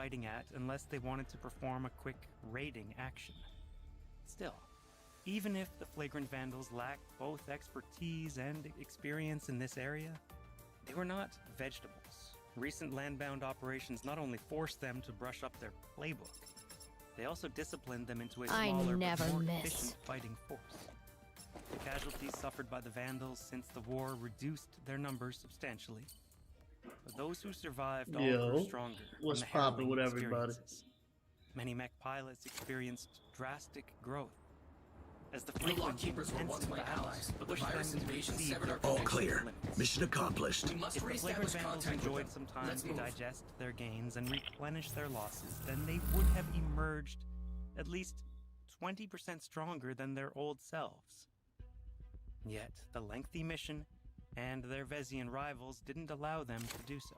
fighting at unless they wanted to perform a quick raiding action. Still, even if the Flagrant Vandals lacked both expertise and experience in this area, they were not vegetables. Recent landbound operations not only forced them to brush up their playbook, they also disciplined them into a smaller but more efficient fighting force. The casualties suffered by the Vandals since the war reduced their numbers substantially. But those who survived all grew stronger. What's poppin' with everybody? Many mech pilots experienced drastic growth. As the Lockkeepers were once my allies, but the virus invasion severed our all clear. Mission accomplished. We must If the reestablish Flagrant Vandals contact with enjoyed them. some time Let's to move. digest their gains and replenish their losses, then they would have emerged at least 20% stronger than their old selves. Yet, the lengthy mission and their Vezian rivals didn't allow them to do so.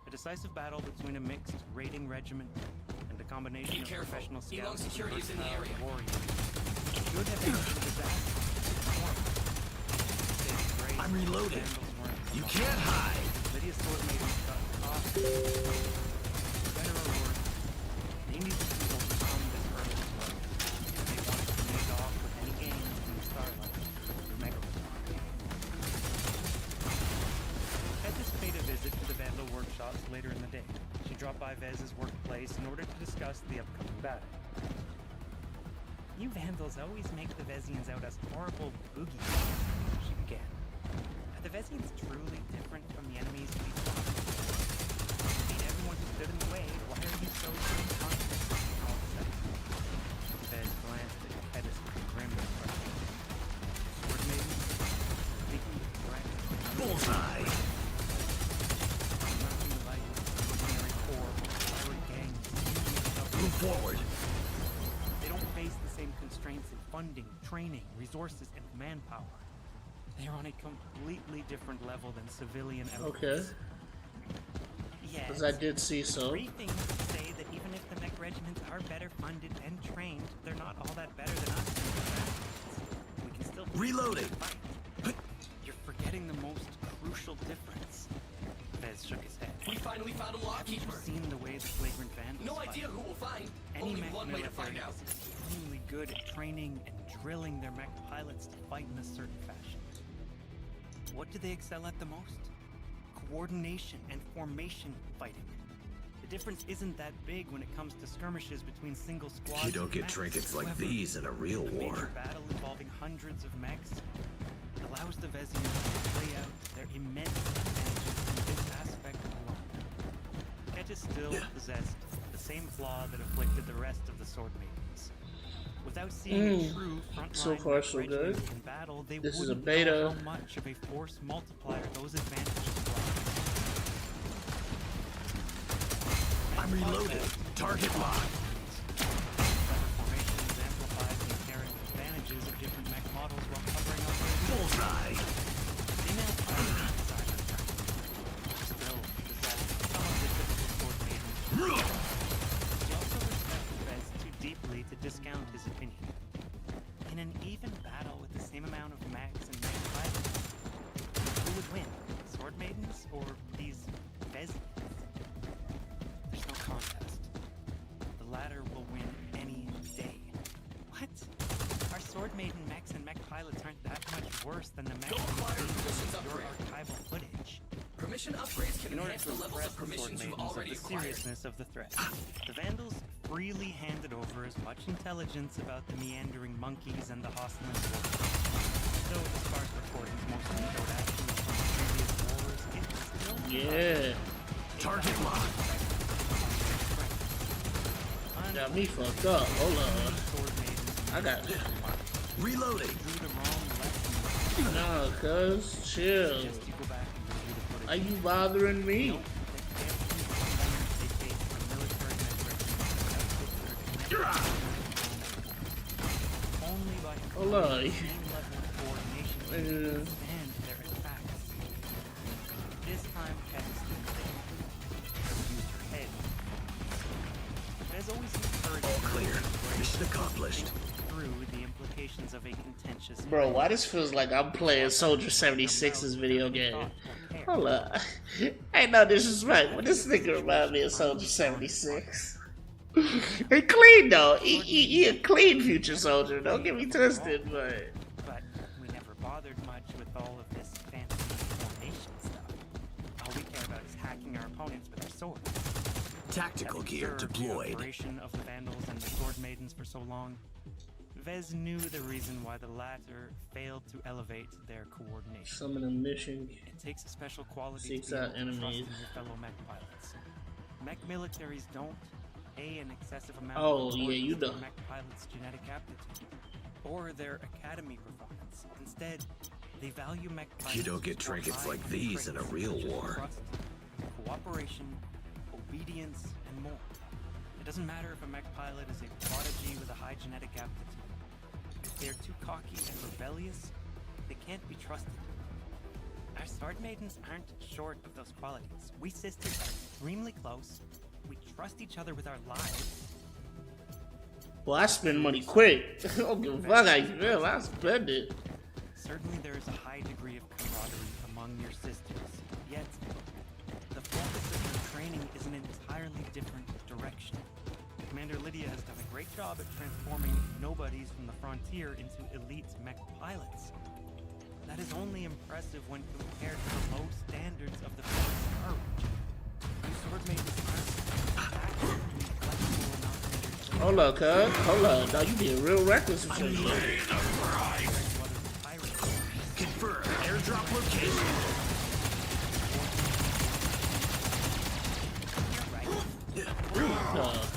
A decisive battle between a mixed raiding regiment and a combination of professional Elon scouts security and is in the versatile area. warriors should have been a disaster. I'm reloading. You can't hide. Lydia's sword maidens got caught. Better or worse, they needed to overcome this hurdle as well. They wanted to make off with any gains from the starlight through Megalodon. Hedges paid a visit to the Vandal workshops later in the day. She dropped by Vez's workplace in order to discuss the upcoming battle. You Vandals always make the Vezians out as horrible boogies, she began. Are the Vezians truly different from the enemies we fought? You beat everyone who stood in the way. Why are you so confident? All of a sudden, Vez glanced at Hedis with a grim expression. Sword maiden, speaking of threat, Bullseye. mountain light, mercenary corps, pirate gangs, Move forward. they don't face the same constraints in funding, training, resources, and manpower. They're on a completely different level than civilian outfits. Okay. Yes. Because I did see so. Briefings say that even if the mech regiments are better funded and trained, they're not all that better than us. We can still Reloading. fight. You're forgetting the most crucial difference. Vez shook his head. We finally found a Have you lockkeeper. seen the way the Flagrant Vandals No fight? idea who we'll find. Any Only mech one way to military find out. is extremely good at training and drilling their mech pilots to fight in a certain fashion. What do they excel at the most? Coordination and formation fighting. The difference isn't that big when it comes to skirmishes between single squads. You don't of get mechs. trinkets like However, these in a real a major war. battle involving hundreds of mechs allows the Vezians to play out their immense advantages in this aspect alone. Kettis still possessed the same flaw that afflicted the rest of the sword maidens. Without seeing a true frontline So far, mech so regiment good. in battle, they This is a wouldn't beta. know how much of a force multiplier those advantages brought. I'm reloading. Target locked. Clever formations amplified the inherent advantages of different mech models while covering up their Bullseye. female pilots inside the track. Still possessed some of the typical sword maidens. He also respected Vez too deeply to discount his opinion. In an even battle with the same amount of mechs and mech pilots, who would win? Sword maidens or these Vezians? There's no contest. The latter will win any day. What? Our sword maiden mechs and mech pilots aren't that much worse than the mechs Go acquire in permissions your upgrade. archival footage. Permission upgrades can In order enhance to the levels impress of the sword permissions you've maidens of already the acquired. seriousness of the threat, the Vandals freely handed over as much intelligence about the meandering monkeys and the hostile forces. Though the sparse recordings mostly showed actions from previous wars, it's still Yeah. Target locked. Got me fucked up. Hold on. Sword maidens I got. Reloading. drew the wrong lesson. Nah, cuz. Chill. Just you go back and review the footage. Are you bothering me? Note that every performance they take from military metrics only by Hold on. the same level of coordination Uh. to withstand their attacks. This time, Kettis didn't say use your head. There's always encouraged All clear. Mission accomplished. through the implications of a contentious Bro, why this feels like I'm playing Soldier 76's video game? Hold up. Ain't no disrespect, but this nigga remind me of Soldier 76. He clean though. He a clean future soldier. Don't get me twisted, but we never bothered much with all of this fancy formation stuff. All we care about is hacking our opponents with our swords. Tactical Having gear served the deployed. operation of the Vandals and the Sword Maidens for so long, Vez knew the reason why the latter failed to elevate their coordination. some of the mission It takes a special quality seeks to be out able to trust in enemies. your fellow mech pilots. Mech militaries don't pay an excessive amount Oh, of yeah, importance you to know. their mech pilots' genetic aptitude or their academy performance. Instead, they value mech pilots. You don't get for trinkets high like these in a traits real such as war. Trust, cooperation, obedience, and more. It doesn't matter if a mech pilot is a prodigy with a high genetic aptitude. If they're too cocky and rebellious, they can't be trusted. Our Sword Maidens aren't short of those qualities. We sisters are extremely close. We trust each other with our lives. Well, I spend money quick. I don't give a fuck how you feel. I spend it. Certainly there is a high degree of camaraderie among your sisters, yet the focus of your training is an entirely different direction. Commander Lydia has done a great job at transforming nobodies from the frontier into elite mech pilots. That is only impressive when compared to the low standards of the First Courage. You Sword Maidens aren't actually flexible enough in your training Hold up, cuz. Hold up. Now you being real reckless with your shit. to other pirates. Confirm airdrop location. You're right. Uh,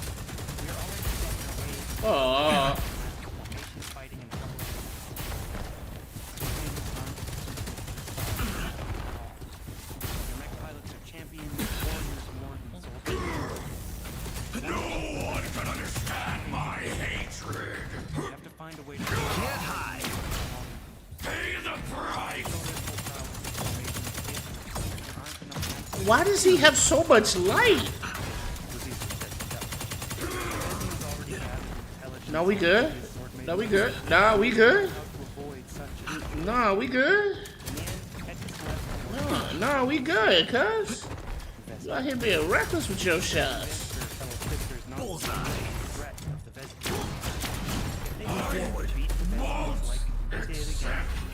We're already getting away oh, formation fighting in trouble. Your mech pilots are champions, warriors more than soldiers. No one can understand my hatred. You have to find a way to Can't hide. Pay the price. why does he have so much light? No, we good. No, we good. Nah, we good. Nah, we good. Nah, we good, cuz. You out here being reckless with your shots. Bullseye.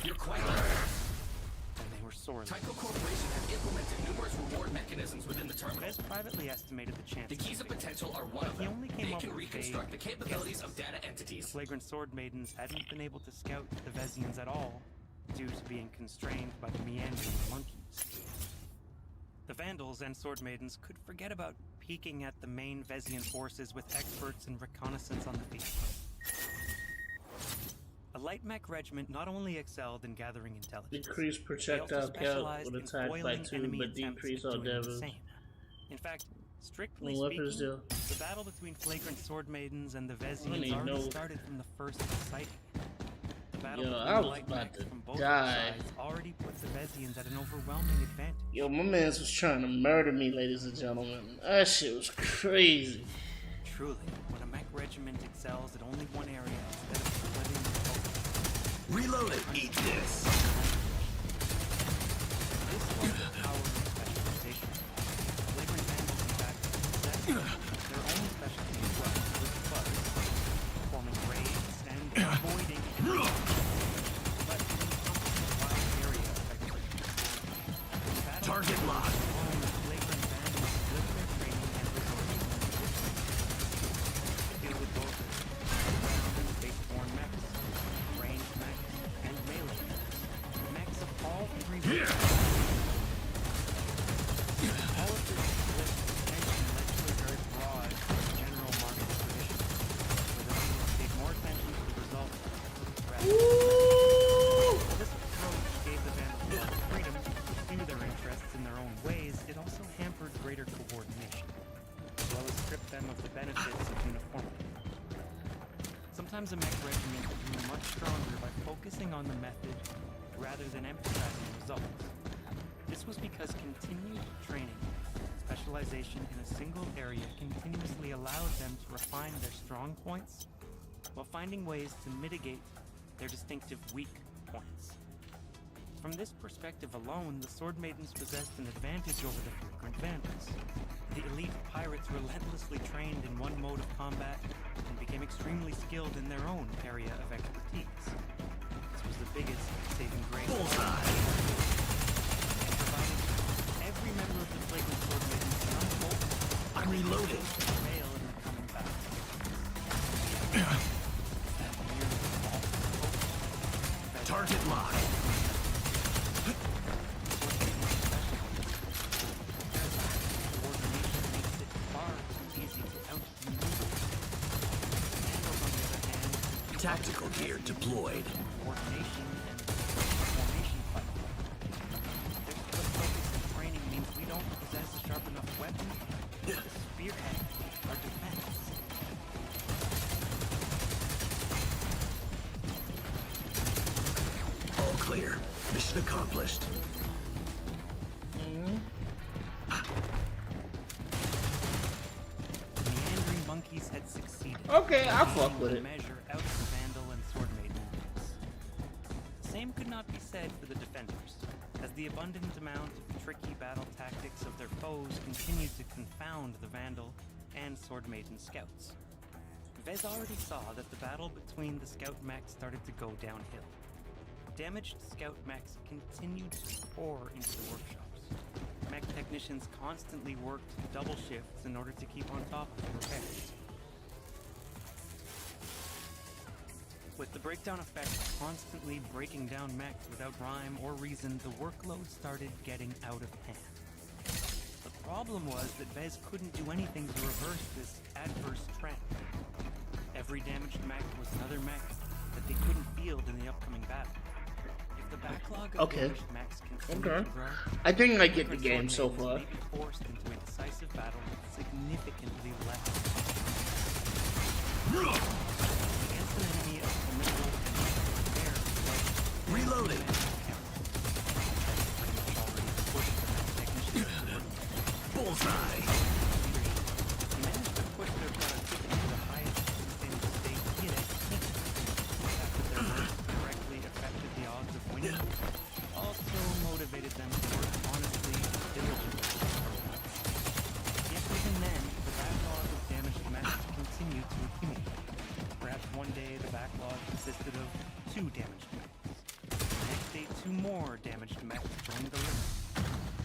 You're quite right. And they were sorely. Tyco Corporation has implemented numerous reward mechanisms within the terminal. Vez privately estimated the The chances. keys of potential are one of He them. only came They up can with reconstruct the vague capabilities guesses. of data entities. Flagrant Sword Maidens hadn't been able to scout the Vezians at all, due to being constrained by the meandering monkeys. The Vandals and Sword Maidens could forget about peeking at the main Vezian forces with experts in reconnaissance on the field. A light mech regiment not only excelled in gathering intelligence, Decrease they also projectile count specialized when in attacked by foiling 2, enemy but attempts decrease at on doing the damage. same. In fact, strictly What weapons speaking, do? the battle between Flagrant Sword Maidens and the I Vezians need already no- started from the first sighting. The battle Yo, between I the was light about mechs to from both die. sides already put the Vezians at an overwhelming advantage. Yo, my mans was trying to murder me, ladies and gentlemen. That shit was crazy. Truly, when a mech regiment excels at only one area instead of splitting the focus, Reload it. Eat this. this was the power of specialization. Flagrant Vandals, in fact, possessed their own specialty as well, with buzz, performing raids and avoiding enemies, but in a wide area effectively. Battle Target lock. along with Flagrant Vandals split their training and resources into divisions. They deal with both ground and spaceborne mechs, ranged mechs, and melee mechs. Mechs of all three races. All of this split attention led to a very broad general market tradition, where the Vandals paid more attention to the results rather than while this approach gave the Vandals more freedom to pursue their interests in their own ways, it also hampered greater coordination, as well as stripped them of the benefits of uniformity. Sometimes a mech regiment grew much stronger by focusing on the method rather than emphasizing results. This was because continued training, specialization in a single area continuously allowed them to refine their strong points while finding ways to mitigate their distinctive weak points. From this perspective alone, the Sword Maidens possessed an advantage over the flagrant Vandals. The elite pirates relentlessly trained in one mode of combat and became extremely skilled in their own area of expertise. This was the biggest saving grace. Bullseye. Provided every member of the flagrant Sword Maidens some hope I'm reloading. to fail in the coming battle. Target lock. Coordination makes it far too easy to outmaneuver. Vandals, on the other hand, Tactical gear deployed. coordination and formation fight. Their split focus and training means we don't possess a sharp enough weapon to spearhead our defense. All clear. Mission accomplished. The meandering monkeys had succeeded. Okay, I'll fuck with to it. measure out the Vandal and Sword Maiden units. The same could not be said for the defenders, as the abundant amount of tricky battle tactics of their foes continued to confound the Vandal and Sword Maiden scouts. Vez already saw that the battle between the scout mechs started to go downhill. Damaged scout mechs continued to pour into the workshops. Mech technicians constantly worked double shifts in order to keep on top of the repairs. With the breakdown effect constantly breaking down mechs without rhyme or reason, the workload started getting out of hand. The problem was that Vez couldn't do anything to reverse this adverse trend. Every damaged mech was another mech that they couldn't field in the upcoming battle. If the backlog of Okay. damaged mechs continued Okay. to grow, I think I get the different game so Sword far. Maidens may be forced into a decisive battle with significantly less against an enemy of formidable and rare like Reloading. Bullseye. He managed to push their productivity to the highest sustainable state he had ever seen. The fact that their work directly affected the odds of winning also motivated them to work honestly and diligently. Yet even then, the backlog of damaged mechs continued to accumulate. Perhaps one day the backlog consisted of 2 damaged mechs. The next day, 2 more damaged mechs joined the list.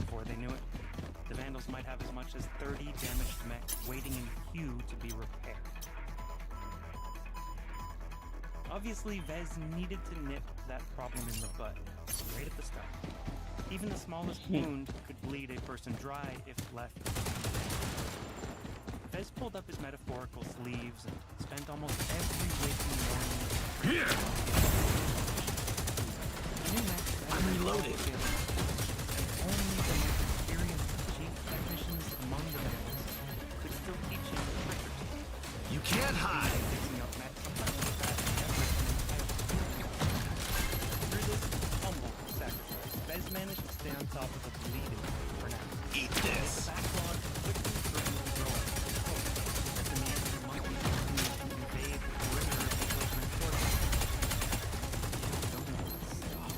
Before they knew it, the Vandals might have as much as 30 damaged mechs waiting in queue to be repaired. Obviously, Vez needed to nip that problem in the bud, right at the start. Even the smallest wound could bleed a person dry if left. Vez pulled up his metaphorical sleeves and spent almost every waking morning. Here. The new mech I'm reloading. only the most experienced chief technicians among the Vandals could still teach him the trick or two. You can't hide. Fixing up mechs sometimes was bad and effort and entitlement. Through this humble sacrifice, Vez managed to stay on top of the bleeding for now. Eat The this. backlog quickly started to grow. As the meandering monkeys continued to invade the perimeter of the flagrant Sword Maidens. Don't know when to stop.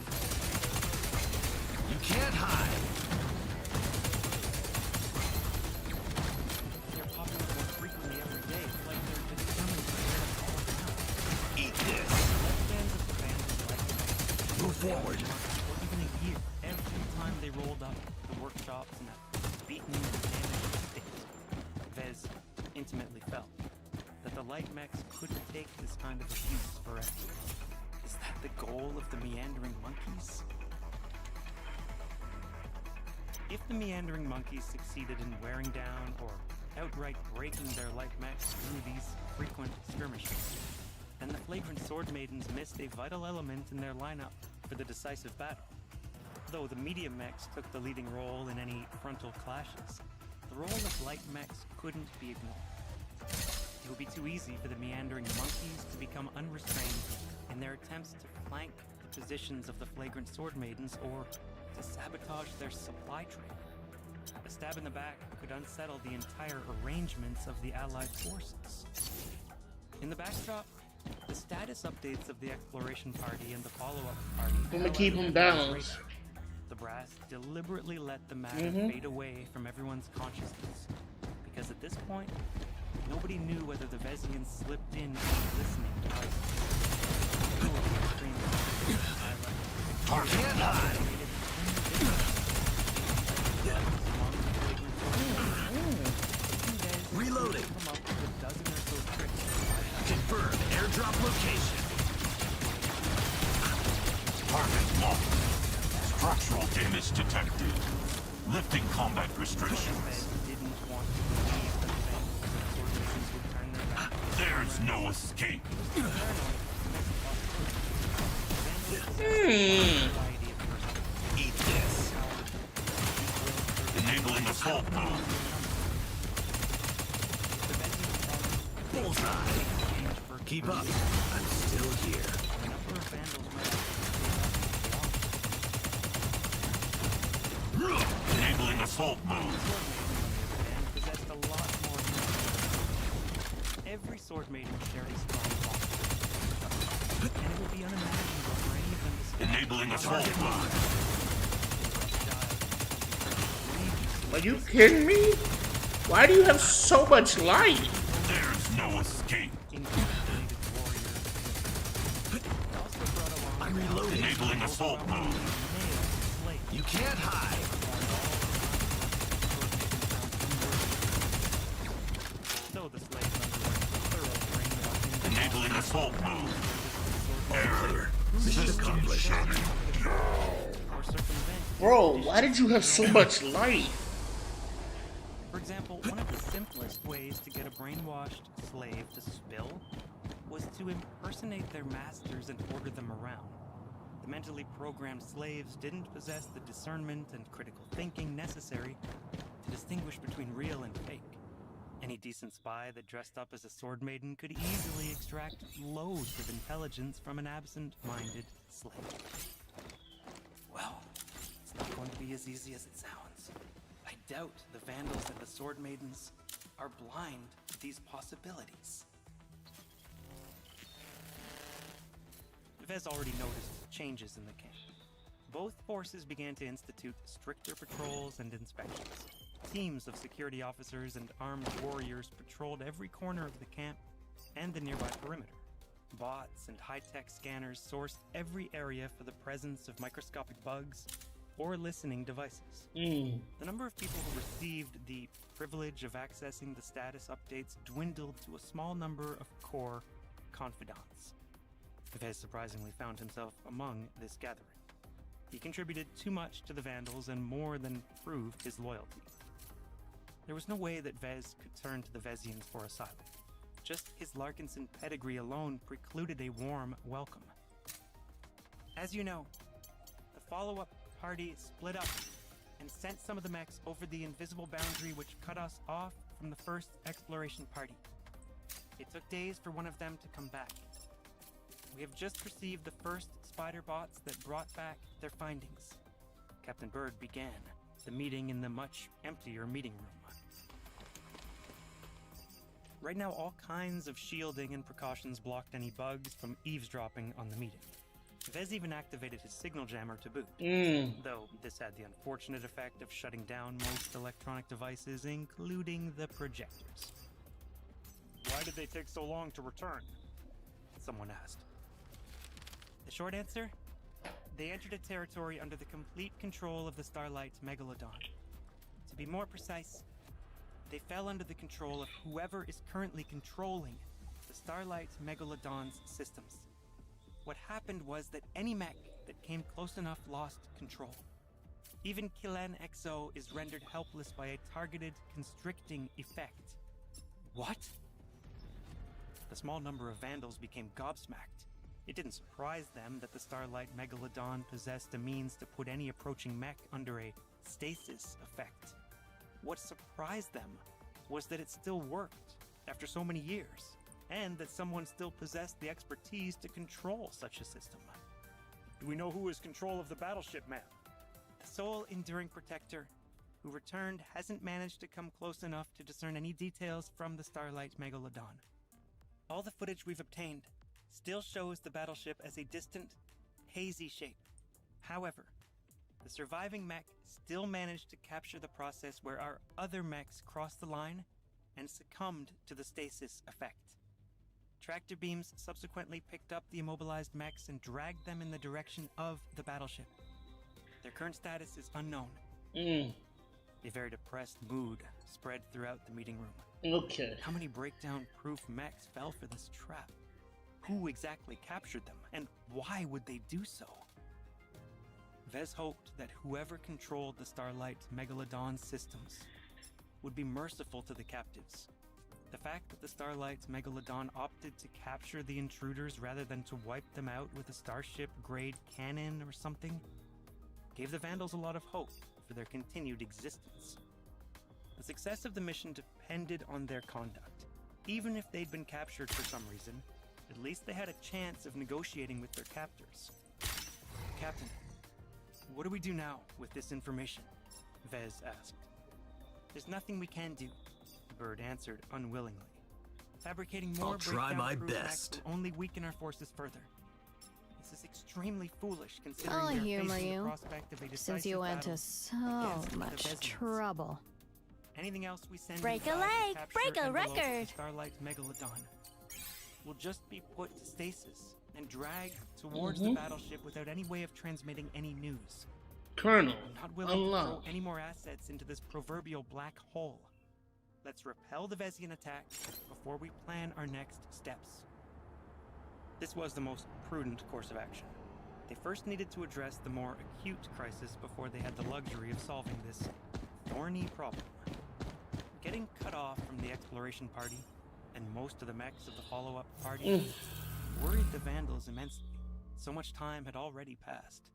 You can't hide. They're popping up more frequently every day. It's like they're determined to wear us all down. Eat this. Left bands of the Vandals like Move forward. or even a year. Every time they rolled up the workshops in that beaten and damaged state, Vez intimately felt that the light mechs couldn't take this kind of abuse forever. Is that the goal of the meandering monkeys? If the meandering monkeys succeeded in wearing down or outright breaking their light mechs through these frequent skirmishes, then the flagrant Sword Maidens missed a vital element in their lineup for the decisive battle. Though the medium mechs took the leading role in any frontal clashes, the role of light mechs couldn't be ignored. It would be too easy for the meandering monkeys to become unrestrained in their attempts to flank the positions of the flagrant Sword Maidens or to sabotage their supply train. A stab in the back could unsettle the entire arrangements of the Allied forces. In the backdrop, The status updates of the exploration party and the follow-up party. I'm gonna keep them however, balanced. The brass deliberately let the matter fade away from everyone's consciousness, because at this point, nobody knew whether the Vezians slipped in on listening devices. Can't hide. Reloading. Confirm airdrop location. Target locked. Structural damage detected. Lifting combat restrictions. There's no escape. Eat this. Enabling assault mode. Bullseye. Keep up. I'm still here. Enabling assault mode. Every sword maiden shared a strong bond. And it would be unimaginable for any of them to stay. Enabling assault mode. Are you kidding me? Why do you have so much light? There's no escape. I'm reloading. Enabling assault mode. You can't hide. Enabling assault mode. Error. Mission accomplished. Bro, why did you have so much light? For example, one of the simplest ways to get a brainwashed slave to spill was to impersonate their masters and order them around. The mentally programmed slaves didn't possess the discernment and critical thinking necessary to distinguish between real and fake. Any decent spy that dressed up as a sword maiden could easily extract loads of intelligence from an absent-minded slave. Well, it's not going to be as easy as it sounds. I doubt the Vandals and the Sword Maidens are blind to these possibilities. Vez already noticed changes in the camp. Both forces began to institute stricter patrols and inspections. Teams of security officers and armed warriors patrolled every corner of the camp and the nearby perimeter. Bots and high-tech scanners sourced every area for the presence of microscopic bugs or listening devices. The number of people who received the privilege of accessing the status updates dwindled to a small number of core confidants. Vez surprisingly found himself among this gathering. He contributed too much to the Vandals and more than proved his loyalty. There was no way that Vez could turn to the Vezians for asylum. Just his Larkinson pedigree alone precluded a warm welcome. As you know, the follow-up party split up and sent some of the mechs over the invisible boundary which cut us off from the first exploration party. It took days for one of them to come back. We have just received the first spider bots that brought back their findings. Captain Bird began the meeting in the much emptier meeting room. Right now, all kinds of shielding and precautions blocked any bugs from eavesdropping on the meeting. Vez even activated his signal jammer to boot, though this had the unfortunate effect of shutting down most electronic devices, including the projectors. Why did they take so long to return? Someone asked. The short answer? They entered a territory under the complete control of the Starlight Megalodon. To be more precise, they fell under the control of whoever is currently controlling the Starlight Megalodon's systems. What happened was that any mech that came close enough lost control. Even Killen XO is rendered helpless by a targeted constricting effect. What? The small number of Vandals became gobsmacked. It didn't surprise them that the Starlight Megalodon possessed a means to put any approaching mech under a stasis effect. What surprised them was that it still worked after so many years, and that someone still possessed the expertise to control such a system. Do we know who is control of the battleship, ma'am? The sole enduring protector who returned hasn't managed to come close enough to discern any details from the Starlight Megalodon. All the footage we've obtained still shows the battleship as a distant, hazy shape. However, the surviving mech still managed to capture the process where our other mechs crossed the line and succumbed to the stasis effect. Tractor beams subsequently picked up the immobilized mechs and dragged them in the direction of the battleship. Their current status is unknown. A very depressed mood spread throughout the meeting room. Okay. How many breakdown-proof mechs fell for this trap? Who exactly captured them, and why would they do so? Vez hoped that whoever controlled the Starlight Megalodon systems would be merciful to the captives. The fact that the Starlight's Megalodon opted to capture the intruders rather than to wipe them out with a Starship-grade cannon or something gave the Vandals a lot of hope for their continued existence. The success of the mission depended on their conduct. Even if they'd been captured for some reason, at least they had a chance of negotiating with their captors. Captain, what do we do now with this information? Vez asked. There's nothing we can do, Bird answered unwillingly. Fabricating more I'll try my breakdown-proof best. mechs will only weaken our forces further. This is extremely foolish considering I'll we are humor facing the you, prospect of a since decisive you went battle to so against the much Vezians. trouble. Anything else we send Break a inside to leg, capture break a envelopes of the record. Starlight Megalodon will just be put to stasis and dragged towards the battleship without any way of transmitting any news. Colonel, I'm not willing to throw unlocked. any more assets into this proverbial black hole. Let's repel the Vezian attack before we plan our next steps. This was the most prudent course of action. They first needed to address the more acute crisis before they had the luxury of solving this thorny problem. Getting cut off from the exploration party and most of the mechs of the follow-up party worried the Vandals immensely. So much time had already passed.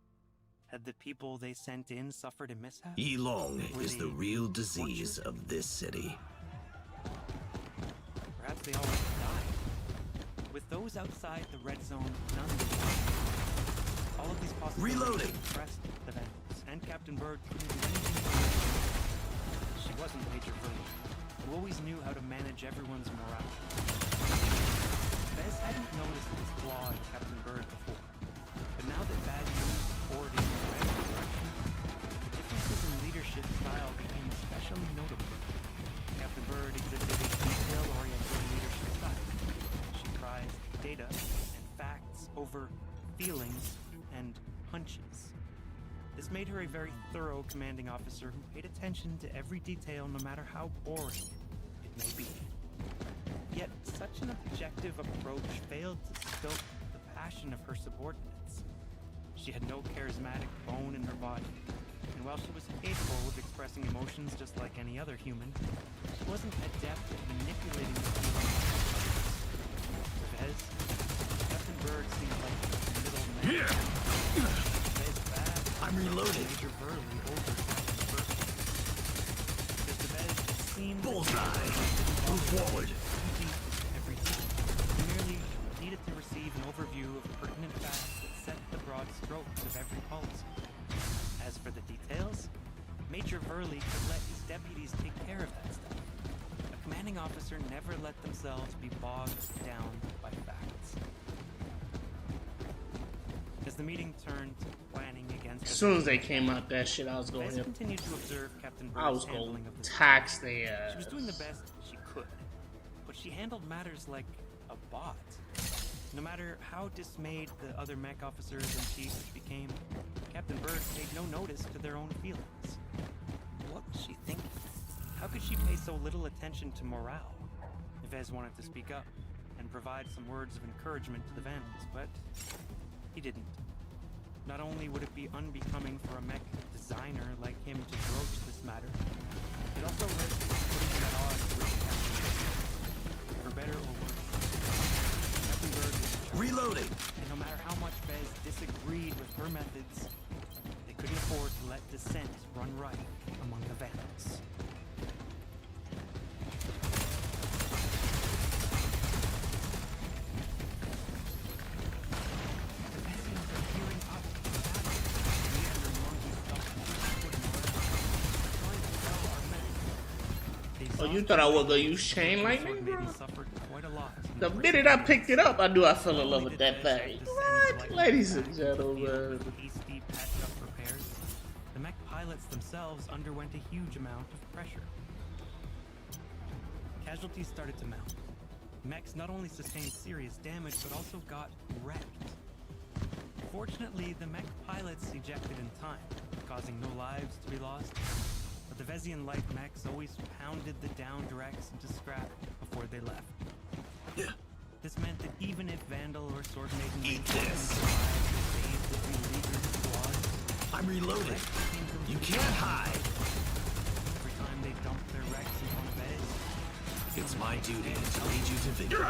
Had the people they sent in suffered a mishap? Elong Were is they the real disease tortured? of this city. Perhaps they already died. With those outside the red zone, none of them died. All of these possibilities Reloading. impressed the Vandals, and Captain Bird couldn't do anything to her. She wasn't Major Vernon, who always knew how to manage everyone's morale. Vez hadn't noticed this flaw in Captain Bird before, but now that bad news poured in the Vandals' direction, the differences in leadership style became especially notable. Captain Bird exhibited a detail-oriented leadership style. She prized data and facts over feelings and hunches. This made her a very thorough commanding officer who paid attention to every detail no matter how boring it may be. Yet such an objective approach failed to stoke the passion of her subordinates. She had no charismatic bone in her body, and while she was capable of expressing emotions just like any other human, she wasn't adept at manipulating the feelings. To Vez, Captain Bird seemed like the middle man. Vez bad. I'm reloading. Major Burley over Captain Bird. Because to Vez, it seemed that Bullseye. Move forward. deep every detail. He merely needed to receive an overview of pertinent facts that set the broad strokes of every policy. As for the details, Major Verley could let his deputies take care of that stuff. A commanding officer never let themselves be bogged down by facts. As the meeting turned to planning against As soon as they came out that shit, I was going Vez to continued to observe Captain I was Bird's handling going of to the tax the She was doing the best she could, but she handled matters like a bot. No matter how dismayed the other mech officers and chiefs became, Captain Bird paid no notice to their own feelings. What was she thinking? How could she pay so little attention to morale? Vez wanted to speak up and provide some words of encouragement to the Vandals, but he didn't. Not only would it be unbecoming for a mech designer like him to broach this matter, it also risked putting him at odds with Captain Bird. For better or worse, Captain Bird was in charge. Reloading. And no matter how much Vez disagreed with her methods, they couldn't afford to let dissent run riot among the Vandals. The Vezians are gearing up for battle. Me and their monkey stuff put in order, trying to sell our men. They Oh, you exhausted thought I was gonna their use chain sword lightning, may bro? be suffered quite a lot. in The first minute I few picked it months. up, I knew I fell in Not love only with did that Vez thing. have to send What? lightning Ladies back and to the field gentlemen. with hasty patch-up repairs, the mech pilots themselves underwent a huge amount of pressure. Casualties started to mount. Mechs not only sustained serious damage, but also got wrecked. Fortunately, the mech pilots ejected in time, causing no lives to be lost. But the Vezian light mechs always pounded the downed wrecks into scrap before they left. This meant that even if Vandal or Sword Maiden Eat this. survived and saved the beleaguered squads, I'm reloading. You can't hide. every time they dumped their wrecks into one of Vez, It's my duty to lead you to victory.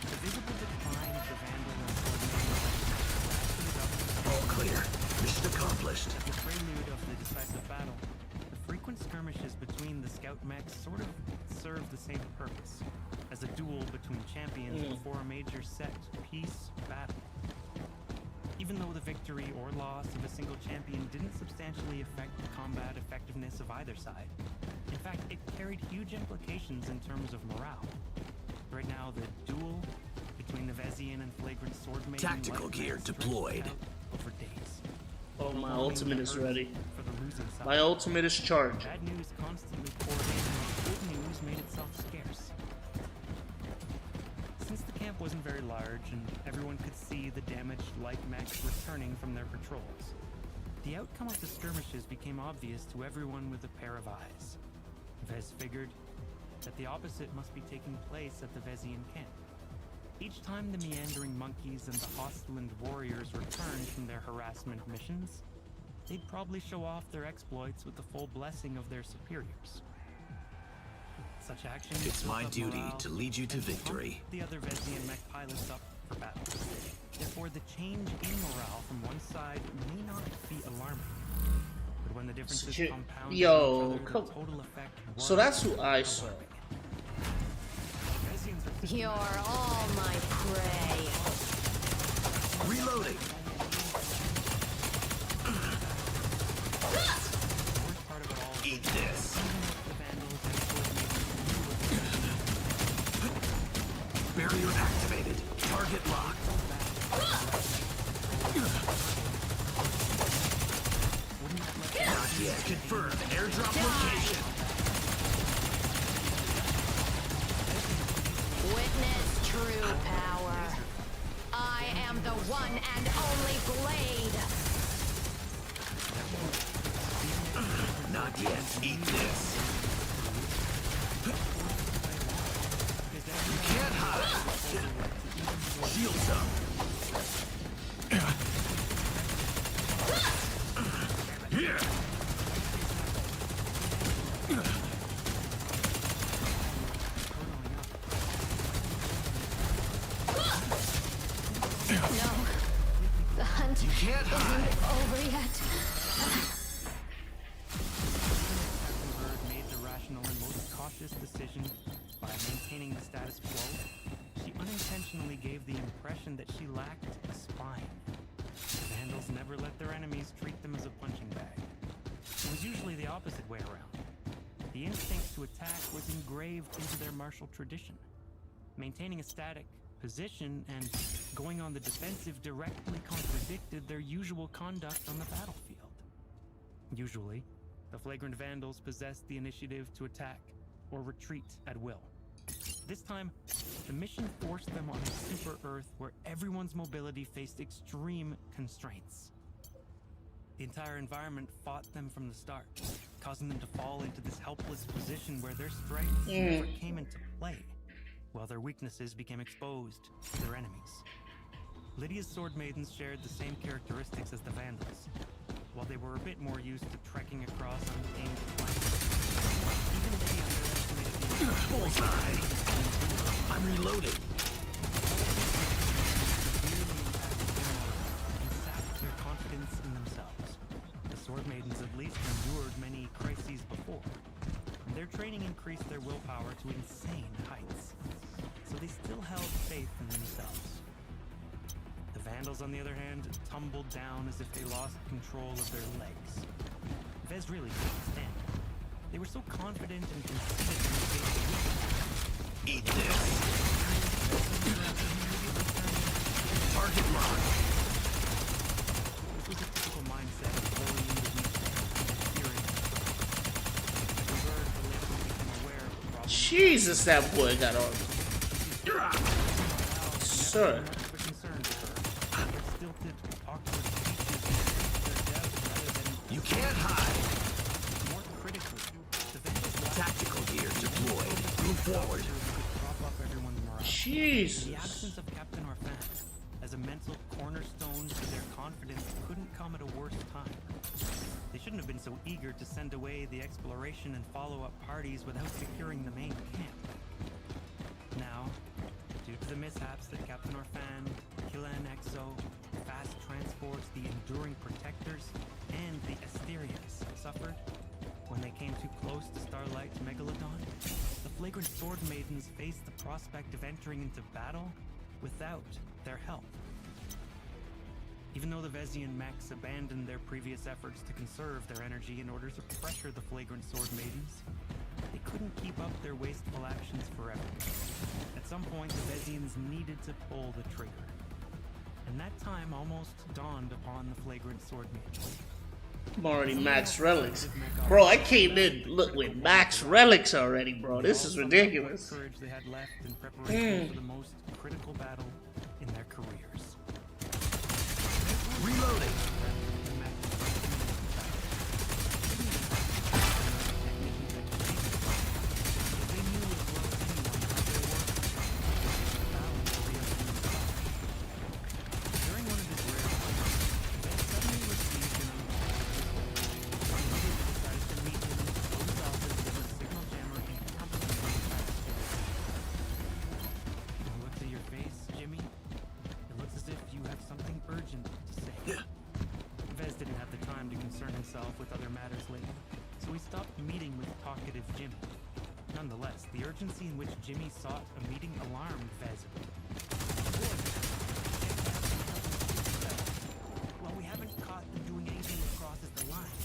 the visible decline of the Vandal and Sword Maiden ratcheted up All clear. Mission accomplished. the prelude of the decisive battle. The frequent skirmishes between the scout mechs sort of served the same purpose as a duel between champions before a major set piece battle. Even though the victory or loss of a single champion didn't substantially affect the combat effectiveness of either side, in fact, it carried huge implications in terms of morale. Right now, the duel between the Vezian and Flagrant Sword Maiden Tactical light gear mechs deployed. stretched out over days. Oh, my prolonging ultimate the is hurt ready. For the losing side. My ultimate is charged. Bad news constantly poured in, and good news made itself scarce. Since the camp wasn't very large and everyone could see the damaged light mechs returning from their patrols, the outcome of the skirmishes became obvious to everyone with a pair of eyes. Vez figured that the opposite must be taking place at the Vezian camp. Each time the meandering monkeys and the Hostland warriors returned from their harassment missions, they'd probably show off their exploits with the full blessing of their superiors. Such actions It's built my up duty morale to lead you to and victory. pumped the other Vezian mech pilots up for battle. Therefore, the change in morale from one side may not be alarming. But when the differences Shit. compound Yo, each other, come- the total effect So was that's who I saw. alarming. Vezians are You're all my prey. Reloading. the worst part of it all. Eat this. Even with the Vandals and Sword Maidens, Barrier activated. Target locked. Not yet. Confirmed. Airdrop location. Witness true power. I am the one and only Blade. Not yet. Eat this. You can't hide. Shields up. Here. No, the hunt You can't hide. isn't over yet. Captain Bird made the rational and most cautious decision by maintaining the status quo. She unintentionally gave the impression that she lacked a spine. The Vandals never let their enemies treat them as a punching bag. It was usually the opposite way around. The instinct to attack was engraved into their martial tradition. Maintaining a static position and going on the defensive directly contradicted their usual conduct on the battlefield. Usually, the Flagrant Vandals possessed the initiative to attack or retreat at will. This time, the mission forced them on a super Earth where everyone's mobility faced extreme constraints. The entire environment fought them from the start, causing them to fall into this helpless position where their strengths never came into play, while their weaknesses became exposed to their enemies. Lydia's Sword Maidens shared the same characteristics as the Vandals, while they were a bit more used to trekking across untamed lands. Even they underestimated the Bullseye. I'm reloading. and sapped their confidence in themselves. The Sword Maidens at least endured many crises before, and their training increased their willpower to insane heights. So they still held faith in themselves. The Vandals, on the other hand, tumbled down as if they lost control of their legs. Vez really couldn't stand it. They were so confident and conceited in the face of weakness. Eat this. Target locked. This was a typical mindset of bullying the weak, fearing. As a bird, the label became aware of the problem. Jesus, that boy got on. Sir. Were concerned with her. Their stilted, awkward speeches, their doubt rather than You can't hide. more critically. The Vandals lacked Tactical gear deployed. Move forward. could prop up everyone's morale. The Jesus. absence of Captain Orphan as a mental cornerstone to their confidence couldn't come at a worse time. They shouldn't have been so eager to send away the exploration and follow-up parties without securing the main camp. Now, due to the mishaps that Captain Orphan, Killa and Exo, fast transports, the enduring protectors, and the Asterians suffered when they came too close to Starlight's Megalodon, the flagrant sword maidens faced the prospect of entering into battle without their help. Even though the Vezian mechs abandoned their previous efforts to conserve their energy in order to pressure the flagrant sword maidens, they couldn't keep up their wasteful actions forever. At some point, the Vezians needed to pull the trigger. And that time almost dawned upon the flagrant sword maidens. I'm already max relics. Bro, I came in look with max relics already, bro. This is ridiculous. What courage they had left in preparation for the most critical battle in their careers. Reloading. During one of his rare flights, Ben suddenly received an decided to meet him in his office with a signal jammer and company. Look at your face, Jimmy. It looks as if you have something urgent to say. Vez didn't have the time to concern himself with other matters lately, so he stopped meeting with talkative Jimmy. Nonetheless, the urgency in which Jimmy sought a meeting alarmed Vez. While we haven't caught them doing anything that crosses the line,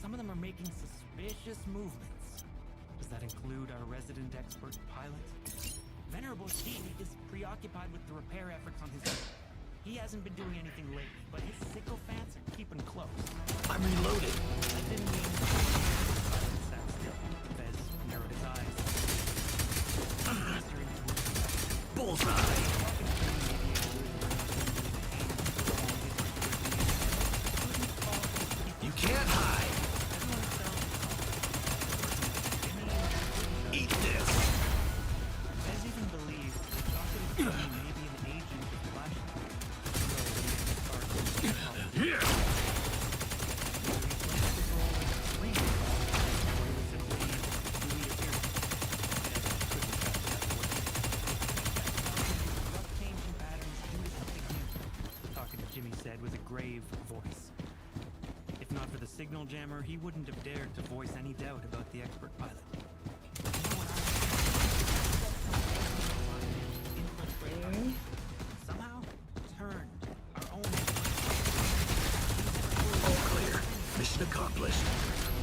some of them are making suspicious movements. Does that include our resident expert pilot? Venerable Steve is preoccupied with the repair efforts on his own. He hasn't been doing anything lately, but his sycophants are keeping close. I'm reloading. That didn't mean silence sat still. Vez narrowed his eyes. Bullseye. You can't hide. Eat this. Vez even believed that talkative Jimmy may be an agent of Flashlight. Talkative Jimmy said with a grave voice. If not for the signal jammer, he wouldn't have dared to voice any doubt about the expert pilot. Somehow turned our own All clear. Mission accomplished.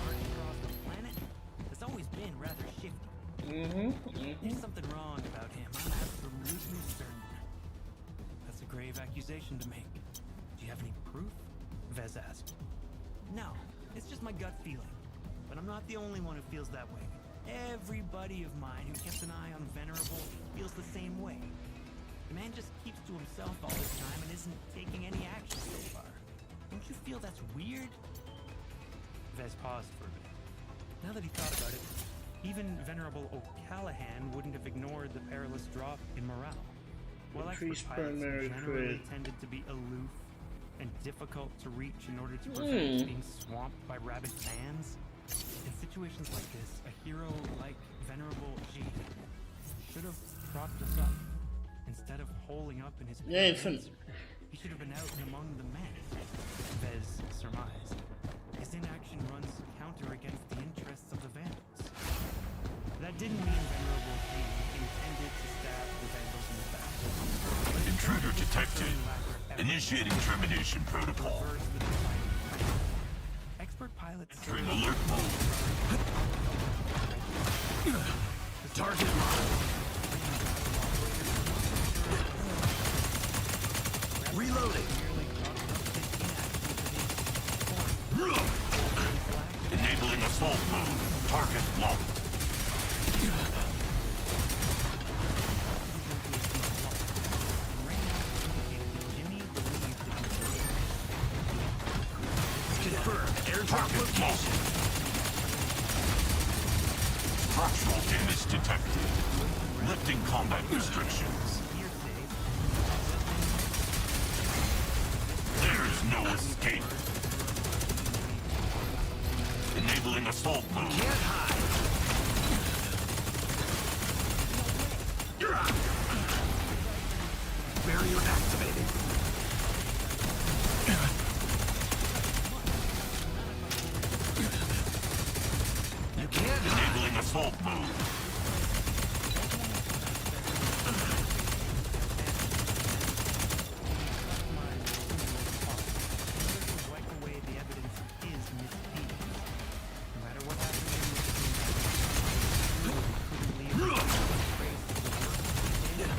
march across the planet has always been rather shifty. There's something wrong about him. I'm absolutely certain. That's a grave accusation to make. Do you have any proof? Vez asked. No, it's just my gut feeling. But I'm not the only one who feels that way. Every buddy of mine who kept an eye on Venerable feels the same way. The man just keeps to himself all the time and isn't taking any action so far. Don't you feel that's weird? Vez paused for a bit. Now that he thought about it, even Venerable O'Callahan wouldn't have ignored the perilous drop in morale. While expert Increased pilots primary generally crit. tended to be aloof and difficult to reach in order to prevent being swamped by rabid fans, in situations like this, a hero like Venerable G should have propped us up instead of holing up in his Yeah, laser. He should have been out and among the men. Vez surmised. His inaction runs counter against the interests of the Vandals. That didn't mean Venerable G intended to stab the Vandals in the back. But it Intruder showed detected. concerning lack of effort Initiating termination to protocol. reverse the decline. Expert pilots Entering alert mode. Target locked. Reloading. Enabling assault mode. Target locked. Confirm airdrop location. Structural damage detected. Lifting combat restrictions. There is no escape. Enabling assault mode. Can't hide. Barrier activated. You can't hide. Enabling assault mode. Wipe away the evidence is misdeeds. No matter what happens in this couldn't leave a trace of the work they did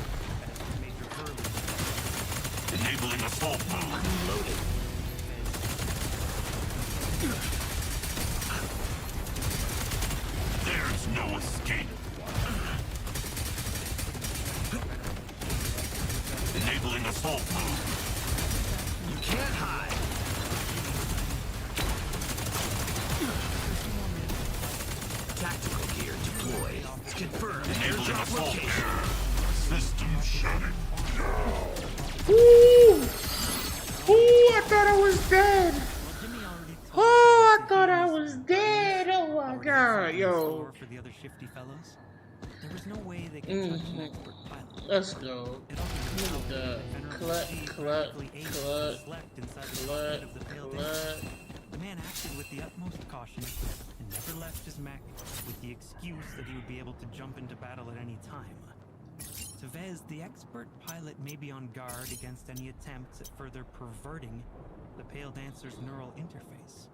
as Major Hurley. Enabling assault mode. Reloading. There's no escape. Enabling assault mode. You can't hide. Tactical gear deployed. Confirm Enabling airdrop assault location. gear. System shutting. Ooh! Ooh, I thought I was dead. Oh, I thought I was dead. Oh my god, yo. For the other shifty fellows, there was no way they could touch an expert pilot. Let's go. It also Look at that. slept inside the cockpit of the Pale Dancer. The man acted with the utmost caution and never left his mech with the excuse that he would be able to jump into battle at any time. To Vez, the expert pilot may be on guard against any attempts at further perverting the Pale Dancer's neural interface.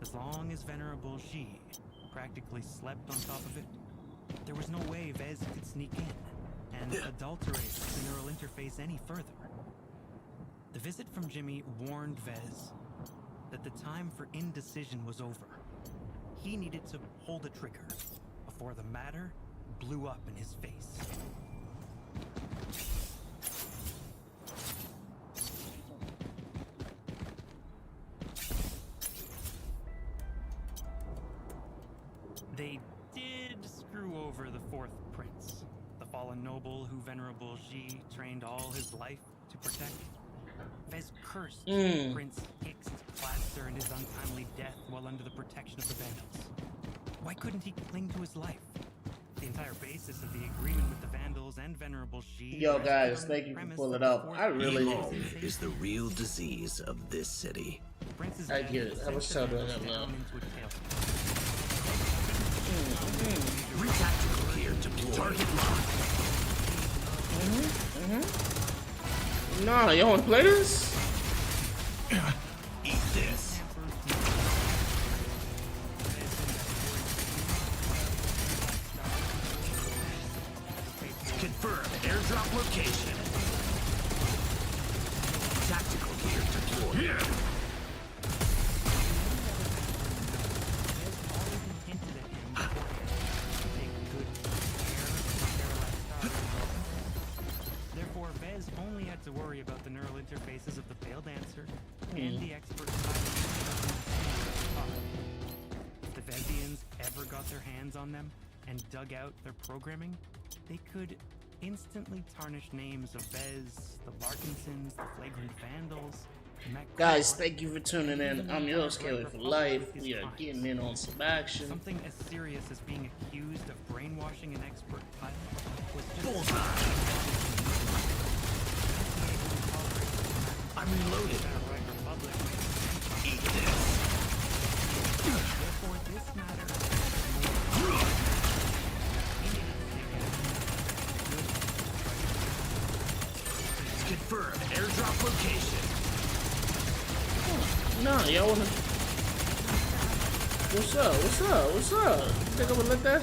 As long as Venerable Xi practically slept on top of it, there was no way Vez could sneak in and adulterate the neural interface any further. The visit from Jimmy warned Vez that the time for indecision was over. He needed to pull the trigger before the matter blew up in his face. They did screw over the fourth prince, the fallen noble who Venerable Xi trained all his life to protect. Vez cursed Prince Hick's Plaster and his untimely death while under the protection of the Vandals. Why couldn't he cling to his life? The entire basis of the agreement with the Vandals and Venerable Xi. Yo, guys, thank you for pulling up. I really, Evil is the real disease of this city. I get it. How much time do I have now? Retactical gear deployed. Target locked. Nah, y'all wanna play this? Eat this. Confirm airdrop location. Tactical gear deployed. Therefore, Vez only had to worry about the neural interfaces of the Pale Dancer and the expert pilot. If the Vezians ever got their hands on them and dug out their programming, they could instantly tarnish names of Vez, the Larkinsons, the Flagrant Vandals. Guys, thank you for tuning in. I'm your Scaly for life. We are getting in on some action. Something as serious as being accused of brainwashing an expert pilot was just Bullseye. I'm reloaded. Eat this. Therefore, this matter Confirm airdrop location. Nah, y'all wanna. What's up? What's up? What's up? You think I'm gonna let that?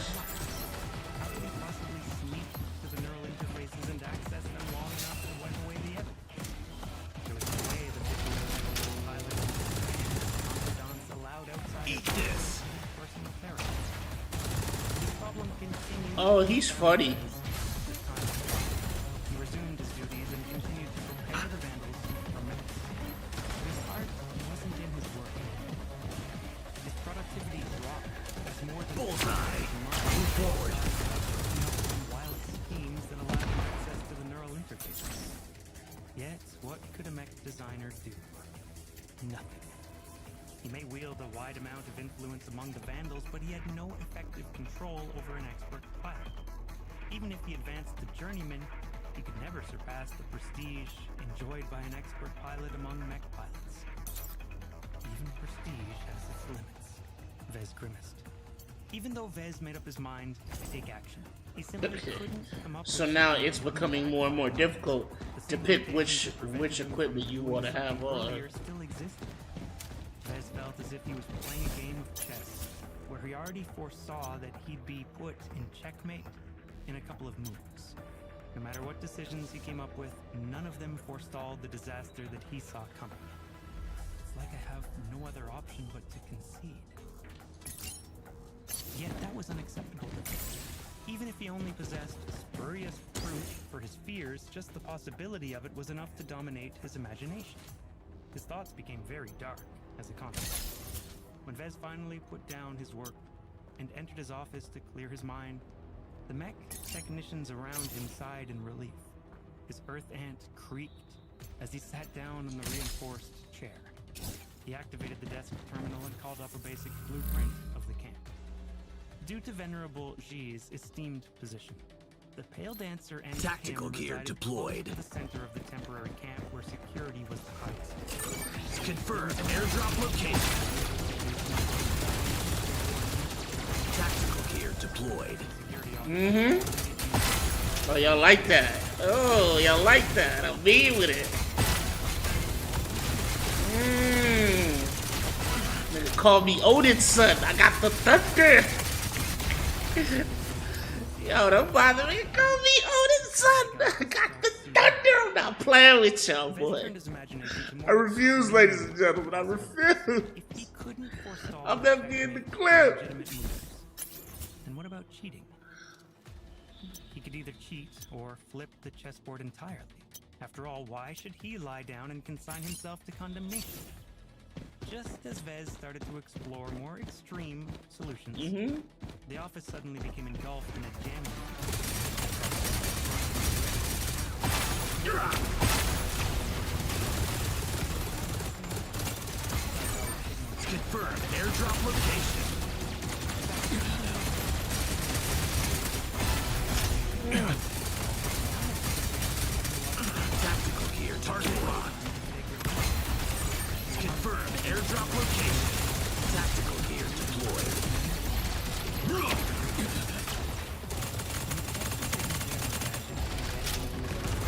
Oh, he's funny. He resumed his duties and continued to prepare the Vandals for minutes. But his heart wasn't in his work. His productivity dropped as more than Bullseye. Move forward. wild schemes that allowed him access to the neural interfaces. Yet, what could a mech designer do? Nothing. He may wield a wide amount of influence among the Vandals, but he had no effective control over an expert pilot. Even if he advanced to journeyman, he could never surpass the prestige enjoyed by an expert pilot among mech pilots. Even prestige has its limits. Vez grimaced. Even though Vez made up his mind to take action, he simply couldn't come up So with now something it's becoming more and more difficult to pick which equipment you want to have on. earlier still existed. Vez felt as if he was playing a game of chess, where he already foresaw that he'd be put in checkmate in a couple of moves. No matter what decisions he came up with, none of them forestalled the disaster that he saw coming. It's like I have no other option but to concede. Yet that was unacceptable to him. Even if he only possessed spurious proof for his fears, just the possibility of it was enough to dominate his imagination. His thoughts became very dark as a consequence. When Vez finally put down his work and entered his office to clear his mind, the mech technicians around him sighed in relief. His earth ant creaked as he sat down on the reinforced chair. He activated the desk terminal and called up a basic blueprint of the camp. Due to Venerable Xi's esteemed position, the Pale Dancer and Tactical him gear resided deployed. close to the center of the temporary camp where security was the highest. Confirmed airdrop location. Tactical gear deployed. Oh, y'all like that? Oh, y'all like that? I'm mean with it. Nigga call me Odin's son. I got the thunder. Yo, don't bother me. Call me Odin's son. I got the thunder. I'm not playing with y'all, boy. I refuse, ladies and gentlemen. I refuse. If he couldn't forestall I'm not getting the clip. legitimate moves, then what about cheating? He could either cheat or flip the chessboard entirely. After all, why should he lie down and consign himself to condemnation? Just as Vez started to explore more extreme solutions, the office suddenly became engulfed in a jamming. Confirmed airdrop location. Tactical gear target locked. Confirmed airdrop location. Tactical gear deployed.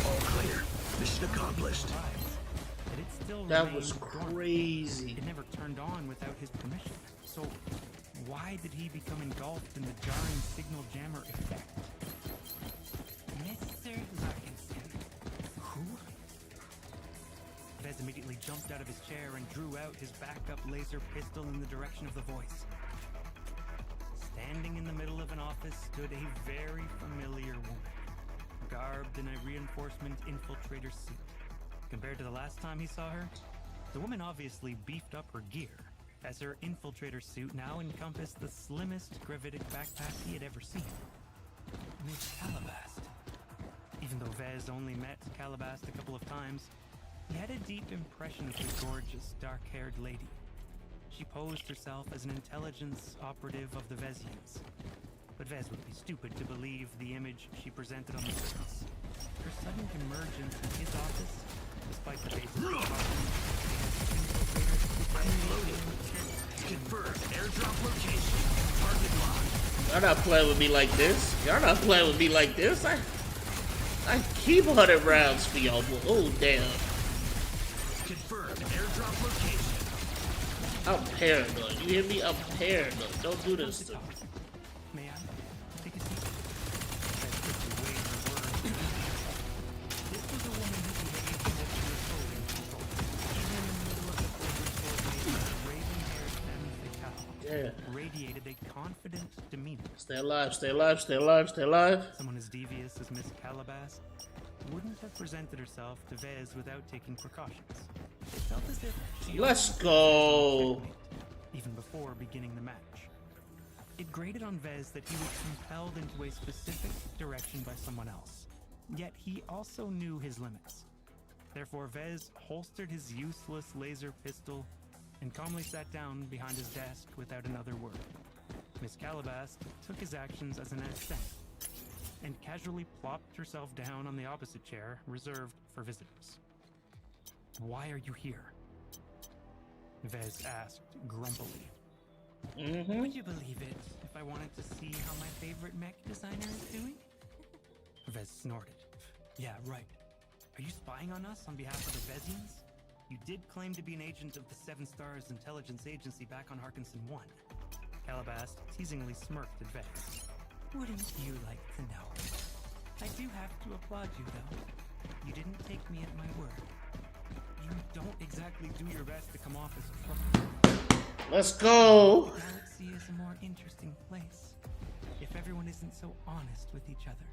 All clear. Mission accomplished. But it still That was remained dormant. crazy. It never turned on without his permission. So, why did he become engulfed in the jarring signal jammer effect? Mr. Larkinson. Who? Vez immediately jumped out of his chair and drew out his backup laser pistol in the direction of the voice. Standing in the middle of an office stood a very familiar woman, garbed in a reinforcement infiltrator suit. Compared to the last time he saw her, the woman obviously beefed up her gear, as her infiltrator suit now encompassed the slimmest gravitic backpack he had ever seen. Miss Calabast. Even though Vez only met Calabast a couple of times, he had a deep impression of the gorgeous, dark-haired lady. She posed herself as an intelligence operative of the Vezians. But Vez would be stupid to believe the image she presented on the surface. Her sudden emergence in his office, despite the basic Confirmed airdrop location. Target locked. Y'all not playing with me like this. Y'all not playing with me like this. I keep 100 rounds for y'all. Oh, damn. Confirmed airdrop location. I'm paranoid. You hear me? I'm paranoid. Don't do this to me. May I take a seat? Vez quickly weighed her words. This was a woman who behaved as if she was fully in control. Even in the middle of the overcoordinated, raven-haired femme fatale. Yeah. radiated a confident demeanor. Stay alive, stay alive, stay alive, stay alive. Someone as devious as Miss Calabas wouldn't have presented herself to Vez without taking precautions. It felt as if she Let's go. checkmate even before beginning the match. It grated on Vez that he was compelled into a specific direction by someone else. Yet he also knew his limits. Therefore, Vez holstered his useless laser pistol and calmly sat down behind his desk without another word. Miss Calabas took his actions as an assent and casually plopped herself down on the opposite chair reserved for visitors. "Why are you here?" Vez asked grumpily. "Would you believe it if I wanted to see how my favorite mech designer is doing?" Vez snorted. "Yeah, right. Are you spying on us on behalf of the Vezians? You did claim to be an agent of the Seven Stars Intelligence Agency back on Harkinson 1. Calabas teasingly smirked at Vez. "Wouldn't you like to know? I do have to applaud you, though. You didn't take me at my word. You don't exactly do your best to come off as a crook. Let's go. The galaxy is a more interesting place if everyone isn't so honest with each other.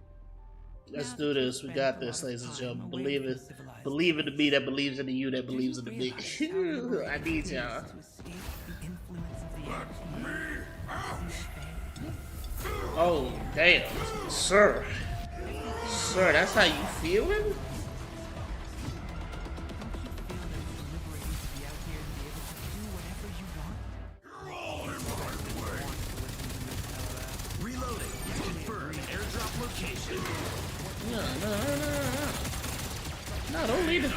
Let's do this. We got this, ladies and gentlemen. Believe it. Believe in the me that believes in the you that believes in the me. I need y'all. Oh, damn. Sir. Sir, that's how you feeling? Reloading. Confirm airdrop location. No, don't leave it.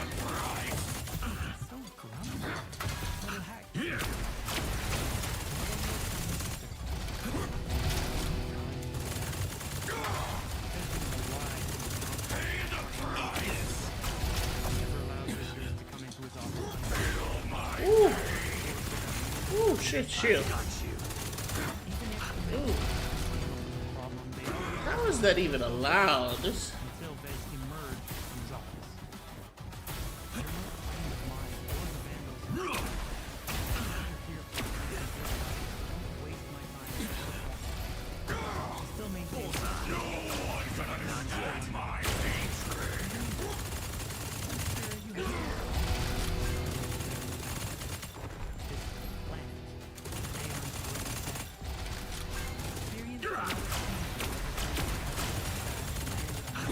Ooh. Ooh, shit, shield. Ooh. How is that even allowed? This. Until Vez emerged from his office. Still maintains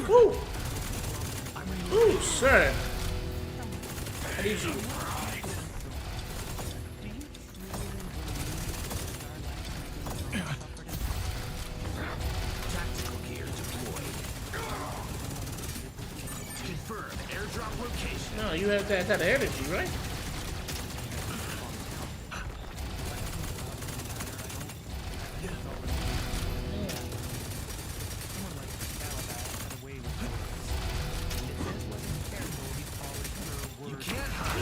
Ooh. Ooh, sir. I need you. Tactical gear deployed. Confirm airdrop location. No, you have that energy, right? You can't hide.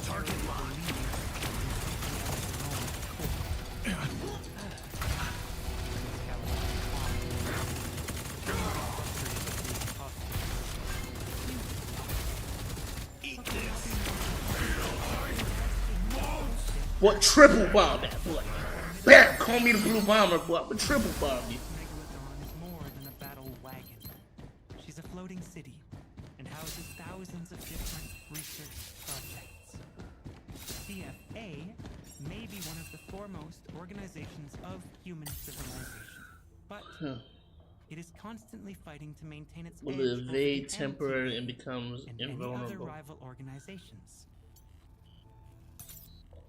Target locked. Eat this. What triple bomb that boy? Bam! Call me the blue bomber, boy. I'm a triple bomb you. Megalodon is more than a battle wagon. She's a floating city and houses thousands of different research projects. CFA may be one of the foremost organizations of human civilization, but it is constantly fighting to maintain its Will edge it over evade the temporary Empire and becomes and any other invulnerable? rival organizations.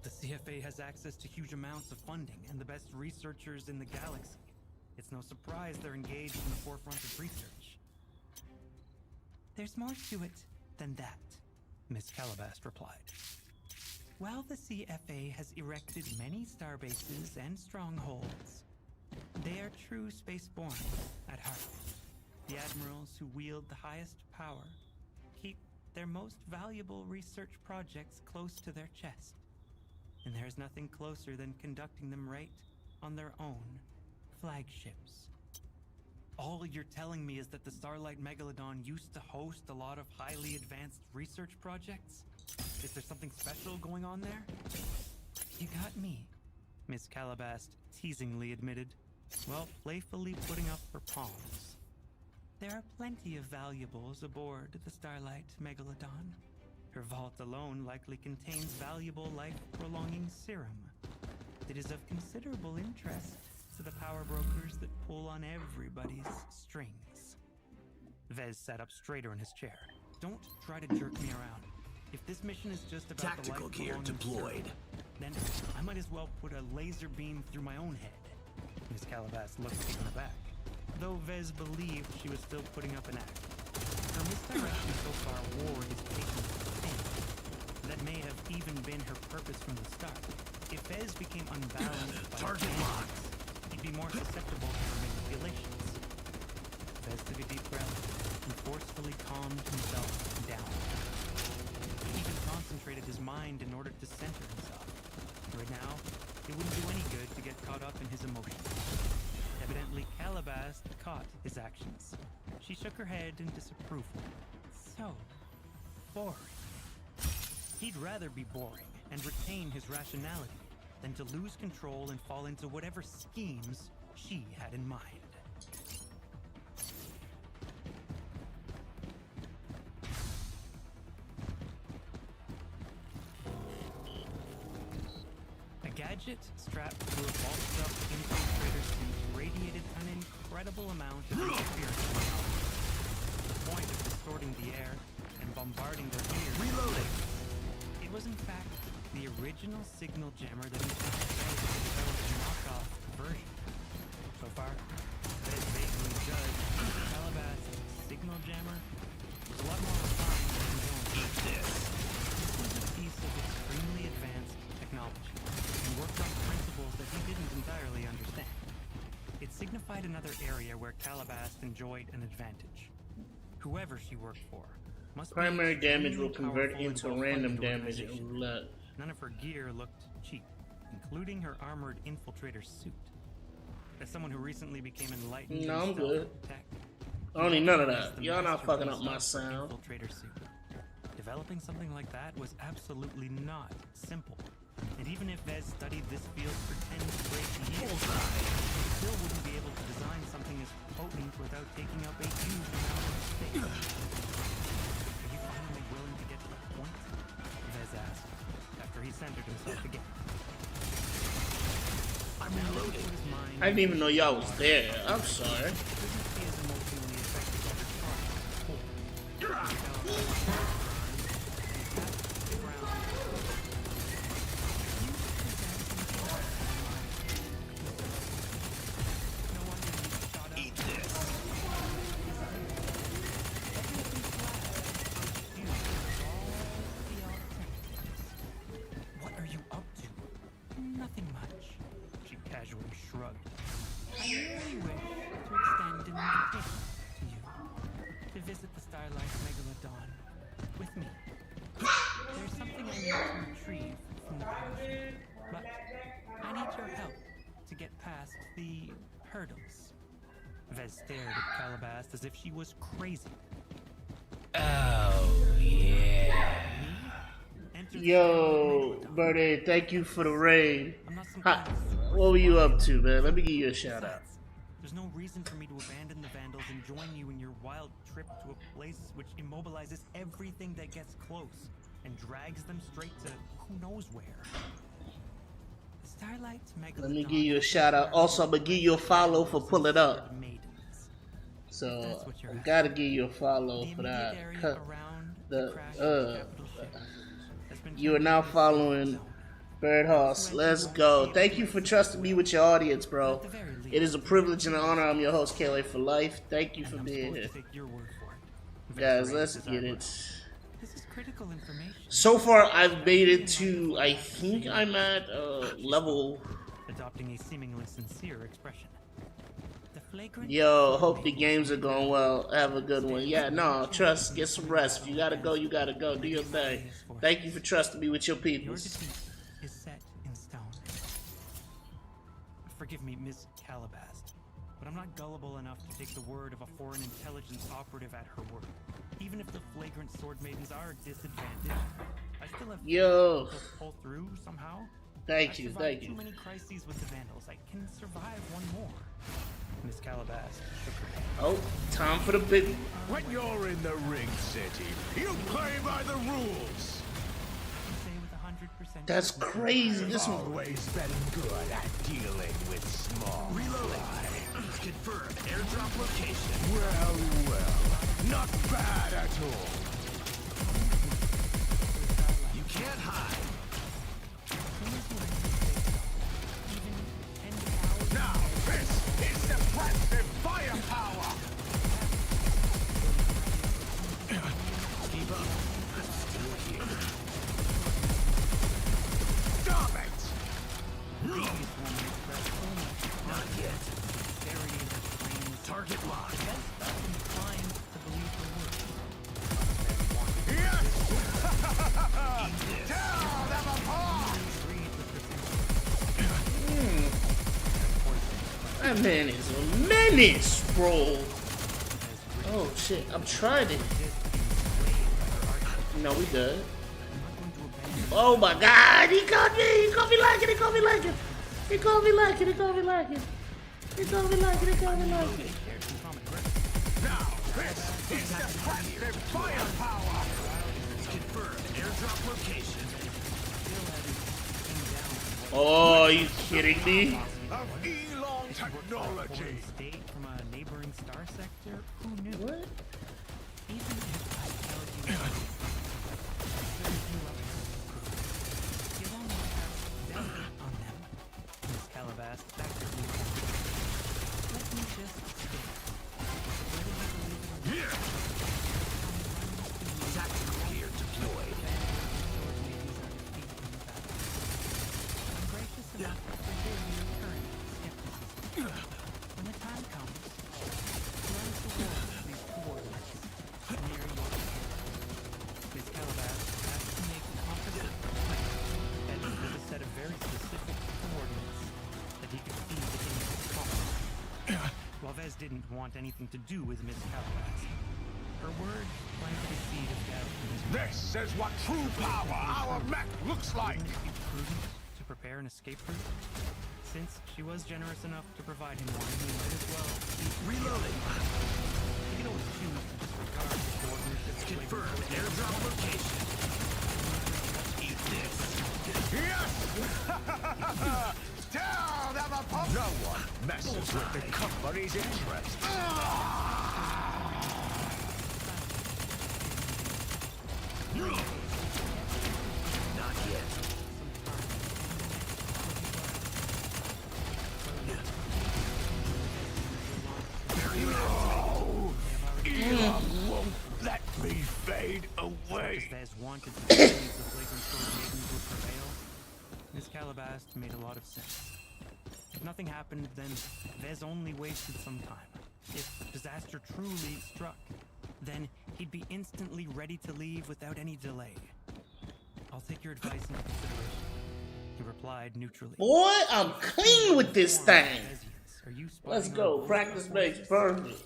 The CFA has access to huge amounts of funding and the best researchers in the galaxy. It's no surprise they're engaged in the forefront of research. There's more to it than that, Miss Calabas replied. While the CFA has erected many starbases and strongholds, they are true spaceborn at heart. The admirals who wield the highest power keep their most valuable research projects close to their chest. And there's nothing closer than conducting them right on their own flagships. All you're telling me is that the Starlight Megalodon used to host a lot of highly advanced research projects? Is there something special going on there? You got me, Miss Calabast teasingly admitted, while playfully putting up her palms. There are plenty of valuables aboard the Starlight Megalodon. Her vault alone likely contains valuable life-prolonging serum. It is of considerable interest to the power brokers that pull on everybody's strings. Vez sat up straighter in his chair. Don't try to jerk me around. If this mission is just about Tactical the gear life-prolonging deployed. serum, then I might as well put a laser beam through my own head. Miss Calabas looked taken aback, though Vez believed she was still putting up an act. Her misdirection so far wore his patience thin. That may have even been her purpose from the start. If Vez became unbalanced by Target locked. he'd be more susceptible to her manipulations. Vez took a deep breath and forcefully calmed himself down. He even concentrated his mind in order to center himself. Right now, it wouldn't do any good to get caught up in his emotions. Evidently, Calabas caught his actions. She shook her head in disapproval. So boring. He'd rather be boring and retain his rationality than to lose control and fall into whatever schemes she had in mind. A gadget strapped to a vaulted-up infiltrator suit radiated an incredible amount of interference technology. To the point of distorting the air and bombarding their ears. Reloading. It was in fact the original signal jammer that developed a knockoff version. So far, that is vaguely judged, Calabas's signal jammer was a lot more refined than his own. Eat this. This was a piece of extremely advanced technology and worked on principles that he didn't entirely understand. It signified another area where Calabas enjoyed an advantage. Whoever she worked for must be Primary damage will extremely convert powerful and into well-funded random damage in organization. roulette. None of her gear looked cheap, including her armored infiltrator suit. As someone who recently became enlightened No, in I'm stealth good. tech, I don't need none of recognized that. the Y'all not fucking up my masterpiece of sound. infiltrator suit. Developing something like that was absolutely not simple. And even if Vez studied this field for 10 straight years, he still wouldn't be able to design something as potent without taking up a huge amount of space. Are you finally willing to get to the point? Vez asked, after he centered himself again. I'm reloading. I didn't even know y'all was there. I'm sorry. Couldn't be as emotionally affected by the charge before. Eat this. What are you up to? Nothing much. She casually shrugged. I really wish to extend an invitation to you to visit the Starlight Megalodon with me. There's something I need to retrieve from the battleship, but I need your help to get past the hurdles. Vez stared at Calabas as if she was crazy. Oh, yeah. Enter the Yo, Megalodon. Birdie, thank you for the raid. I'm not some Ha, kind of super what were you up to, man? Let me give you a shout out. Besides, there's no reason for me to abandon the Vandals and join you in your wild trip to a place which immobilizes everything that gets close and drags them straight to who knows where. The Starlight Megalodon. Let me give you a shout out. Also, I'm gonna give you a follow for pulling up. Maidens. So I gotta give you a follow The for immediate that. area Cut. around the, the crash of the capital ship has been You are now turned into a following safe zone. Birdhouse. Let's go. Thank you for trusting me with your audience, bro. It is a privilege and an honor. I'm your host, KLA for life. Thank you for And I'm being supposed here. to take your word for it. Guys, Very let's racist get I it. was. This is critical information. So far, I've made it to, I think I'm at level. Adopting a seemingly sincere expression. The flagrant. Yo, hope the games are going well. Have a good one. Yeah, no, trust. Get some rest. If you gotta go, you gotta go. Do your thing. Thank you for trusting me with your Your peoples. defeat is set in stone. Forgive me, Miss Calabast, but I'm not gullible enough to take the word of a foreign intelligence operative at her word. Even if the flagrant sword maidens are disadvantaged, I still have Yo. to pull through somehow. Thank you, survived thank too you. many crises with the Vandals. I can survive one more. Miss Calabas shook her head. Oh, time for the big one. When you're in the ring city, you play by the rules. Say with 100%. That's crazy. This one. Always been good at dealing with small. Reloading. Confirm airdrop location. Well, not bad at all. You can't hide. Now, this is suppressive firepower! Keep up. I'm still here. Stop it! Not yet. Target locked. Yes! Tear them apart! That man is a menace, bro. Oh shit, I'm trying it. No, we good. Oh my god, he caught me! He caught me like it, he caught me like it! He caught me like it, he caught me like it! He caught me like it, he caught me like it! Now, this is suppressive firepower! Confirm airdrop location. Oh, are you kidding me? Of Elon technology. State from a neighboring star sector? Who knew? What? Even if I tell you, you only have data on them. Miss Calabas actively. Let me just state. Whether you believe it or not, Tactical gear deployed. I'm gracious enough to forgive your current skepticism. When the time comes, run towards these coordinates near your head. Miss Calabas has to make confident and with a set of very specific coordinates that he could see within his column. While Vez didn't want anything to do with Miss Calabas, her word planted a seed of doubt in his mind. This is what true power our mech looks like. Wouldn't it be prudent to prepare an escape route? Since she was generous enough to provide him one, he might as well Reloading. He could always choose to disregard the coordinates. Confirm airdrop location. Eat this. Yes! Tear them apart! No one messes with the company's interest. Not yet. No! Elon won't let me fade away. Vez wanted to believe the flagrant sword maidens would prevail. Miss Calabas made a lot of sense. If nothing happened, then Vez only wasted some time. If disaster truly struck, then he'd be instantly ready to leave without any delay. I'll take your advice into consideration. He replied neutrally. Boy, I'm clean with this thing. Are you Let's spying go. on Practice both makes forces? perfect.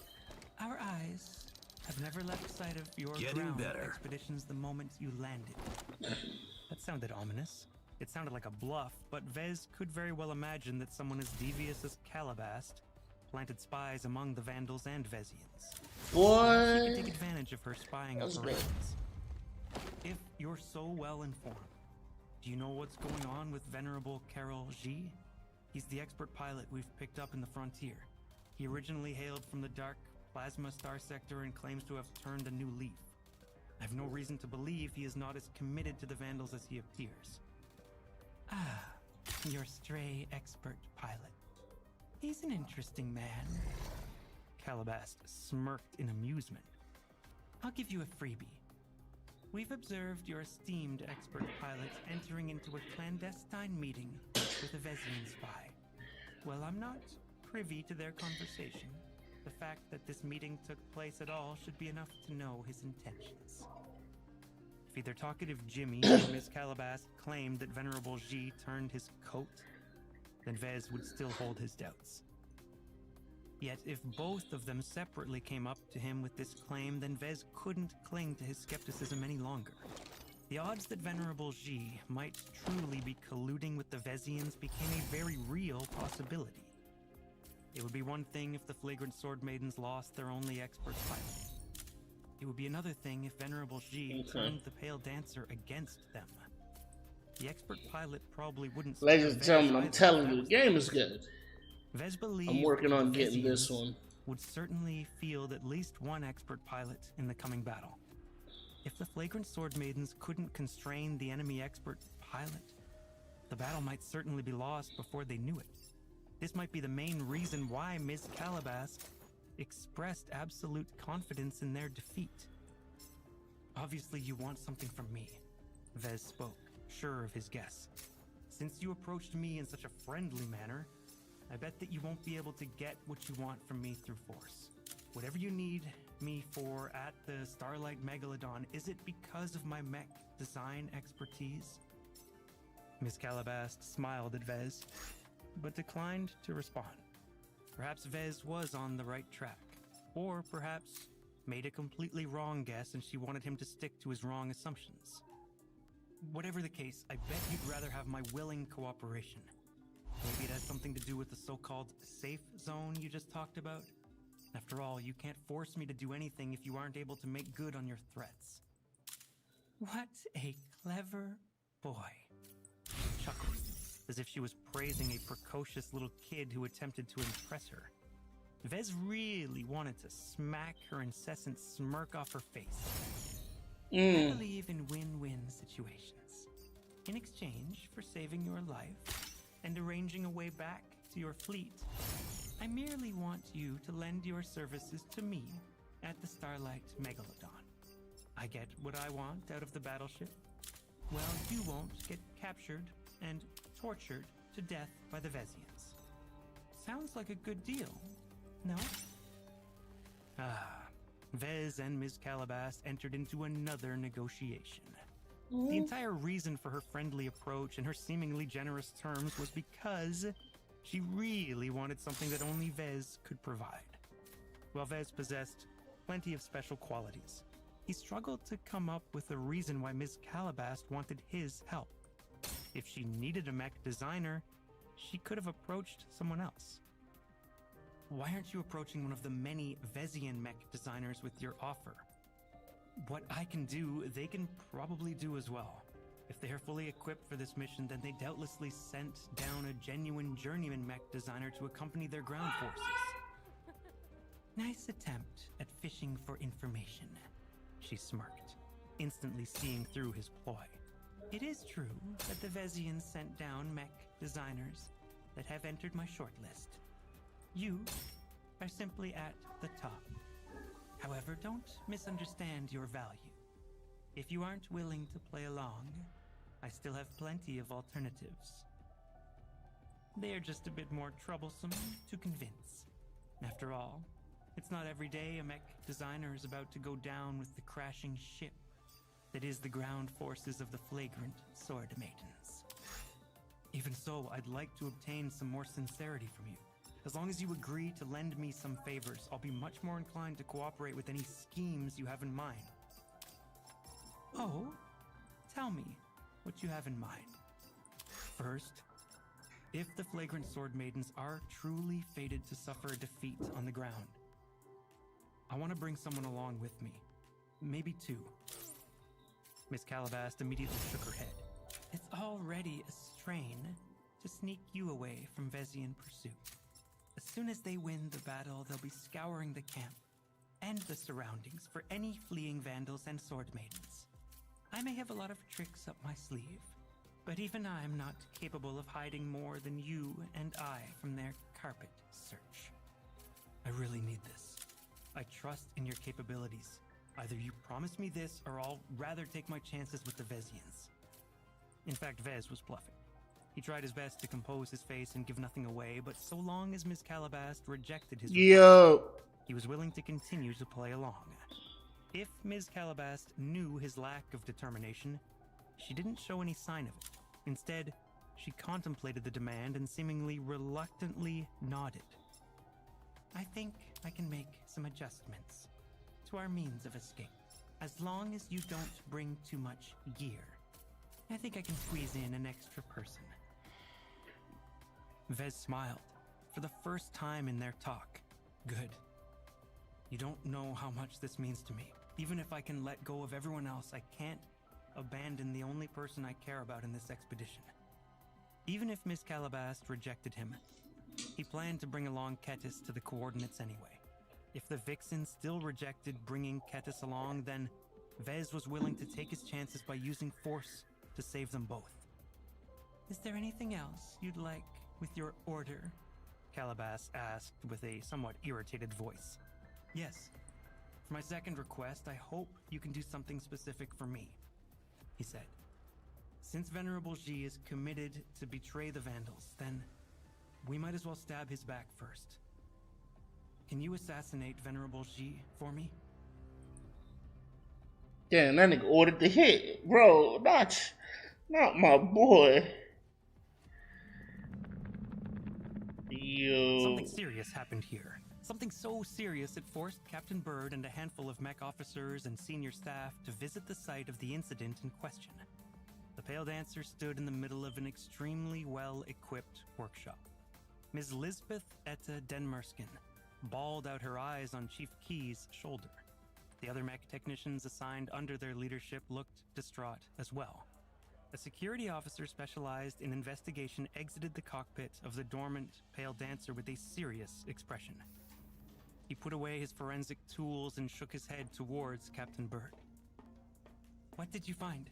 Our eyes have never left sight of your Getting ground better. expeditions the moment you landed. That sounded ominous. It sounded like a bluff, but Vez could very well imagine that someone as devious as Calabast planted spies among the Vandals and Vezians. He could Boy. take advantage of her spying That's good. operations. If you're so well informed, do you know what's going on with Venerable Carol G? He's the expert pilot we've picked up in the frontier. He originally hailed from the dark plasma star sector and claims to have turned a new leaf. I have no reason to believe he is not as committed to the Vandals as he appears. Ah, your stray expert pilot. He's an interesting man. Calabast smirked in amusement. I'll give you a freebie. We've observed your esteemed expert pilot entering into a clandestine meeting with a Vezian spy. Well, I'm not privy to their conversation. The fact that this meeting took place at all should be enough to know his intentions. If either talkative Jimmy or Miss Calabas claimed that Venerable G turned his coat, then Vez would still hold his doubts. Yet if both of them separately came up to him with this claim, then Vez couldn't cling to his skepticism any longer. The odds that Venerable Xi might truly be colluding with the Vezians became a very real possibility. It would be one thing if the Flagrant Sword Maidens lost their only expert pilot. It would be another thing if Venerable Xi turned the Pale Dancer against them. The expert pilot probably wouldn't spare Ladies and Vez gentlemen, I'm either telling if that you, was the game case. is good. Vez believed I'm working on the getting this Vezians one. would certainly field at least one expert pilot in the coming battle. If the Flagrant Sword Maidens couldn't constrain the enemy expert pilot, the battle might certainly be lost before they knew it. This might be the main reason why Ms. Calabast expressed absolute confidence in their defeat. Obviously you want something from me, Vez spoke, sure of his guess. Since you approached me in such a friendly manner, I bet that you won't be able to get what you want from me through force. Whatever you need me for at the Starlight Megalodon, is it because of my mech design expertise? Miss Calabast smiled at Vez, but declined to respond. Perhaps Vez was on the right track, or perhaps made a completely wrong guess and she wanted him to stick to his wrong assumptions. Whatever the case, I bet you'd rather have my willing cooperation. Maybe it has something to do with the so-called safe zone you just talked about? After all, you can't force me to do anything if you aren't able to make good on your threats. What a clever boy. She chuckled, as if she was praising a precocious little kid who attempted to impress her. Vez really wanted to smack her incessant smirk off her face. I believe in win-win situations. In exchange for saving your life and arranging a way back to your fleet, I merely want you to lend your services to me at the Starlight Megalodon. I get what I want out of the battleship, while you won't get captured and tortured to death by the Vezians. Sounds like a good deal, no? Vez and Ms. Calabast entered into another negotiation. The entire reason for her friendly approach and her seemingly generous terms was because she really wanted something that only Vez could provide. While Vez possessed plenty of special qualities, he struggled to come up with a reason why Ms. Calabast wanted his help. If she needed a mech designer, she could have approached someone else. Why aren't you approaching one of the many Vezian mech designers with your offer? What I can do, they can probably do as well. If they are fully equipped for this mission, then they doubtlessly sent down a genuine journeyman mech designer to accompany their ground forces. Nice attempt at fishing for information, she smirked, instantly seeing through his ploy. It is true that the Vezians sent down mech designers that have entered my shortlist. You are simply at the top. However, don't misunderstand your value. If you aren't willing to play along, I still have plenty of alternatives. They are just a bit more troublesome to convince. After all, it's not every day a mech designer is about to go down with the crashing ship that is the ground forces of the Flagrant Sword Maidens. Even so, I'd like to obtain some more sincerity from you. As long as you agree to lend me some favors, I'll be much more inclined to cooperate with any schemes you have in mind. Oh, tell me what you have in mind. First, if the Flagrant Sword Maidens are truly fated to suffer a defeat on the ground, I want to bring someone along with me. Maybe two. Miss Calabast immediately shook her head. It's already a strain to sneak you away from Vezian pursuit. As soon as they win the battle, they'll be scouring the camp and the surroundings for any fleeing vandals and sword maidens. I may have a lot of tricks up my sleeve, but even I'm not capable of hiding more than you and I from their carpet search. I really need this. I trust in your capabilities. Either you promise me this, or I'll rather take my chances with the Vezians. In fact, Vez was bluffing. He tried his best to compose his face and give nothing away, but so long as Ms. Calabast rejected his request, he was willing to continue to play along. If Ms. Calabast knew his lack of determination, she didn't show any sign of it. Instead, she contemplated the demand and seemingly reluctantly nodded. I think I can make some adjustments to our means of escape. as long as you don't bring too much gear. I think I can squeeze in an extra person. Vez smiled, for the first time in their talk. Good. You don't know how much this means to me. Even if I can let go of everyone else, I can't abandon the only person I care about in this expedition. Even if Miss Calabast rejected him, he planned to bring along Ketis to the coordinates anyway. If the Vixen still rejected bringing Ketis along, then Vez was willing to take his chances by using force to save them both. Is there anything else you'd like with your order? Calabas asked with a somewhat irritated voice. Yes. For my second request, I hope you can do something specific for me, he said. Since Venerable Xi is committed to betray the Vandals, then we might as well stab his back first. Can you assassinate Venerable Xi for me? Damn, that nigga ordered the hit. Bro, not my boy. Yo. Something serious happened here. Something so serious it forced Captain Bird and a handful of mech officers and senior staff to visit the site of the incident in question. The Pale Dancer stood in the middle of an extremely well-equipped workshop. Ms. Lisbeth Etta Denmersken bawled out her eyes on Chief Key's shoulder. The other mech technicians assigned under their leadership looked distraught as well. A security officer specialized in investigation exited the cockpit of the dormant Pale Dancer with a serious expression. He put away his forensic tools and shook his head towards Captain Bird. What did you find?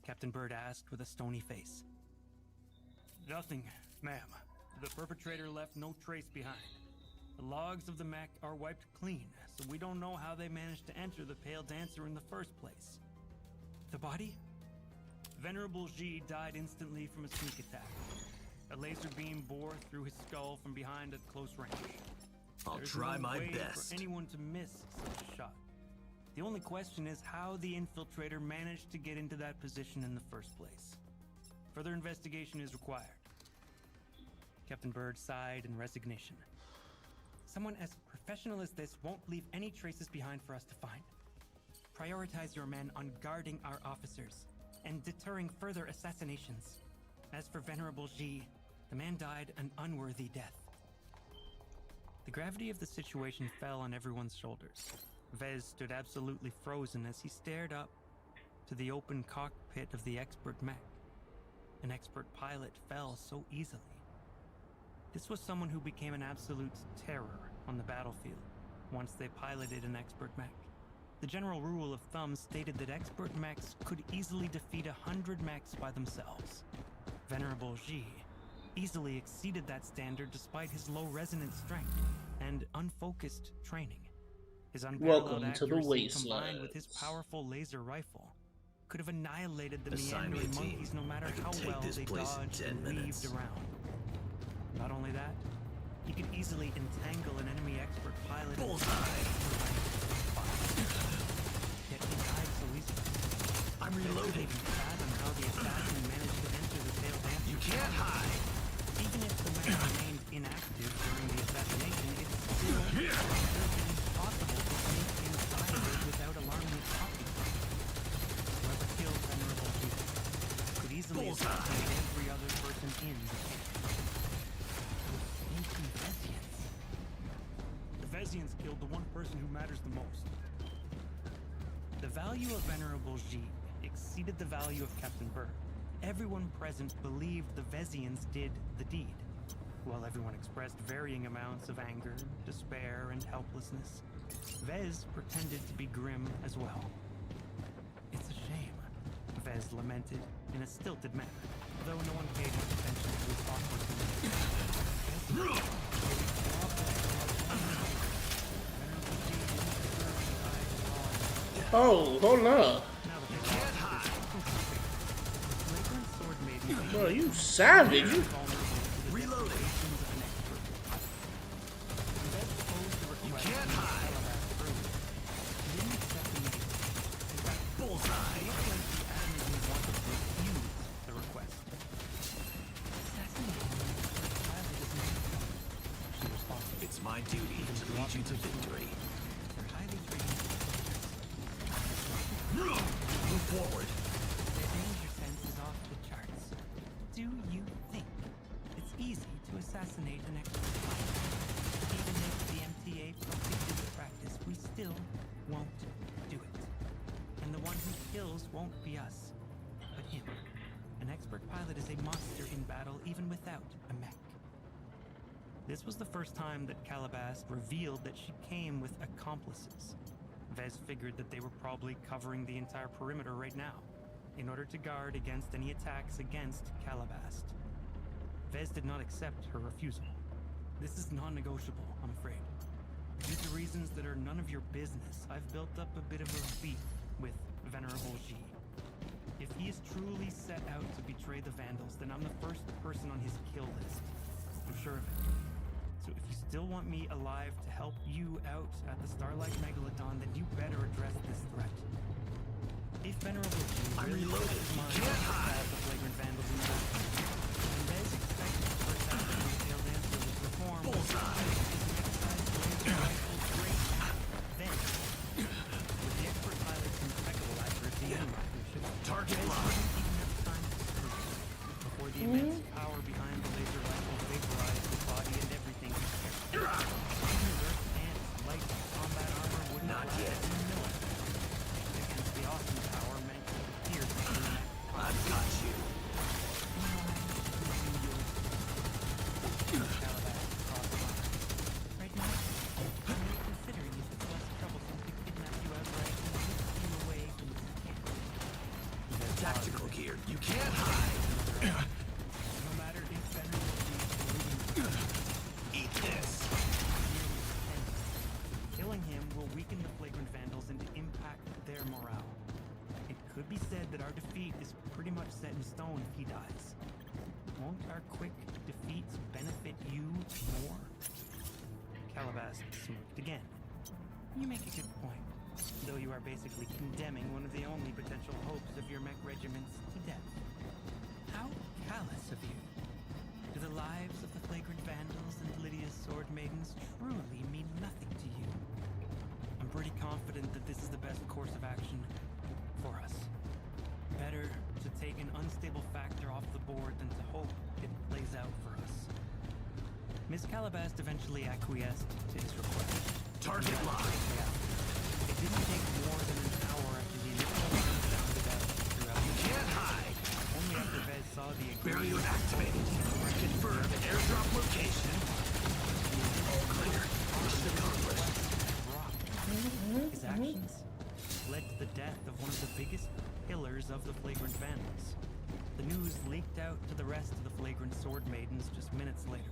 Captain Bird asked with a stony face. Nothing, ma'am. The perpetrator left no trace behind. The logs of the mech are wiped clean, so we don't know how they managed to enter the Pale Dancer in the first place. The body? Venerable Xi died instantly from a sneak attack. A laser beam bore through his skull from behind at close range. I'll There's try no my way best. for anyone to miss such a shot. The only question is how the infiltrator managed to get into that position in the first place. Further investigation is required. Captain Bird sighed in resignation. Someone as professional as this won't leave any traces behind for us to find. Prioritize your men on guarding our officers and deterring further assassinations. As for Venerable Xi, the man died an unworthy death. The gravity of the situation fell on everyone's shoulders. Vez stood absolutely frozen as he stared up to the open cockpit of the expert mech. An expert pilot fell so easily. This was someone who became an absolute terror on the battlefield once they piloted an expert mech. The general rule of thumb stated that expert mechs could easily defeat 100 mechs by themselves. Venerable Xi easily exceeded that standard despite his low resonance strength and unfocused training. His unparalleled Welcome to the accuracy combined wastelands. with his powerful laser rifle could have annihilated the Assign me a meandering team. monkeys no matter I can how take well this they place in dodged 10 and minutes. weaved around. Not only that, he could easily entangle an enemy expert pilot. Bullseye! Yet he died so easily. I'm reloading. Fathom how the assassin managed to enter the Pale Dancer. You can't hide. Even if the mech remained inactive during the assassination, it's still impossible to sneak inside of it without alarming its occupants. Whoever killed Venerable Xi could easily assassinate every other person in the camp. Those sneaky Vezians. The Vezians killed the one person who matters the most. The value of Venerable Xi exceeded the value of Captain Bird. Everyone present believed the Vezians did the deed, while everyone expressed varying amounts of anger, despair, and helplessness. Vez pretended to be grim as well. It's a shame, Vez lamented in a stilted manner, though no one paid much attention to his awkward Oh, hold up. Bro, you savage. You Reloading. You can't hide. Bullseye! The request. It's my duty to lead you to victory. They're highly trained. Move forward. Their danger sense is off the charts. Do you think it's easy to assassinate an expert pilot? Even if the MTA prohibited the practice, we still won't do it. And the one who kills won't be us, but him. An expert pilot is a monster in battle even without a mech. This was the first time that Calabast revealed that she came with accomplices. Vez figured that they were probably covering the entire perimeter right now, in order to guard against any attacks against Calabast. Vez did not accept her refusal. This is non-negotiable, I'm afraid. Due to reasons that are none of your business, I've built up a bit of a beef with Venerable G. If he is truly set out to betray the Vandals, then I'm the first person on his kill list. I'm sure of it. So if you still want me alive to help you out at the Starlight Megalodon, then you better address this threat. If Venerable G really set his mind to stab the flagrant Vandals in the back, then Vez expects the first act of the tail dancer was performed with his mechanized laser rifle great. Then, with the expert pilot's impeccable accuracy and marksmanship, Target Vez locked. didn't even have time to scream before the immense power behind the laser rifle vaporized his body and everything he carried. Even his earth and light combat armor would not Not yet. last a millisecond against the awesome power meant to pierce through the neck. I've got you. Right now, I'm considering if it's less troublesome to kidnap you outright and whisk you away from this camp. Tactical gear. You can't hide. No matter if Venerable G is Eat this. killing him will weaken the flagrant Vandals and impact their morale. It could be said that our defeat is pretty much set in stone if he dies. Won't our quick defeats benefit you more? Calabast smirked again. You make a good point, though you are basically condemning one of the only potential hopes of your mech regiments to death. How callous of you. Do the lives of the flagrant Vandals and Lydia's sword maidens truly mean nothing to you? I'm pretty confident that this is the best course of action for us. Better to take an unstable factor off the board than to hope it plays out for us. Miss Calabast eventually acquiesced to his request. Target locked. It didn't take more than an hour after the initial alarm sounded out throughout the Can't hide. only after Vez saw the Barrier activated. Confirm airdrop location. All clear. Mission accomplished. His actions led to the death of one of the biggest pillars of the flagrant Vandals. The news leaked out to the rest of the flagrant sword maidens just minutes later.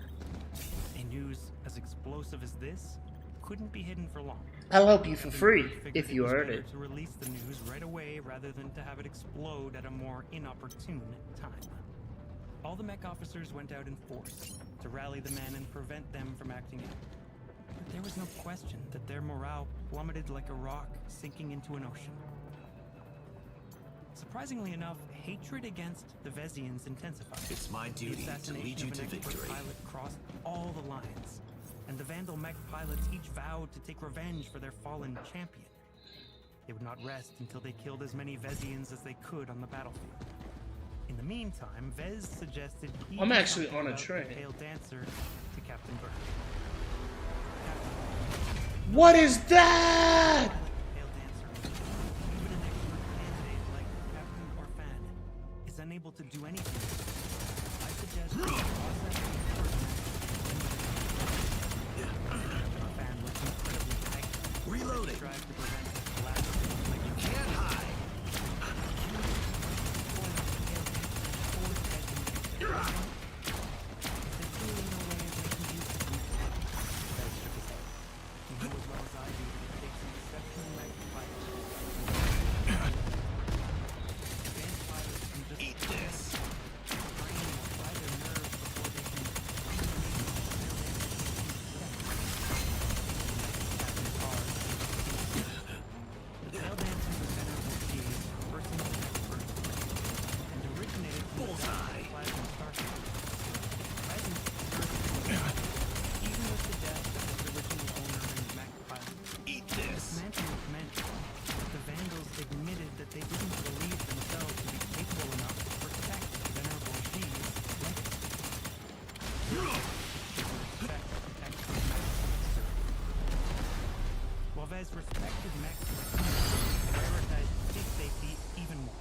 A news as explosive as this couldn't be hidden for long. I'll help you for free Figured if you was earn better it. to release the news right away rather than to have it explode at a more inopportune time. All the mech officers went out in force to rally the men and prevent them from acting out. But there was no question that their morale plummeted like a rock sinking into an ocean. Surprisingly enough, hatred against the Vezians intensified. It's my The duty to assassination lead you of to an expert victory. pilot crossed all the lines, and the Vandal mech pilots each vowed to take revenge for their fallen champion. They would not rest until they killed as many Vezians as they could on the battlefield. In the meantime, Vez suggested he I'm do actually something on a about the train. Pale Dancer to Captain Burke. What is that? Pale Dancer, even an expert candidate like Captain Orphan, is unable to do anything. I suggest the process Orphan was incredibly tight. Reloading. Tried to prevent the collapse of the flagrant. You can't hide. Eat this. Vez respected mechs and prioritized fleet safety even more.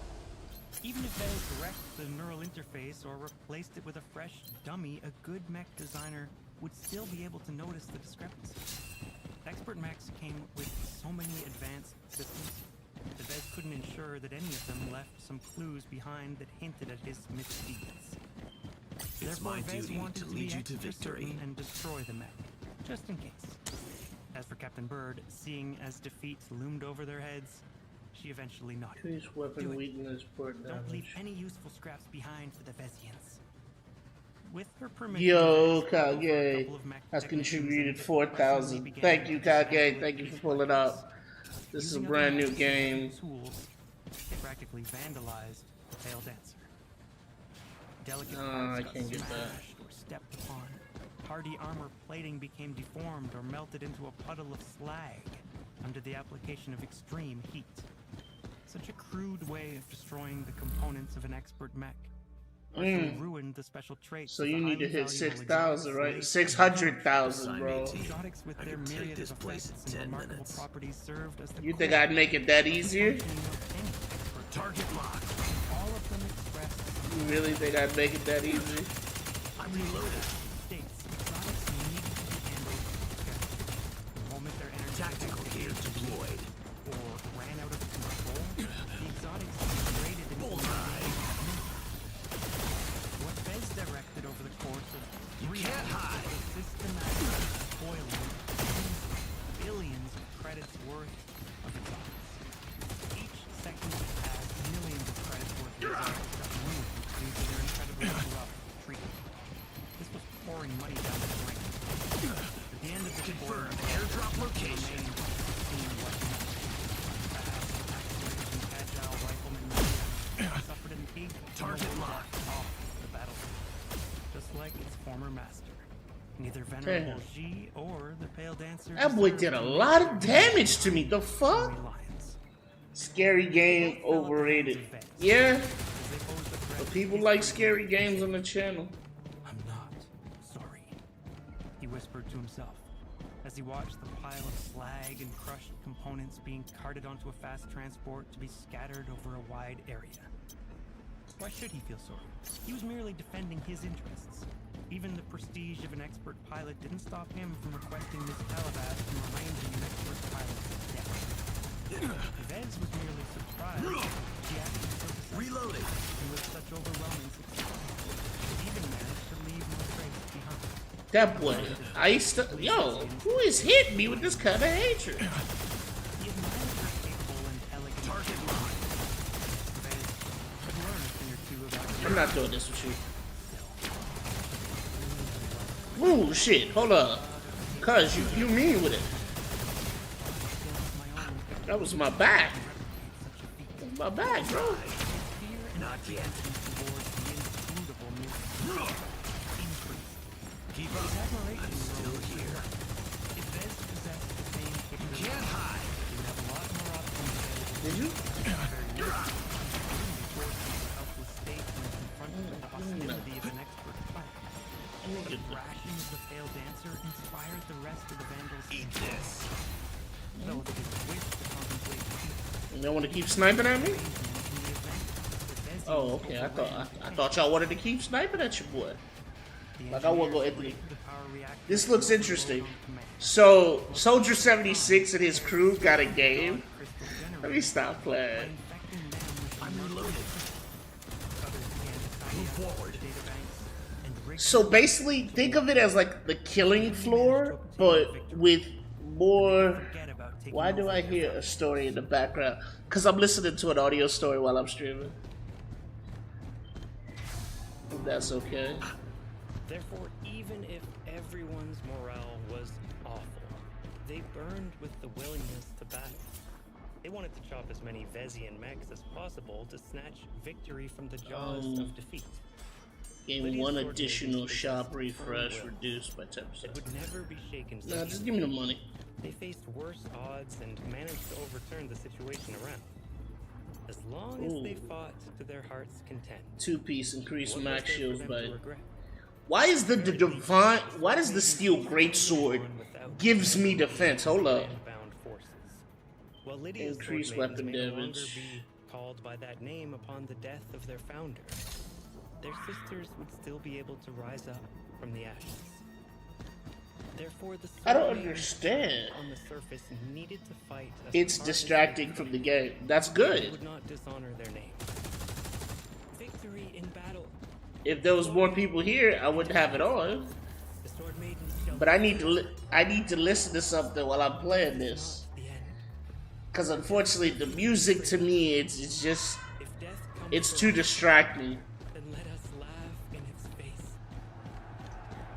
Even if Vez wrecked the neural interface or replaced it with a fresh dummy, a good mech designer would still be able to notice the discrepancy. Expert mechs came with so many advanced systems that Vez couldn't ensure that any of them left some clues behind that hinted at his misdeeds. It's Therefore, my Vez duty wanted to be lead you to extra victory. certain and destroy the mech, just in case. As for Captain Bird, seeing as defeat loomed over their heads, she eventually nodded. Increase Do weapon it. weakness, port Don't leave damage. any useful scraps behind for the Vezians. With her permission, Yo, Vez called for a Kage couple of mech has technicians contributed and 4,000. began Thank you, to dismantle Kage. Thank you these for pulling weapons. up. This is a Using other brand new mechs and game. tools, they practically vandalized the Pale Dancer. Delicate I parts got can't get that. smashed or stepped upon. Hardy armor plating became deformed or melted into a puddle of slag under the application of extreme heat. Such a crude way of destroying the components of an expert mech partially ruined the special traits. So of the you need to highly hit valuable 6,000, right? exotics 600,000, bro. Exotics with I their can take myriad this of place effects in and 10 remarkable minutes. properties served as the You think core I'd make it that easier? functioning of any expert. Target locked. All of them expressed You really think I'd make it that easy? I'm reloaded. states exotics need to be handled carefully. The moment their energy Tactical gear deployed. or ran out of control, the exotics degraded into Bullseye. what Fez directed over the course of You 3 can't hours hide. was systematic spoiling billions of credits worth of exotics. Each second that passed, millions of credits worth of exotics got moved due to their incredibly corrupt treatment. This was pouring money down the drain. At the end of the Confirm airdrop location. Agile riflemen suffered an Target locked. off the battlefield, just like its former master. Neither Venerable G or the Pale Dancer. That boy did a lot of damage to me. The fuck? Lions. Scary game overrated. Yeah, but people like scary games on the channel. I'm not sorry, he whispered to himself as he watched the pile of slag and crushed components being carted onto a fast transport to be scattered over a wide area. Why should he feel sorry? He was merely defending his interests. Even the prestige of an expert pilot didn't stop him from requesting Miss Calabash from arranging an expert pilot's death. Vez was merely surprised she acted so decisively Reloading. and with such overwhelming success. He even managed to leave no trace behind. That boy, I used to. Yo, who is hitting me with this kind of hatred? He admired her capable and elegant Target locked. Vez could learn a thing or two about I'm not doing this with you. Ooh, shit, hold up. Cuz, you mean with it. my own That was my back. That was my back, bro. Not yet. towards the inscrutable new increase. Keep up. I'm still here. If Vez possessed the same capability, Can't hide. he would have a lot more options available. Did you? Helpless state when confronted with the hostility of an expert pilot. The thrashing of the Pale Dancer inspired the rest of the Vandals. Eat this. Though if it wished to contemplate defeat, You don't want to keep sniping at me? in the event, the Vezians Oh, okay. I thought y'all wanted to keep sniping at your boy. Like I want to go Anthony. the power reactor This looks interesting. So Soldier 76 and his crew got a game. crystal Let generator me stop playing. infecting them with I'm reloaded. others began to tidy Move up forward. data banks and rig So basically, think of it as like the killing floor, but with more. forget about taking Why do over I their hear a story in the background? Because I'm listening to an audio story while I'm streaming. If that's okay. Therefore, even if everyone's morale was awful, they burned with the willingness to battle. They wanted to chop as many Vezian mechs as possible to snatch victory from the jaws of defeat. Gain one additional shop refresh reduced by 10%. It would never be shaken. Nah, just give me the money. They faced worse odds and managed to overturn the situation around. As long as they Ooh. fought to their heart's content. 2-piece increased What max was there for shields them by. to regret? Why is the divine? Why does the steel greatsword gives me defense? Hold up. Bound forces. While Lydia's Increased sword maidens weapon may no longer damage. be called by that name upon the death of their founder, their sisters would still be able to rise up from the ashes. Therefore, the I don't sword maidens understand. on the surface needed to fight as It's hard as distracting they from could. the game. That's They good. would not dishonor their name. Victory in battle. If there was more people here, I wouldn't have it on. The sword maidens shall But I need to listen to something while I'm playing this. not the end. Cause unfortunately, the music to me, it's just, If death comes it's first, too distracting. then let us laugh in its face.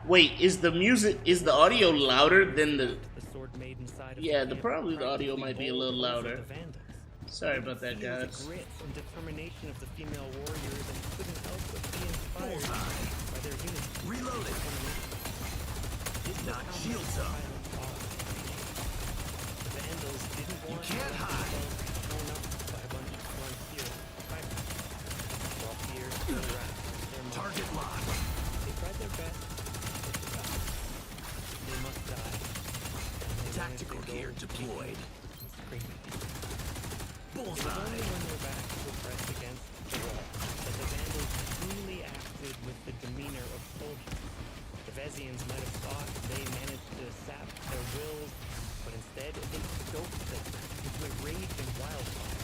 Wait, is the audio louder than the? The sword maiden side of Yeah, the probably the audio might be a little louder. Sorry about that, Feel the guys. grit and determination of the female warriors and couldn't help but be inspired by their unity. Reloading. Not shields up. The Vandals didn't want can't to let hide. themselves thrown up by a bunch of frontier pirates. While fear still wrapped their minds. Target locked. They tried their best, but forgot. They must die. And they Tactical wanted to gear go deployed. screaming. It was Bullseye. only when their backs were pressed against the wall that the Vandals truly acted with the demeanor of soldiers. The Vezians might have thought they managed to sap their wills, but instead they stoked them into a raging wildfire.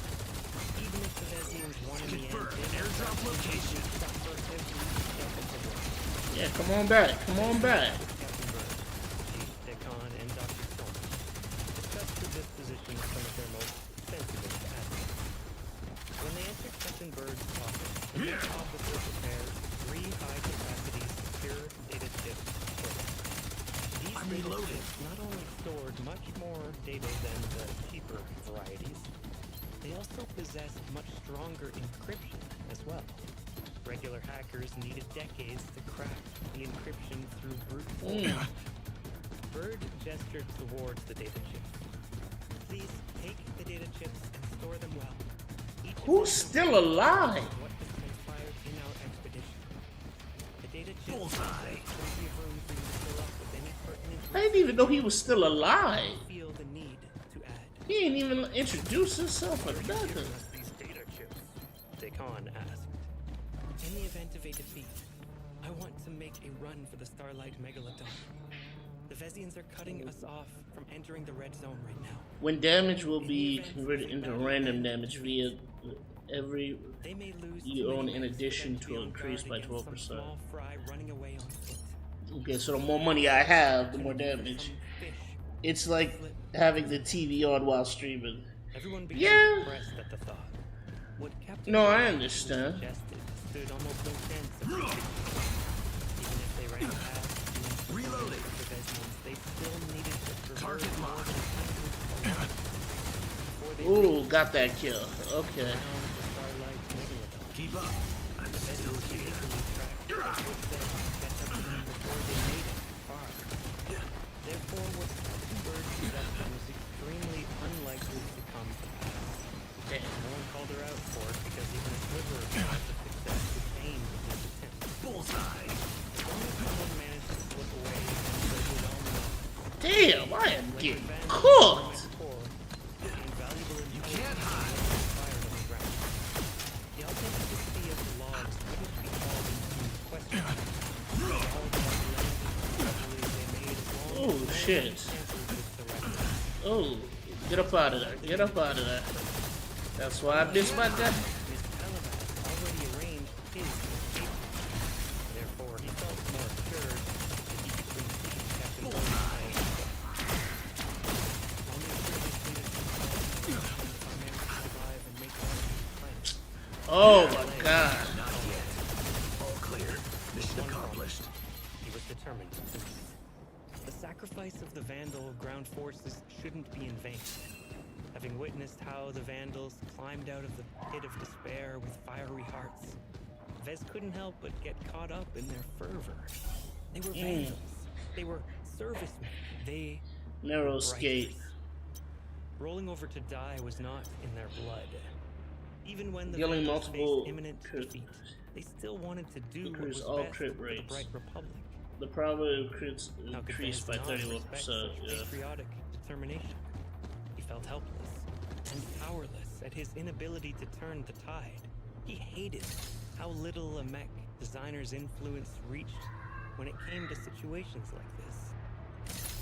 Even if the Vezians won in the end, Confirm. they Airdrop location. suffer every step of the way. Yeah, come on back. Come on back. Captain Bird, Chief Decon, and Dr. Storm discussed the disposition of some of their most sensitive assets. When they entered Captain Bird's office, the main officer prepared 3 high-capacity secure data chips for them. These I'm data reloading. chips not only stored much more data than the cheaper varieties, they also possessed much stronger encryption as well. Regular hackers needed decades to crack the encryption through brute force. Bird gestured towards the data chips. Please take the data chips and store them well. Each of Who's them still alive? what has transpired in our expedition. The data chips Bullseye. possess plenty of room for you to fill up with any pertinent I didn't even know he was still alive. feel the need to add. He ain't even introduce himself or nothing. Giving us these data chips, Decon asked. In the event of a defeat, I want to make a run for the Starlight Megalodon. The Vezians are cutting us off from entering the red zone right now. When damage will be converted into random damage via every They may lose you too own many in mechs to addition then to be on increase guard by against some 12%. small fry running away on foot. Okay, so the more money I have, the more damage. Some fish. It's like having the TV on while streaming. Everyone began Yeah. depressed at the thought. What Captain No, I Bird understand. suggested stood almost no chance of succeeding. Even if they ran past the Reloading. the Vezians, they still needed to traverse Target more locked. than 100 kilometers before they Ooh, got that kill. Okay. found the Starlight Megalodon. Keep up. I'm still here. Easily tracked their footsteps to catch up to them before they made it far. Therefore, what Captain Bird suggested was extremely unlikely to come to pass. Damn. No one called her out for it because even a sliver of chance of success would aim in his attempt. Bullseye. As long as someone managed to slip away and they would all know. Damn, I am When getting the Vandals cooked. went forward, they gained valuable You intelligence can't hide. and fired on the ground. The authenticity of the logs couldn't be called into question. All that land they made as long Oh, as shit. chances with the right. Oh, get up out of there. Get up out of there. That's why I missed my death. Miss Calabash already arranged his escape. Therefore, he felt more assured that he could precede Captain Bird's plan. I'll make sure this fleet is controlled if I manage to survive and make one of these plans. Oh my god. Not yet. All clear. Mission accomplished. He was determined to win. The sacrifice of the Vandal ground forces shouldn't be in vain. Having witnessed how the Vandals climbed out of the pit of despair with fiery hearts, Vez couldn't help but get caught up in their fervor. They were Vandals. They were servicemen. They Narrow were escape. righteous. Rolling over to die was not in their blood. Even when the Dealing Vandals multiple faced imminent crit- defeat, they still wanted to do what Increase was all best crit for the rates. Bright Republic. The probability of crits How could increased by Vance not 31%. respect such Yeah. patriotic determination? He felt helpless. and powerless at his inability to turn the tide. He hated how little a mech designer's influence reached when it came to situations like this.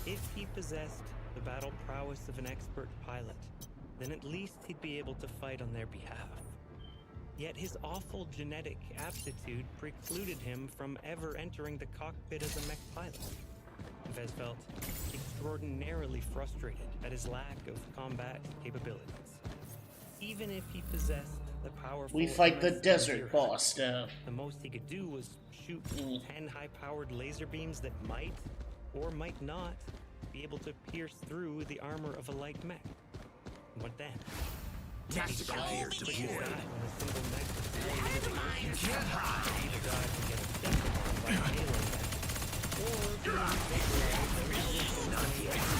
If he possessed the battle prowess of an expert pilot, then at least he'd be able to fight on their behalf. Yet his awful genetic aptitude precluded him from ever entering the cockpit as a mech pilot. Vez felt extraordinarily frustrated at his lack of combat capabilities. Even if he possessed the powerful... We fight the MS-0, desert boss now. the most he could do was shoot 10 high-powered laser beams that might, or might not, be able to pierce through the armor of a light mech. What then? Tactical gear Quick as deployed. that on a single mech. You can't hide. Either dive and get a step on by nailing that, or being vaporized by resistance on the edge.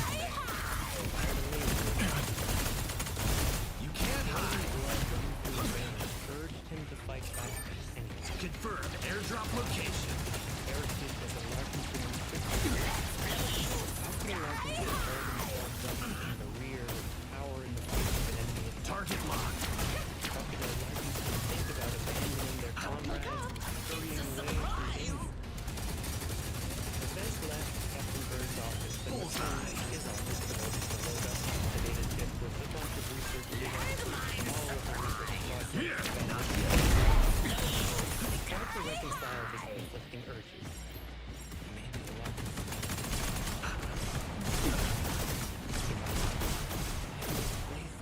You can't hide. Urged him to fight back anyway. Confirmed airdrop location. Eric did as a Larkinson quickly. How could a Larkinson hold himself up in the rear with power in the face of an enemy? Target locked. How could a Larkinson think about abandoning their comrades and hurrying away from danger? As Vez left Captain Bird's office and returned to his office to load up the data chip with a bunch of research results from all of the research projects. He tried to reconcile his conflicting urges. Maybe a lot.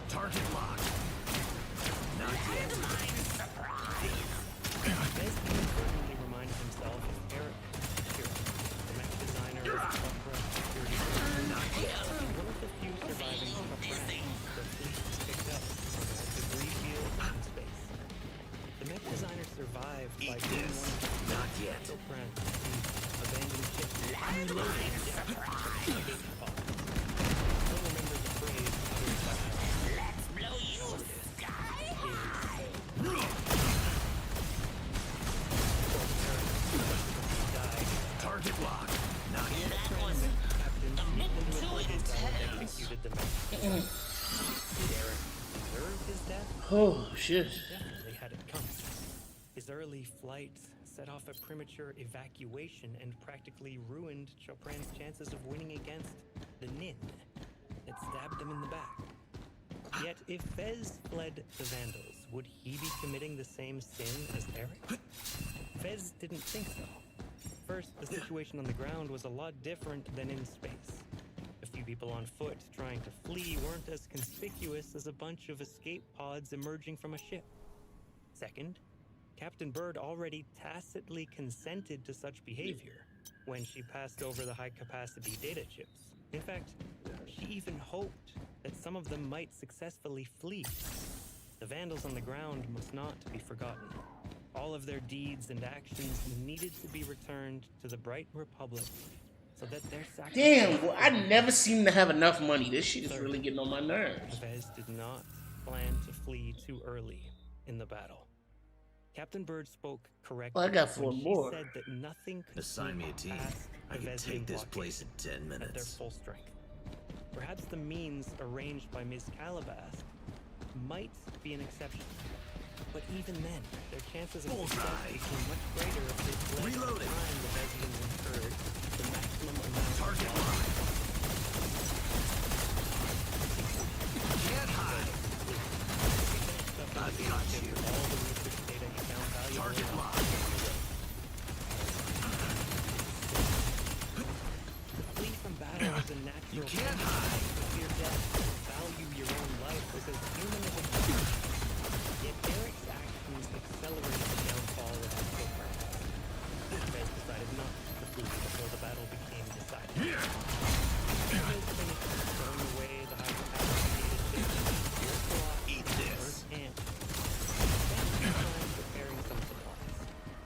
Target locked. Not yet. Vez inadvertently reminded himself of Eric Shiro, the mech designer of Chopra Security Systems, and one of the few surviving Chopra that police picked up on a debris field in space. The mech designer survived by being one of the Not yet. Chopra abandoned ships unloaded and escape pods. Still remember the phrase uttered by Let's blow you Target locked. Not yet. Executed the mech. Did Eric deserve his death? Oh, shit. Definitely had it coming. His early flight set off a premature evacuation and practically ruined Chopran's chances of winning against the Nin that stabbed him in the back. Yet, if Fez fled the Vandals, would he be committing the same sin as Eric? Fez didn't think so. First, the situation on the ground was a lot different than in space. A few people on foot trying to flee weren't as conspicuous as a bunch of escape pods emerging from a ship. Second, Captain Bird already tacitly consented to such behavior when she passed over the high-capacity data chips. In fact, she even hoped that some of them might successfully flee. The Vandals on the ground must not be forgotten. All of their deeds and actions needed to be returned to the Bright Republic so that their sacrifice... Damn, well, I never seem to have enough money. This shit is really getting on my nerves. Vez did not plan to flee too early in the battle. Captain Bird spoke correctly Well, I got four when she more. said that nothing could Assign me a sneak team. past I the can Vezian take this blockade place in 10 at their minutes. full strength. Perhaps the means arranged by Ms. Calabas might be an exception. But even then, their chances of success became much greater if they fled at the Reloading. time the Vezians incurred the maximum amount Target of locked. Can't hide. I've got you. All the research data he found valuable. Target enough locked. to flee from battle is a natural. You can't hide. To fear death, value your own life was as human as a human. Yet Eric's actions accelerated the downfall of his program. Vez decided not to flee before the battle became decided. Vez finished throwing away the high-capacity data chips. Eat this. And spent some time preparing some supplies.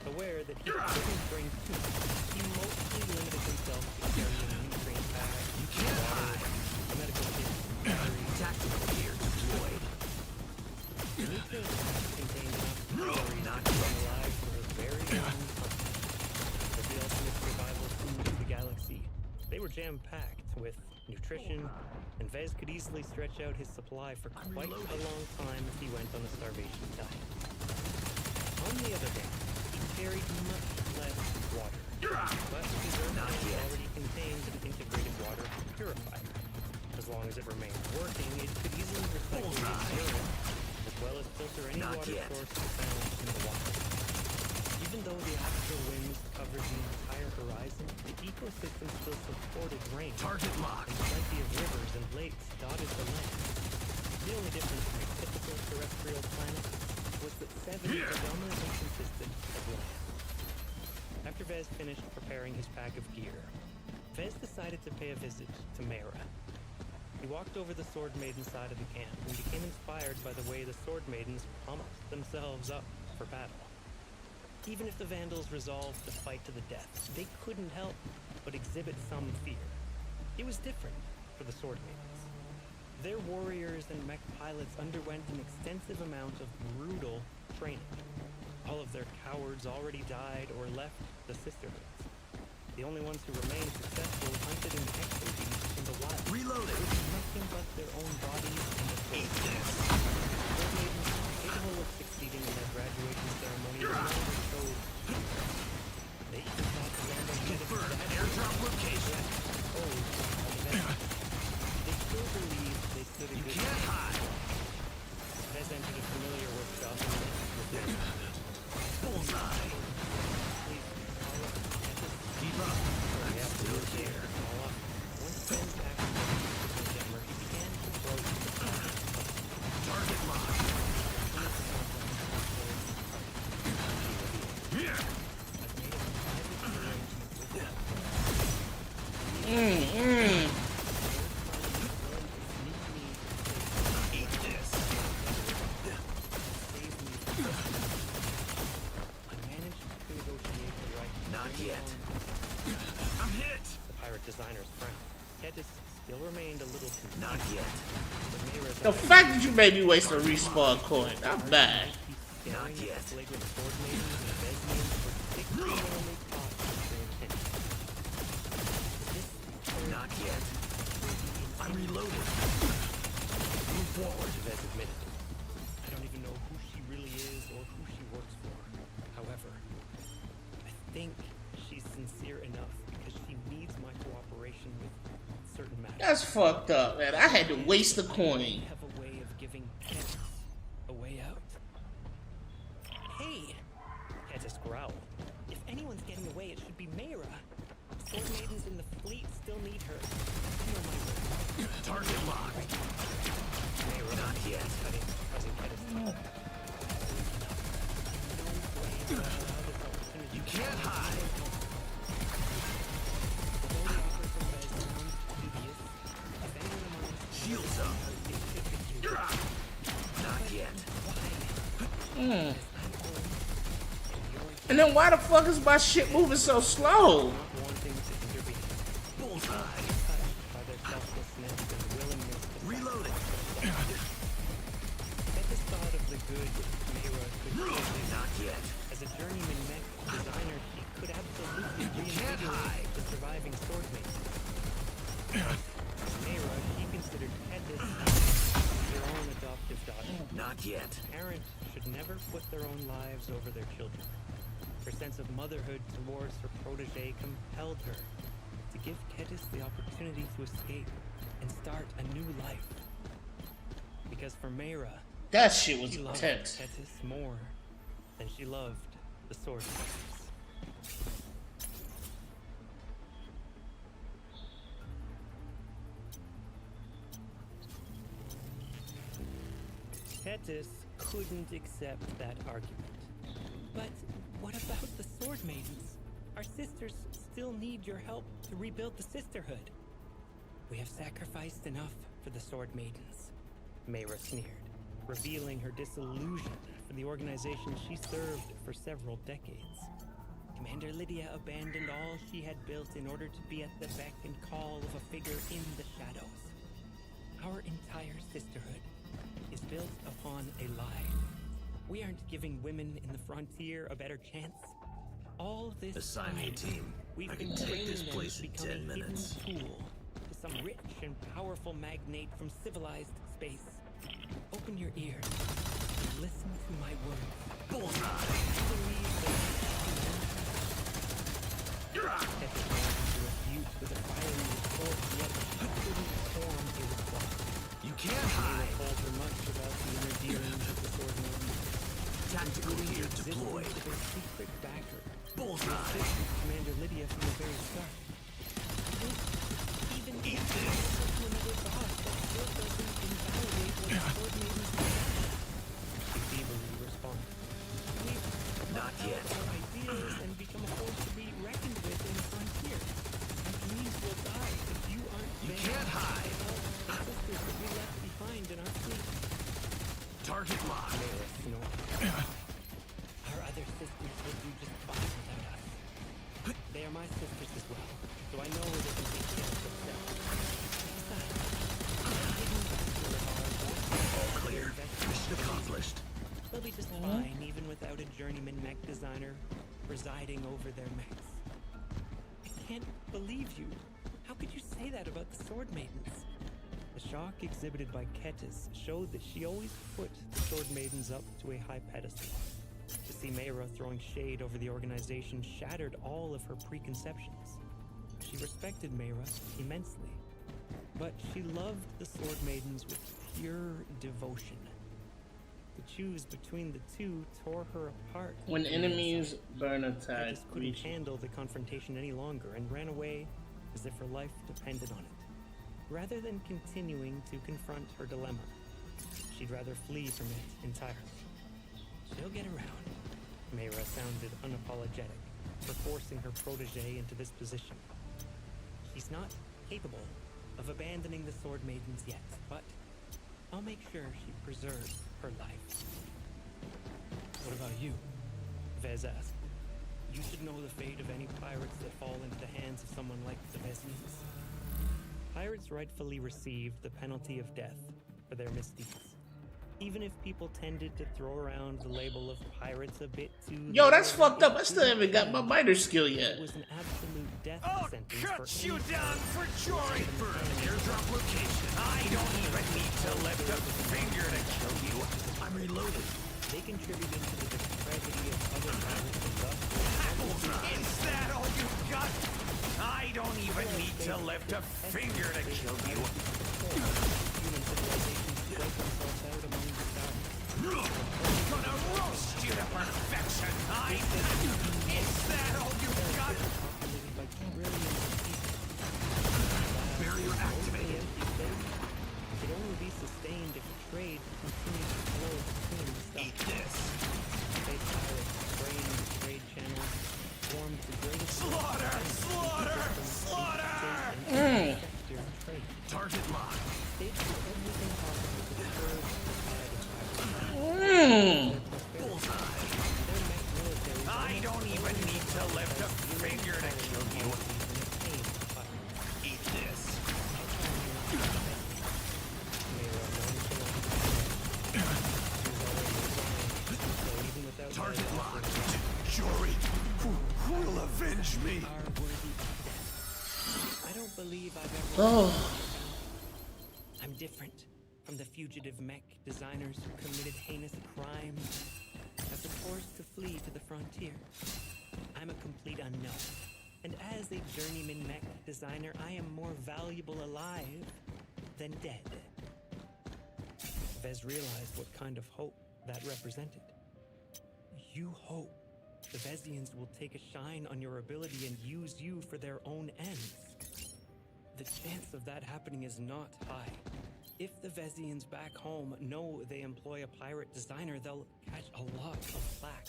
Aware that he couldn't bring too much, he mostly limited himself to carrying nutrient packs, You can't hide. a medical kit, batteries, Tactical gear deployed. the nutrient packs contained enough calories to keep him alive for a very long time. But the ultimate survival food of the galaxy, they were jam-packed nutrition, and Vez could easily stretch out his supply for quite a long time if he went on a starvation diet. On the other hand, he carried much less water, but his Earth already contained an integrated water purifier. As long as it remained working, it could easily recycle its urine, as well as filter any water source found in the wild. Even though the offshore winds covered the entire horizon, the ecosystem still supported rain. Target locked. And plenty of rivers and lakes dotted the land. The only difference from a typical terrestrial planet was that 7 predominantly consisted of land. After Vez finished preparing his pack of gear, Vez decided to pay a visit to Mera. He walked over the Sword Maiden side of the camp and became inspired by the way the Sword Maidens pumped themselves up for battle. Even if the Vandals resolved to fight to the death, they couldn't help but exhibit some fear. It was different for the Sword Maidens. Their warriors and mech pilots underwent an extensive amount of brutal training. All of their cowards already died or left the Sisterhoods. The only ones who remained successful hunted in exobees in the wild. Reloading. With nothing but their own bodies and the Sword Maidens, capable of succeeding in their graduation ceremony, no longer chose. They even thought the Vandals had a Airdrop location. They still believed they stood a good Can't chance. hide. Vez entered a familiar workshop and with their Bullseye. Keep up. I'm still here. Once Vez activated the jammer, he began to approach the target. Target locked. Here. Eat this. I managed to negotiate the right to Not bring yet. along I'm hit. the pirate designer's frown. Ketis still remained a little confused. Not yet. But Mera's The fact that you made me waste a respawn coin, I'm bad. Not yet. flagrant sword maidens and Vesnians were particularly caught with their intent. This Not yet. I'm reloading. Move forward, Vez admitted. I don't even know who she really is or who she works for. However, I think she's sincere enough because she needs my cooperation with certain matters. That's fucked up, man. I had to waste the coin. We have a way of giving Ketis a way out. Hey! Ketis growled. If anyone's getting away, it should be Mera. Sword maidens in the fleet still need her. I know my way. Target locked. Mera, Not yet. cutting Ketis. You can't hide. Shields up. Not yet. And then why the fuck is my shit moving so slow? Bullseye. By their selflessness and willingness to Reloading. Ketis thought of the good Mera could do. Not yet. As a journeyman mech designer, she could absolutely can't hide. reinvigorate the surviving sword maiden. Mera, she considered Ketis their own adoptive daughter. Not yet. Parents should never put their own lives over their children. Her sense of motherhood towards her protege compelled her to give Ketis the opportunity to escape and start a new life. Because for Mera, That shit was she loved intense. Ketis more than she loved the sword maidens. Ketis couldn't accept that argument. But what about the sword maidens? Our sisters still need your help to rebuild the sisterhood. We have sacrificed enough for the sword maidens. Mera sneered, revealing her disillusion for the organization she served for several decades. Commander Lydia abandoned all she had built in order to be at the beck and call of a figure in the shadows. Our entire sisterhood is built upon a lie. We aren't giving women in the frontier a better chance. All this Assign me a time, team. we've I been can take training this them place to in become 10 a hidden minutes. tool to some rich and powerful magnate from civilized space. Open your ears and listen to my words. Bullseye! I believe that to refute with a fiery retort, yet she couldn't form a response. You can't They hide! told her much about the inner dealings of the sword maiden. Tactical gear Existence deployed. of a secret backer. Bullseye! Assisted Commander Lydia from the very start. Even Eat this! to another boss that still doesn't invalidate what the sword maidens have done. She feebly responded. Not yet. Our ideas and become a force to be reckoned with in the frontier. Our dreams will die if you aren't You there. can't hide! The sisters that we left behind in our fleet. Target lock! Mayra snorted. Our other sisters would do just fine without us. They are my sisters as well, so I know they can take care of themselves. Besides, that hidden bachelor of ours won't All clear. Mission accomplished. They'll be just fine, even without a journeyman mech designer presiding over their mechs. I can't believe you. How could you say that about the sword maidens? The shock exhibited by Ketis showed that she always put the sword maidens up to a high pedestal. To see Mayra throwing shade over the organization shattered all of her preconceptions. She respected Mayra immensely, but she loved the sword maidens with pure devotion. To choose between the two tore her apart. When enemies burn a tag, Ketis couldn't handle the confrontation any longer and ran away as if her life depended on it. Rather than continuing to confront her dilemma, she'd rather flee from it entirely. She'll get around. Mayra sounded unapologetic for forcing her protege into this position. She's not capable of abandoning the sword maidens yet, but I'll make sure she preserves her life. What about you? Vez asked. You should know the fate of any pirates that fall into the hands of someone like the Vezians. Pirates rightfully received the penalty of death for their misdeeds. Even if people tended to throw around the label of pirates a bit too... Yo, that's fucked up. I still haven't got my miter skill yet. It was an absolute death I'll sentence cut for you any down for pirate. Jory Bird. Airdrop location. I don't even need to lift a finger to kill you. I'm reloaded. They contributed to the depravity of other pirates and thus... Is that all you got? I don't even need to lift a finger to kill you. Human civilization spread themselves out among the stars. Gonna roast you to perfection. Is that all you got? Populated by trillions of people. Barrier activated. It could only be sustained if trade continues to flow between the stars. Eat this. Space pirates, spraying the trade channels, formed the greatest... Slaughter! Slaughter! Slaughter! Trade. Target locked. They did everything possible to disturb the tide of pirates. Bullseye. Their mech military... I don't even need to lift a finger to kill you. Eat this. Target locked. Jory, who will avenge me? I don't believe I've ever... Oh, I'm different from the fugitive mech designers who committed heinous crimes as a force to flee to the frontier. I'm a complete unknown, and as a journeyman mech designer, I am more valuable alive than dead. Vez realized what kind of hope that represented. You hope the Vezians will take a shine on your ability and use you for their own ends. The chance of that happening is not high. If the Vezians back home know they employ a pirate designer, they'll catch a lot of flack.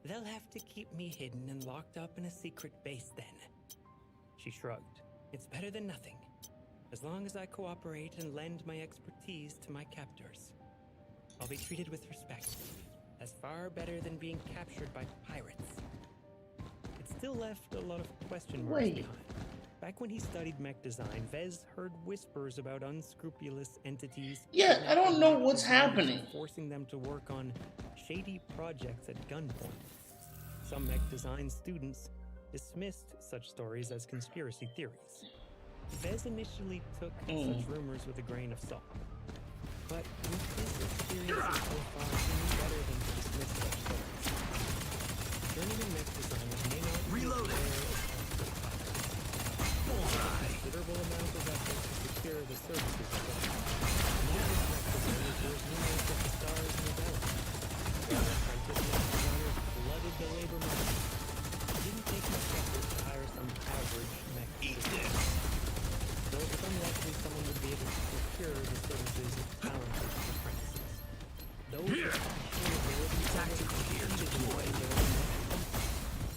They'll have to keep me hidden and locked up in a secret base then. She shrugged. It's better than nothing, as long as I cooperate and lend my expertise to my captors. I'll be treated with respect. That's far better than being captured by pirates. It still left a lot of question marks behind. Back when he studied mech design, Vez heard whispers about unscrupulous entities. yeah, I don't know what's happening. Forcing them to work on shady projects at gunpoint. Some mech design students dismissed such stories as conspiracy theories. Vez initially took such rumors with a grain of salt. But with his experience so far, he knew better than to dismiss such stories. Journeyman mech designers may not be Reloading. Bullseye. Considerable amount of effort to secure the services of them. Numerous mech designers were as numerous as the stars in the belt. While apprentice mech designers flooded the labor market, it didn't take much effort to hire some average mech Eat designers. this. Though it was unlikely someone would be able to procure the services of talented apprentices. Those with actual ability Tactical gear deployed.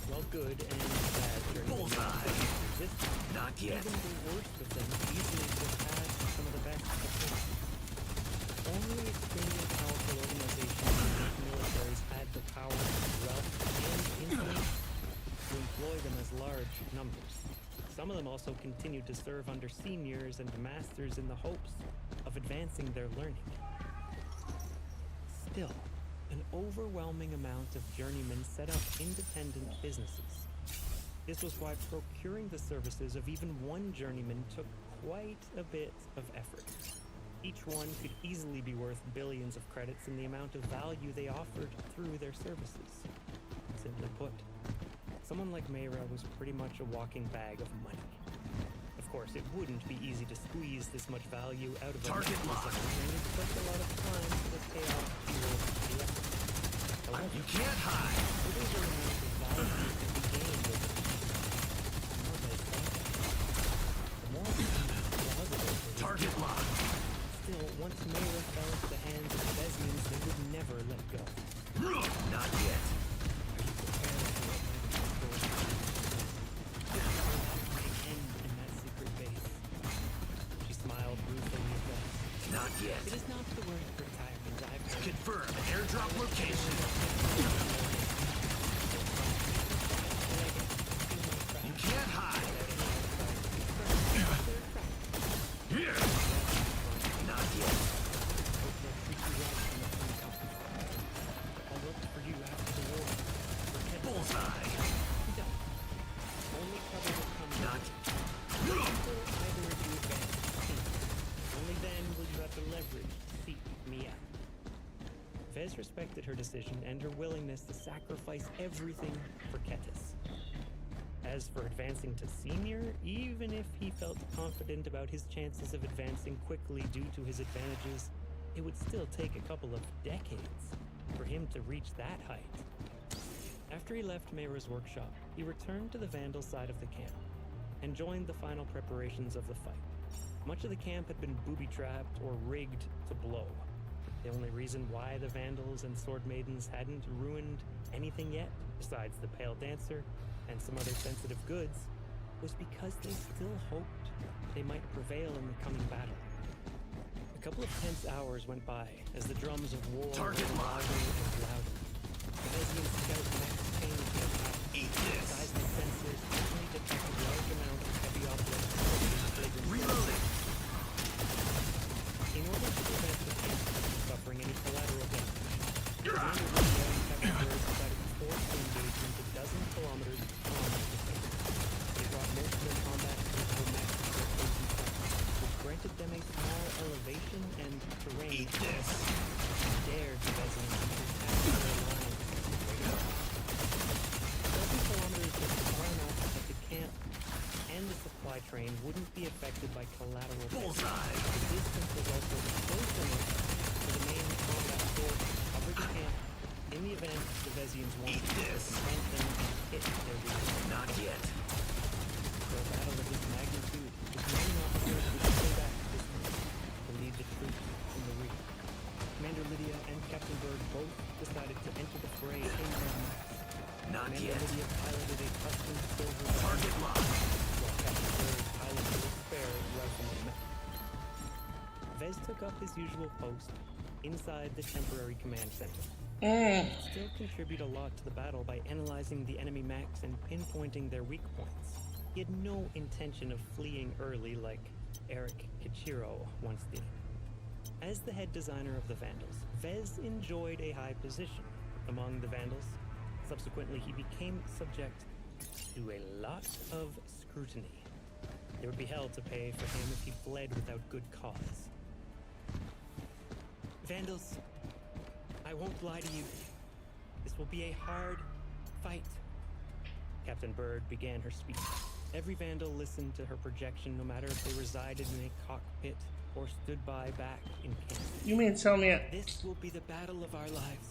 while good and bad journeymen Bullseye. resist, Not yet. even the worst of them easily surpass some of the best apprentices. Only extremely powerful organizations and militaries had the power, wealth, and influence to employ them as large numbers. Some of them also continued to serve under seniors and masters in the hopes of advancing their learning. Still, an overwhelming amount of journeymen set up independent businesses. This was why procuring the services of even one journeyman took quite a bit of effort. Each one could easily be worth billions of credits in the amount of value they offered through their services. Simply put, someone like Mayra was pretty much a walking bag of money. Of course, it wouldn't be easy to squeeze this much value out of a Target mech locked. designer, and it took a lot of time to pay off the effort. However, You can't hide. whatever amount of value can be gained over the more they think, the more plausible it is. Target locked. Still, once Mayra fell into the hands of the Besnians, they would never let go. Not yet. In that secret base. She smiled ruefully at Vez. Not yet. It is not the word for retirement I've heard. Confirm airdrop location. You can't hide. Not yet. I'll look for you after the war. Forget Bullseye. Don't. Only trouble will come Not. until either of you advance to sea. Only then will you have the leverage to seek me out. Vez respected her decision and her willingness to sacrifice everything for Ketis. As for advancing to senior, even if he felt confident about his chances of advancing quickly due to his advantages, it would still take a couple of decades for him to reach that height. After he left Mayra's workshop, he returned to the Vandal side of the camp and joined the final preparations of the fight. Much of the camp had been booby-trapped or rigged to blow. The only reason why the Vandals and Sword Maidens hadn't ruined anything yet, besides the Pale Dancer and some other sensitive goods, was because they still hoped they might prevail in the coming battle. A couple of tense hours went by as the drums of war Target rolled locked. louder and louder. The Vesian scout mechs changed their path. Eat this. Seismic sensors quickly detected large amounts of heavy objects floating in fragrant Reloading. In order to prevent the camp from suffering any collateral damage, Commander Lydia and Captain Bird decided to force the engagement a dozen kilometers from the base. They brought most of their combat vehicle mechs to their closing sight, which granted them a small elevation and terrain Eat this. which dared the Besnians to attack their lines. A dozen kilometers was far enough that the camp and the supply train wouldn't be affected by collateral damage. Bullseye. The distance was also close enough for the main combat force to cover the camp in the event the Vesians wanted Eat to this. confront them and hit their weakness. Not yet. For a battle of this magnitude, the commanding officers would stay back distance to lead the troops in the rear. Commander Lydia and Captain Bird both decided to enter the fray in their mechs. Not Commander yet. Lydia piloted a custom silver Target locked. while Captain Bird piloted a spare rifleman mech. Vez took up his usual post inside the temporary command center. Still contribute a lot to the battle by analyzing the enemy mechs and pinpointing their weak points. He had no intention of fleeing early like Eric Kichiro once did. As the head designer of the Vandals, Vez enjoyed a high position among the Vandals. Subsequently, he became subject to a lot of scrutiny. There would be hell to pay for him if he fled without good cause. Vandals, I won't lie to you. This will be a hard fight. Captain Bird began her speech. Every Vandal listened to her projection, no matter if they resided in a cockpit or stood by back in camp. You mean tell me This will be the battle of our lives.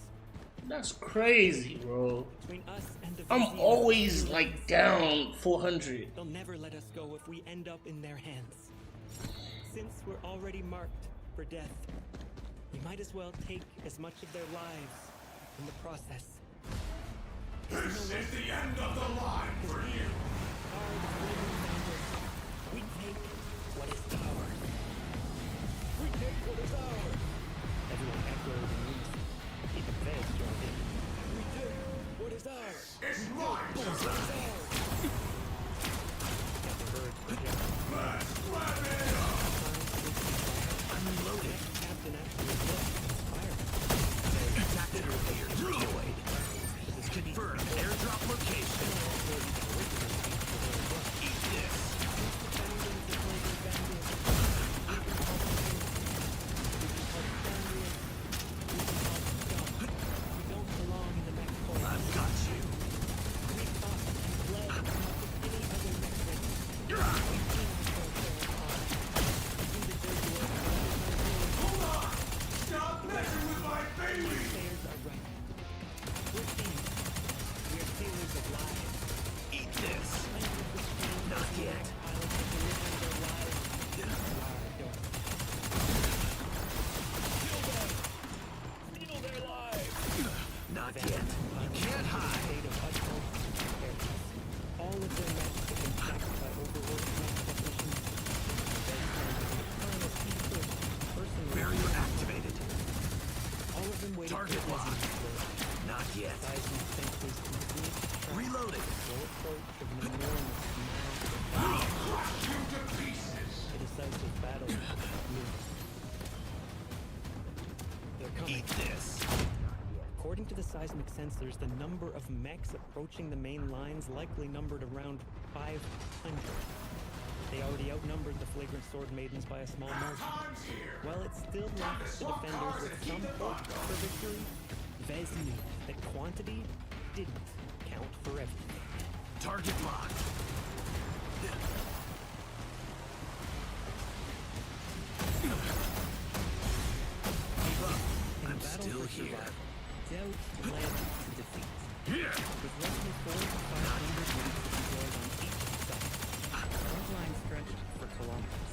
that's crazy, bro? Between us and the I'm Vizier, always like down 400. they'll never let us go if we end up in their hands. Since we're already marked for death, we might as well take as much of their lives in the process. This is the end of the line for you. We take what is ours. We take what is ours. Everyone echoed in unison. Even Vez joined in. We take what is ours. It's mine. Captain Bird's projection. Let's wrap it up. I'm reloading. Captain actually looked inspired. Captain Earlier deployed. Confirm airdrop location. Eat this. I've got you. Hold on! Stop messing with my baby! Eat this. Not yet. Steal their lives! Not yet. You can't hide. All of their men have been sacked by overworked technicians. Barrier activated. All of them waiting Target for locked. Desmond's Not yet. seismic sensors complete Reloading. full approach of an enormous I'll crush you to pieces. a decisive battle. They're coming. Eat this. According to the seismic sensors, the number of mechs approaching the main lines likely numbered around 500. They already outnumbered the flagrant sword maidens by a small margin. Time's here. While it still left the defenders with some hope for victory, Vez knew that quantity didn't count for everything. Target locked. Keep up. In I'm a battle still for here. survival, doubt led to defeat. Here. With roughly 400 to 500 units deployed on each side, the front line stretched for kilometers.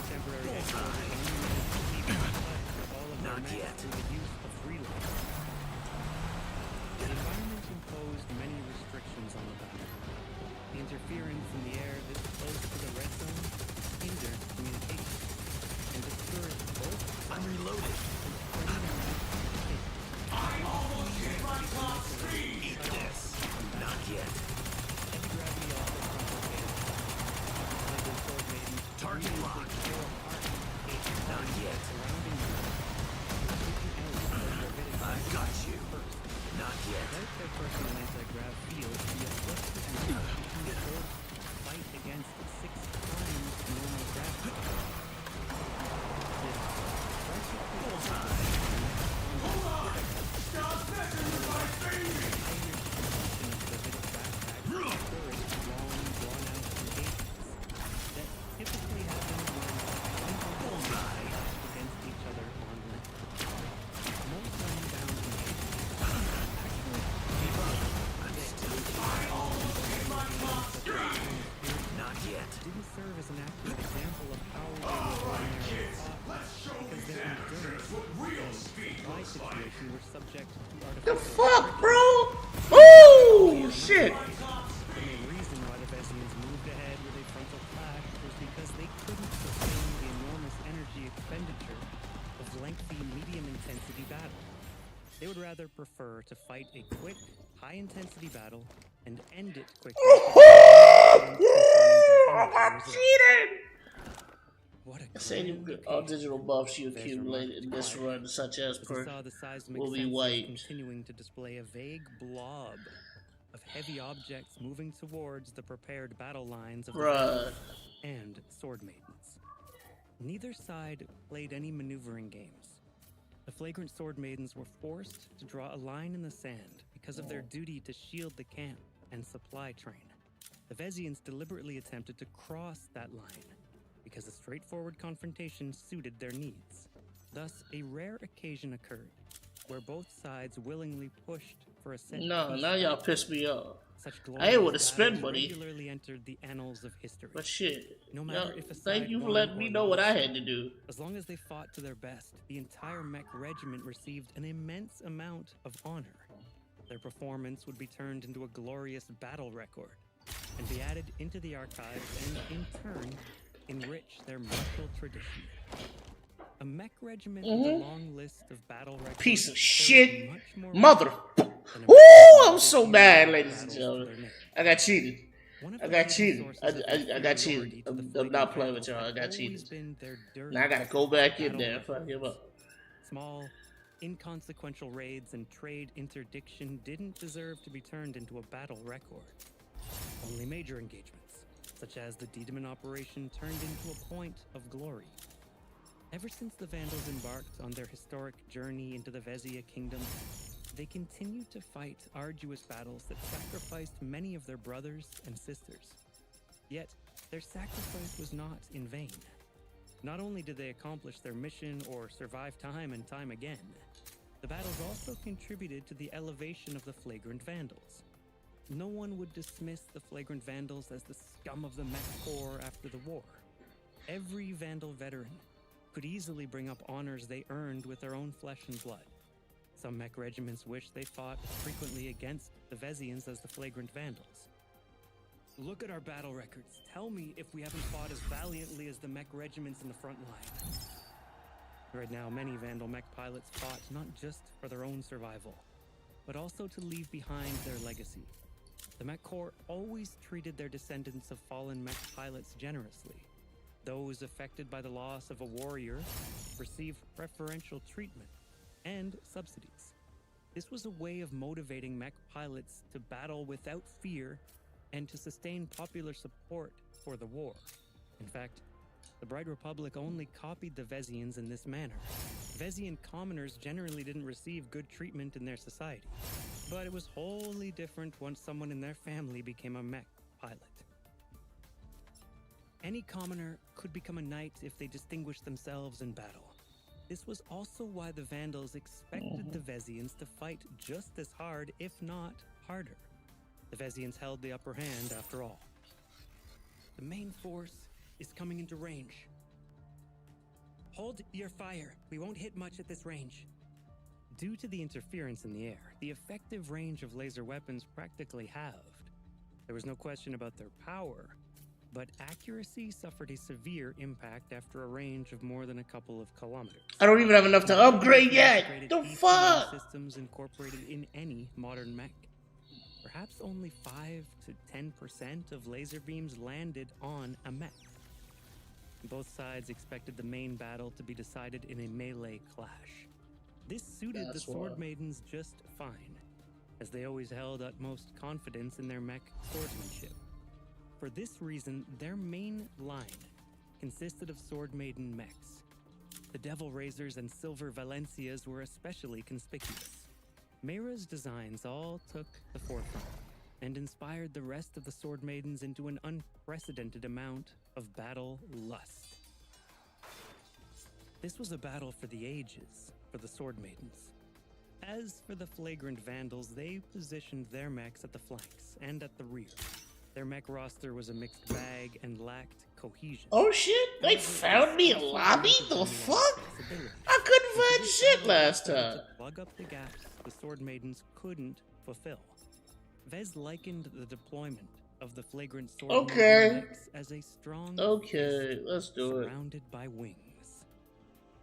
Temporary headquarters only managed to keep in touch with all of their Not mechs yet. through the use of relays. The environment imposed many restrictions on the battle. The interference in the air this close to the red zone hindered communication and discouraged both I'm reloading. from spreading their message. I'm almost hit my top speed. Eat this. Not yet. Heavy gravity also complicated. Flagrant sword maidens Target immediately locked. tore apart Not yet. surrounding them. Taking out their forbidden I've got you. first. Not yet. Without their personal anti-grav field, the afflicted and controlled fight against 6 times normal gravity. Hold on! Stop messing with my baby! Typically happens when Bullseye. against each other on land. Most land-bound engagements Keep up. I'm still here. I almost hit my top speed. Not yet. didn't serve as an accurate example of how they All were right, ordinarily kids. fought, Let's show because these their amateurs endurance what real speed supply looks like. situation were subject to The artificial fuck, bro? Oh shit! The main reason why the Vezians moved ahead with a frontal clash was because they couldn't sustain the enormous energy expenditure of lengthy medium-intensity battle. They would rather prefer to fight a quick, high-intensity battle and end it quickly. I'm cheating! What a Say grand all occasion. digital buffs you Vez accumulated in remarked this quietly run, such as as he per, saw the seismic will be sensors wiped. continuing to display a vague blob of heavy objects moving towards the prepared battle lines of the Bruh. Vezians. and sword maidens. Neither side played any maneuvering games. The flagrant sword maidens were forced to draw a line in the sand because of their duty to shield the camp and supply train. The Vezians deliberately attempted to cross that line because a straightforward confrontation suited their needs. Thus, a rare occasion occurred where both sides willingly pushed for a set No, piece now y'all battle. piss me off. Such I ain't wanna glorious spend battles money. regularly entered the annals of history. But shit, No matter y'all, if a thank side you for won letting or me know what I lost, had to do. as long as they fought to their best, the entire mech regiment received an immense amount of honor. Their performance would be turned into a glorious battle record and be added into the archives and, in turn, enrich their martial tradition. A mech regiment with a long list of battle records Piece of carried shit. much more Mother. weight than a Ooh, mech I'm so regiment mad, with ladies and battles to gentlemen. their name. I got cheated. One of I the got leading cheated. sources of I got cheated. inferiority to the I'm not flagrant playing with vandals y'all. I had got always cheated. been their dirty Now I gotta go back in battle there. Fuck him records. up. Small, inconsequential raids and trade interdiction didn't deserve to be turned into a battle record. Only major engagements, such as the Dedeman operation, turned into a point of glory. Ever since the Vandals embarked on their historic journey into the Vezia kingdom, they continued to fight arduous battles that sacrificed many of their brothers and sisters. Yet, their sacrifice was not in vain. Not only did they accomplish their mission or survive time and time again, the battles also contributed to the elevation of the Flagrant Vandals. No one would dismiss the Flagrant Vandals as the scum of the Mech Corps after the war. Every Vandal veteran could easily bring up honors they earned with their own flesh and blood. Some mech regiments wished they fought as frequently against the Vezians as the Flagrant Vandals. Look at our battle records. Tell me if we haven't fought as valiantly as the mech regiments in the front line. Right now, many Vandal mech pilots fought not just for their own survival, but also to leave behind their legacy. The Mech Corps always treated their descendants of fallen mech pilots generously. Those affected by the loss of a warrior received preferential treatment and subsidies. This was a way of motivating mech pilots to battle without fear and to sustain popular support for the war. In fact, the Bright Republic only copied the Vezians in this manner. Vezian commoners generally didn't receive good treatment in their society, but it was wholly different once someone in their family became a mech pilot. Any commoner could become a knight if they distinguished themselves in battle. This was also why the Vandals expected the Vezians to fight just as hard, if not harder. The Vezians held the upper hand after all. The main force is coming into range. Hold your fire. We won't hit much at this range. Due to the interference in the air, the effective range of laser weapons practically halved. There was no question about their power, but accuracy suffered a severe impact after a range of more than a couple of kilometers. I don't even have enough to upgrade yet. The ECM fuck? systems incorporated in any modern mech. Perhaps only 5 to 10% of laser beams landed on a mech. Both sides expected the main battle to be decided in a melee clash. This suited the Sword Maidens just fine, as they always held utmost confidence in their mech swordsmanship. For this reason, their main line consisted of Sword Maiden mechs. The Devil Razors and Silver Valencias were especially conspicuous. Meira's designs all took the forefront and inspired the rest of the Sword Maidens into an unprecedented amount of battle lust. This was a battle for the ages for the Sword Maidens. As for the Flagrant Vandals, they positioned their mechs at the flanks and at the rear. Their mech roster was a mixed bag and lacked cohesion. Oh shit, they found me a lobby? The fuck? I couldn't find shit last time. To plug up the gaps the Sword Maidens couldn't fulfill. Vez likened the deployment of the Flagrant Sword Maiden mechs as a strong fist let's do it. surrounded by wings.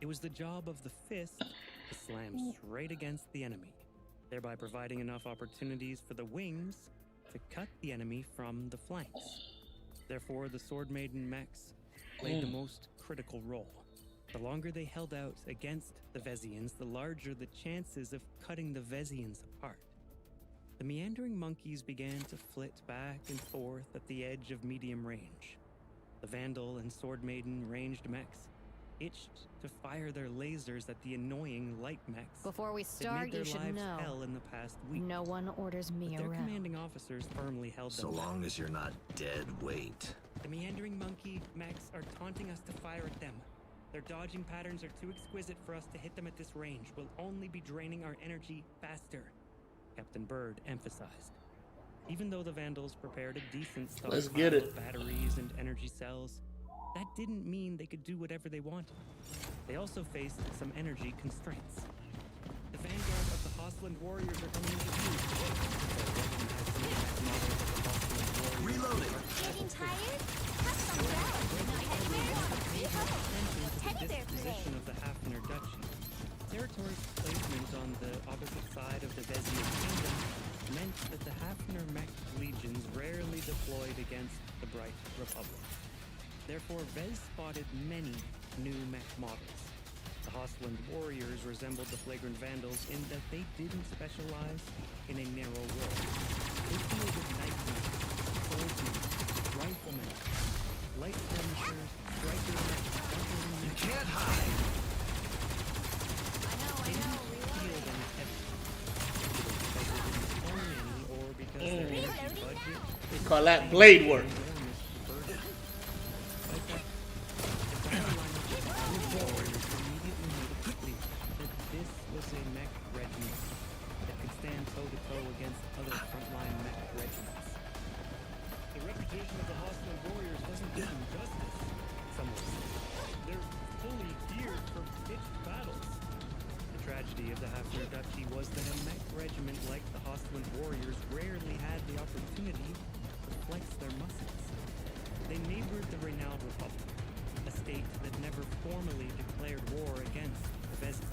It was the job of the fist to slam straight against the enemy, thereby providing enough opportunities for the wings to cut the enemy from the flanks. Therefore, the Sword Maiden mechs played the most critical role. The longer they held out against the Vezians, the larger the chances of cutting the Vezians apart. The meandering monkeys began to flit back and forth at the edge of medium range. The Vandal and Sword Maiden ranged mechs itched to fire their lasers at the annoying light mechs. Before we That start, made their you should lives know. hell in the past week. No one orders me But their around. commanding officers firmly held So them. long as you're not dead weight. The meandering monkey mechs are taunting us to fire at them. Their dodging patterns are too exquisite for us to hit them at this range. We'll only be draining our energy faster, Captain Bird emphasized. Even though the Vandals prepared a decent Let's stockpile get it. of batteries and energy cells, that didn't mean they could do whatever they wanted. They also faced some energy constraints. The vanguard of the Hostland warriors are coming into view. Reloading. Getting tired? Have some rest. Not Teddy bear Disposition of the Hafner Duchy. Territory's placement on the opposite side of the Vezian kingdom meant that the Hafner mech legions rarely deployed against the Bright Republic. Therefore, Vez spotted many new mech models. The Hostland warriors resembled the Flagrant Vandals in that they didn't specialize in a narrow role. They fielded knights, swordsmen, riflemen, light skirmishers, striker mechs, You can't hide. I know. field and heavy. Either because they didn't own any or because their energy budget Call that blade work. This was a mech regiment that could stand toe-to-toe against other frontline mech regiments. The reputation of the Hostland warriors doesn't do them justice, some will say. They're fully geared for pitched battles. The tragedy of the Hafner Duchy was that a mech regiment like the Hostland warriors rarely had the opportunity to flex their muscles. They neighbored the renowned Republic, a state that never formally declared war against the Vezians.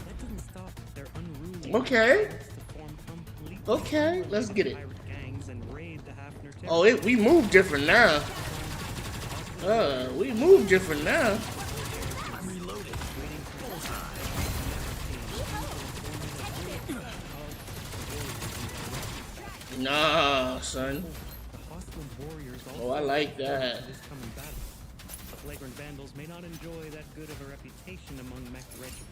That didn't stop their unruly Okay. efforts to form completely Okay, let's get it. pirate gangs and raid the Hafner Oh, territory. we move different now. We move different now. I'm reloading. Nah, son. The Hostland warriors Oh, I like that. this coming battle. The Flagrant Vandals may not enjoy that good of a reputation among mech regiments.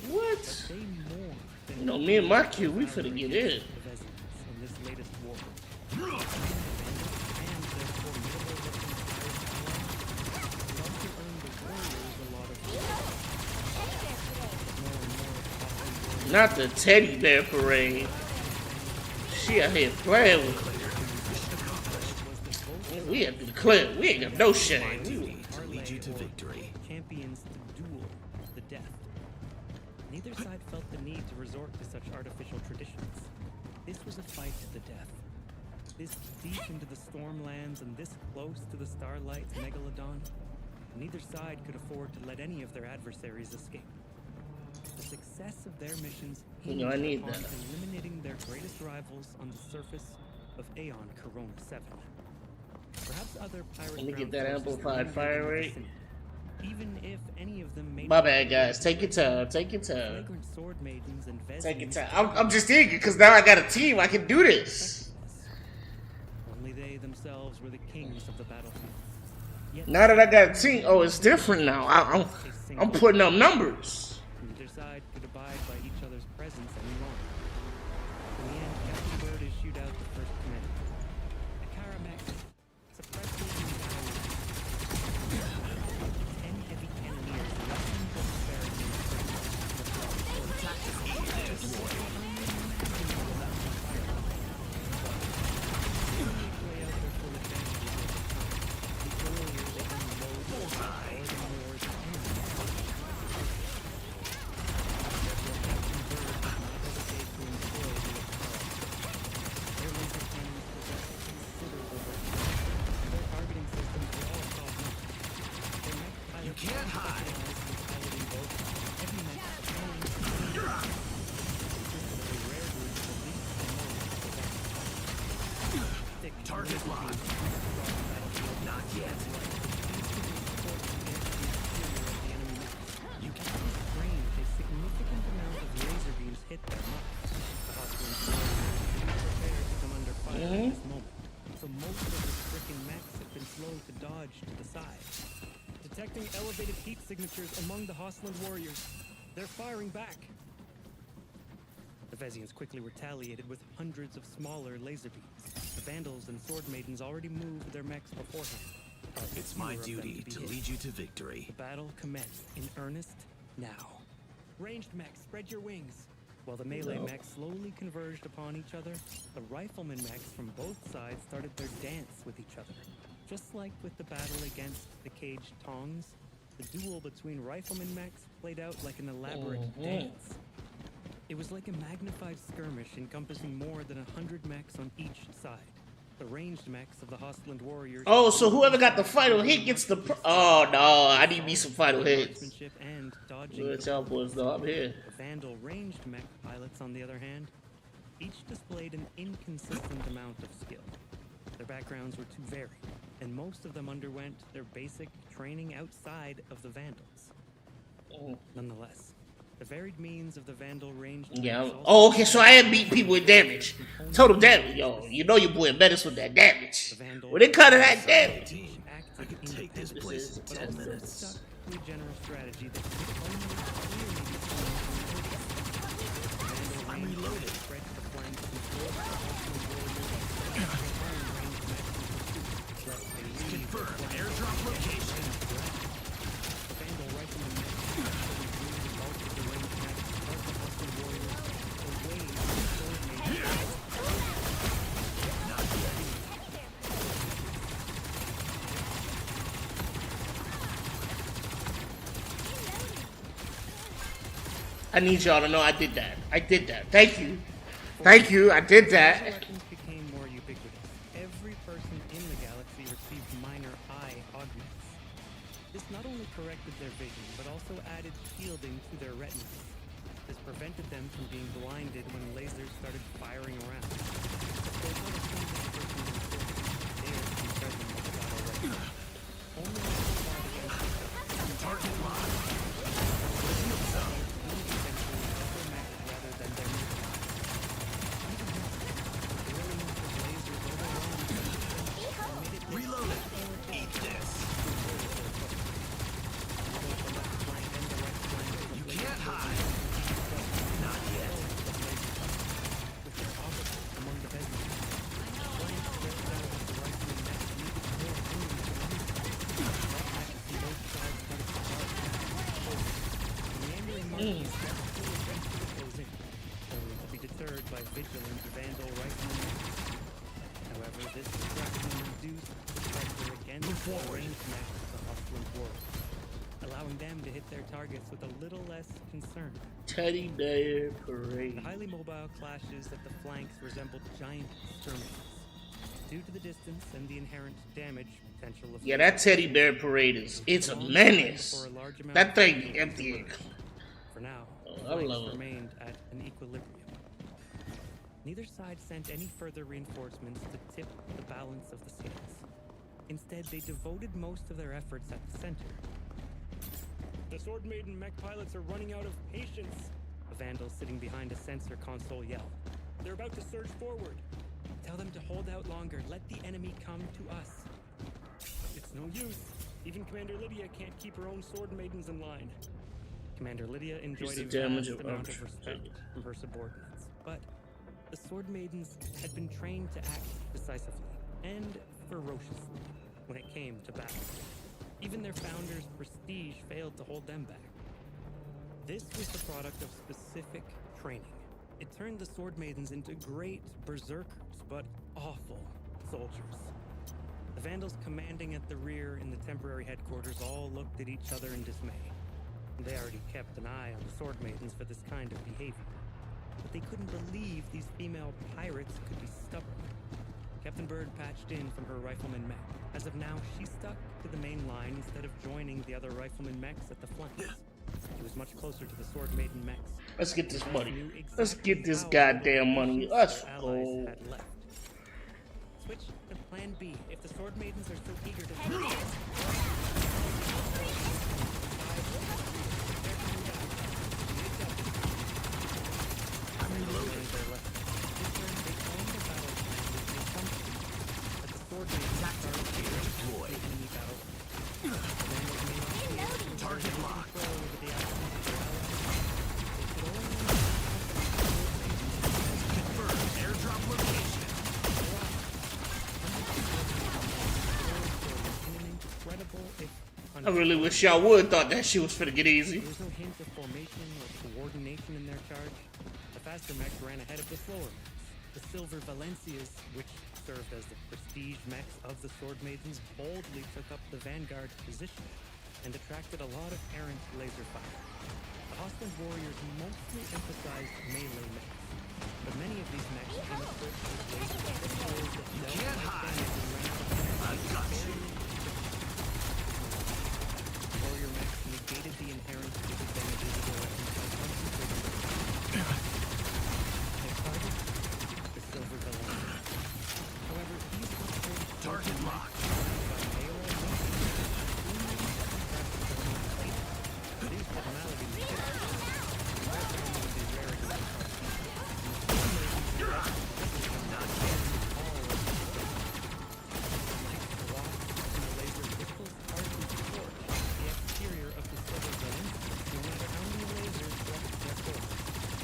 What? They more than You know, me and my Q, we finna get in. the Vezians in this latest war. The Vandals and their formidable looking pirate allies also earned the warriors a lot of more and more Hostland warriors. Not the teddy bear parade. She out here playing with. We have to declare. We ain't got no shame. We- To lead you to victory. Champions to duel to the death. Neither side felt the need to resort to such artificial traditions. This was a fight to the death. This deep into the Stormlands and this close to the Starlight's Megalodon, neither side could afford to let any of their adversaries escape. The success of their missions You know, I hinged need upon that. eliminating their greatest rivals on the surface of Aeon Corona 7. Perhaps other pirate Let me get ground that forces amplified lingered fire in the rate. vicinity. Even if any of them made My bad, guys. Take your time. Take your time. Flagrant sword maidens and Take your Vezians time. I'm just eager because now I got a team. I can do this. only they themselves were the kings of the battlefield. Yet Now that I got a team, oh, it's different now. I'm putting up numbers. neither side could abide by each other's presence any longer. In the end, Captain Bird issued out the first command. A Karamek suppressed the battle. 10 heavy cannoneers lessened the disparity in You can't hide. Target locked. Not yet. You can range a significant amount of laser beams hit their marks. The Hostland warriors be prepared to come under fire at this moment. So most of the stricken mechs have been slow to dodge archers among the Hostland warriors. They're firing back. The Vezians quickly retaliated with hundreds of smaller laser beams. The Vandals and Sword Maidens already moved their mechs beforehand. It's my duty to lead you to victory. The battle commenced in earnest now. Ranged mechs, spread your wings. While the melee mechs slowly converged upon each other, the rifleman mechs from both sides started their dance with each other. Just like with the battle against the caged Tongs, the duel between rifleman mechs played out like an elaborate dance. It was like a magnified skirmish encompassing more than 100 mechs on each side. The ranged mechs of the Hostland warriors. Oh, so whoever got the final hit gets the. Oh no, I need me some final hits. And dodging. Good y'all boys know I'm here. The Vandal ranged mech pilots, on the other hand, each displayed an inconsistent amount of skill. Their backgrounds were too varied, and most of them underwent their basic training outside of the Vandals. Nonetheless, the varied means of the Vandal ranged. Yeah. Oh, okay. So I am beating people with damage, total damage. Yo, you know your boy met us with that damage. When it cut to that damage. I could take this place in 10 minutes. A general strategy that could only clearly be seen. I'm reloaded. Confirm airdrop location. The Vandal riflemen bulk of the ranged mechs of the Hostland warriors away from the Sword Maidens. I need y'all to know I did that. I did that. Thank you. Thank you. I did that. Weapons became more ubiquitous. Every person in the galaxy received minor eye augments. This not only corrected their vision, but also added shielding to their retinas. This prevented them from being blinded when lasers started firing around. There's not a single person in the city dared to be present in the battle right now. Only the fought against Target lock. rather than their movement. The brilliance of lasers overwhelmed them. Reloaded. Eat this. You can't hide. Not yet. Among the Vezians, flanks stretched out as the riflemen mech needed more room to maneuver. From both sides started to charge. Meandering monkeys stepped to the fence to close in, only to be deterred by vigilant Vandal riflemen mechs. However, this distraction reduced the pressure against the ranged mechs of the Hostland world, allowing them to hit their targets with a little less concern. Teddy Bear The Parade. highly mobile clashes at the flanks resembled giant skirmishes. Due to the distance and the inherent damage potential of Yeah, that Teddy Bear Parade it's a menace. That thing empty. For now, Oh, the I flanks love it. remained at an equilibrium. Neither side sent any further reinforcements to tip the balance of the scales. Instead, they devoted most of their efforts at the center. The Sword Maiden mech pilots are running out of patience. A Vandal sitting behind a sensor console yelled. They're about to surge forward. Tell them to hold out longer. Let the enemy come to us. It's no use. Even Commander Lydia can't keep her own Sword Maidens in line. Commander Lydia enjoyed the a damage vast of amount of archer. respect from her subordinates, but the Sword Maidens had been trained to act decisively and ferociously when it came to battle. Even their founder's prestige failed to hold them back. This was the product of specific training. It turned the Sword Maidens into great berserkers, but awful soldiers. The Vandals commanding at the rear in the temporary headquarters all looked at each other in dismay. They already kept an eye on the Sword Maidens for this kind of behavior. But they couldn't believe these female pirates could be stubborn. Captain Bird patched in from her rifleman mech. As of now, she stuck to the main line instead of joining the other rifleman mechs at the flanks. She was much closer to the Sword Maiden mechs. Let's get this money. Knew Let's exactly get this how goddamn money. Let's their allies go. had left. Switch to Plan B if the Sword Maidens are so eager to. I'm reloading. Deployed. Target lock. really wish y'all would thought that shit was finna get easy. There was no hint of formation or coordination in their charge. The faster mechs ran ahead of the slower mechs. The Silver Valencias, which served as the prestige mechs of the Sword Maidens, boldly took up the vanguard position and attracted a lot of errant laser fire. The Hostland warriors mostly emphasized melee mechs, but many of these mechs came equipped with laser pistols that dealt light damage in range. I got you. Warrior mechs negated the inherent disadvantages of their weapons by concentrating their target, the Silver Valencia. However, these were still Target locked. by melee these abnormalities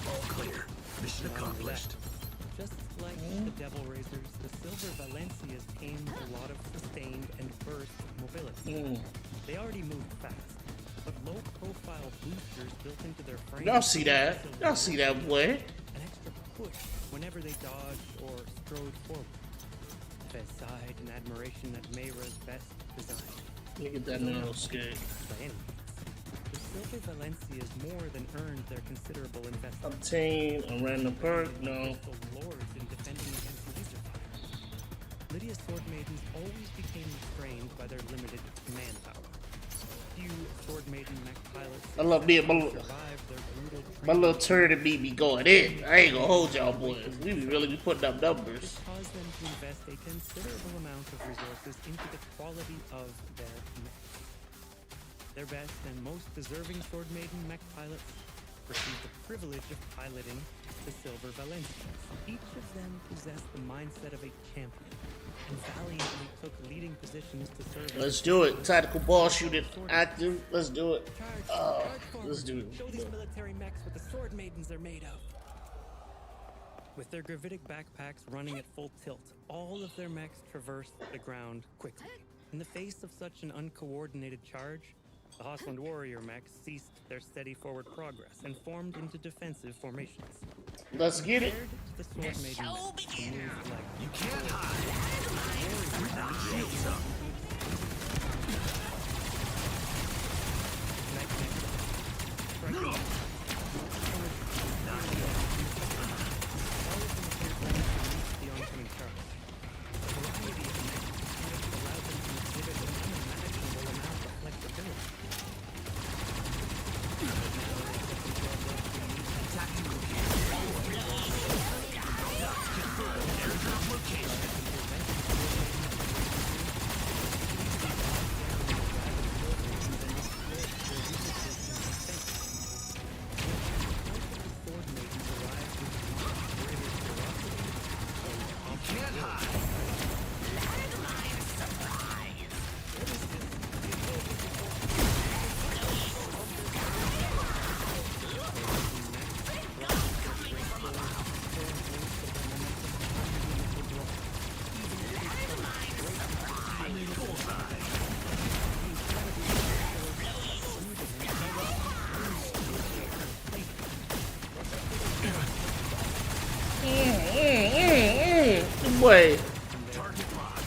All clear. Mission accomplished. Just like the Devil Raisers, the Silver Valencias came with a lot of sustained and burst mobility. They already moved fast, but low-profile boosters built into their frames. Y'all see that? Y'all see that, boy? An extra push whenever they dodged or strode forward. Fez sighed in admiration at Mayra's best design. Look at that little skirt. By any means, the Silver Valencias more than earned their considerable investment. Obtain a random perk. No. The lords in defending against laser fire. Lydia's sword maidens always became restrained by their limited manpower. Few sword maiden mech pilots I love me and survived their brutal my little turn and me be going in. I ain't gonna hold y'all boys. We be really be putting up numbers. This caused them to invest a considerable amount of resources into the quality of their mechs. Their best and most deserving sword maiden mech pilots received the privilege of piloting the Silver Valencias. Each of them possessed the mindset of a champion and valiantly took leading positions to serve. Let's do it. Tactical ball shooting active. Let's do it. Charge forward. Let's do it. Show these military mechs what the sword maidens are made of. With their gravitic backpacks running at full tilt, all of their mechs traversed the ground quickly. In the face of such an uncoordinated charge, the Hostland warrior mechs ceased their steady forward progress and formed into defensive formations. Let's get it. Compared to the sword maiden mechs, who moved like You can't hide. We're not shields up. the oncoming charge. The variety of mechs allowed them to exhibit an unimaginable amount of flexibility. Airdrop location. You can't hide. Boy. Target locked.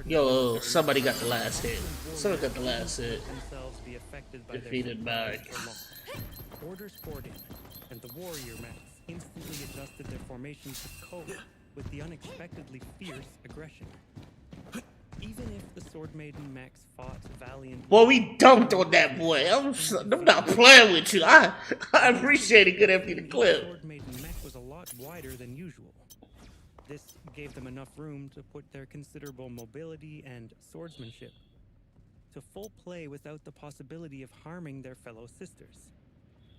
Yo, somebody got the last hit. Somebody got the last hit. Themselves be affected by Defeated their by- or loss. Orders poured in, and the warrior mechs instantly adjusted their formation to cope with the unexpectedly fierce aggression. Even if the sword maiden mechs fought valiantly, Boy, we dunked on that boy. I'm not playing with you. I appreciate a good empty the the clip. sword maiden mech was a lot wider than usual. This gave them enough room to put their considerable mobility and swordsmanship to full play without the possibility of harming their fellow sisters.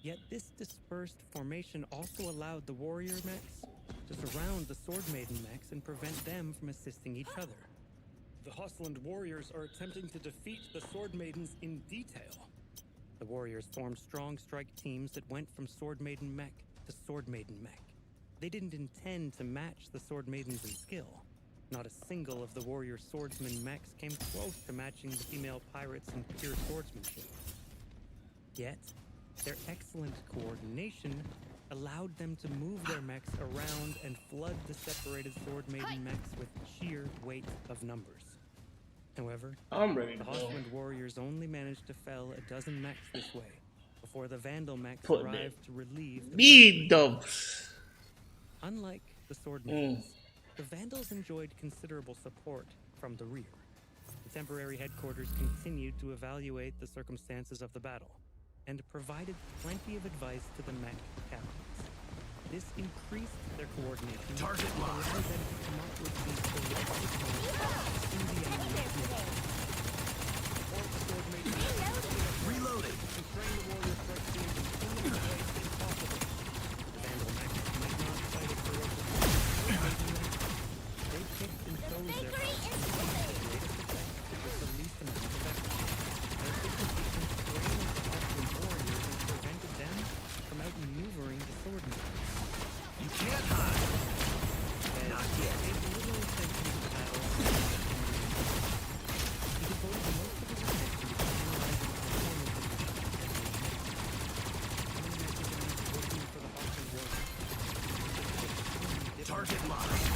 Yet this dispersed formation also allowed the warrior mechs to surround the sword maiden mechs and prevent them from assisting each other. The Hostland warriors are attempting to defeat the sword maidens in detail. The warriors formed strong strike teams that went from sword maiden mech to sword maiden mech. They didn't intend to match the sword maidens in skill. Not a single of the warrior swordsman mechs came close to matching the female pirates in pure swordsmanship. Yet, their excellent coordination allowed them to move their mechs around and flood the separated sword maiden mechs with sheer weight of numbers. However, I'm ready the to go. Hostland warriors only managed to fell a dozen mechs this way, before the Vandal mechs Put arrived to relieve the Need dumps. Unlike the sword maidens, the Vandals enjoyed considerable support from the rear. The temporary headquarters continued to evaluate the circumstances of the battle, and provided plenty of advice to the mech captains. This increased their coordination Target and locked. allowed them to come up with these selected moves in the enemy's midst. Support the sword maidens Reloading. to train the warrior strike teams in any way possible. The Vandal mech might not fight a ferocious they picked and chose their Victory is the greatest effect with the least amount of effort. Their efficiency constrained the Hostland warriors and prevented them from outmaneuvering the sword maidens. You can't hide. Not yet. Paid little attention to the battle. He devoted most of his attention to analyzing the performance of the working for the Hostland warriors. Target locked.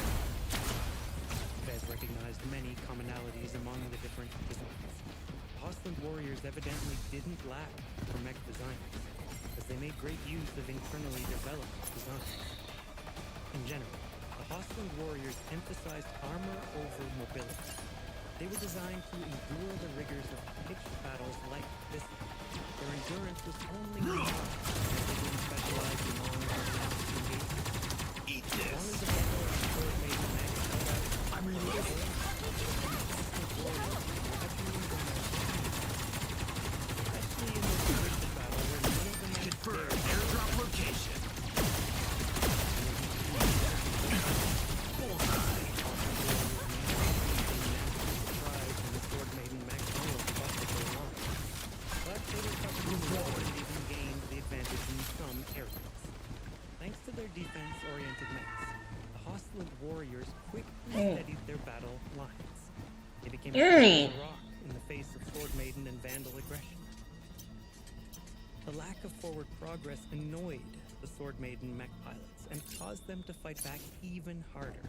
Vez recognized many commonalities among the different designs. The Hostland warriors evidently didn't lack for mech designers, as they made great use of internally developed designs. In general, the Hostland warriors emphasized armor over mobility. They were designed to endure the rigors of pitched battles like this. Their endurance was only limited, as they didn't specialize in long engagements. Eat As long as this. the Vandal and sword maiden mech held out, I'm reloading. especially in this first battle where none of them had Confirm airdrop location. Bullseye. surprise when the sword maiden mech almost busted their line. But they recovered the war and even gained the advantage in some areas. Thanks to their defense-oriented mechs, the Hostland warriors quickly steadied their battle lines. They became as a rock in the face of sword maiden and Vandal aggression. The lack of forward progress annoyed the sword maiden mech pilots and caused them to fight back even harder.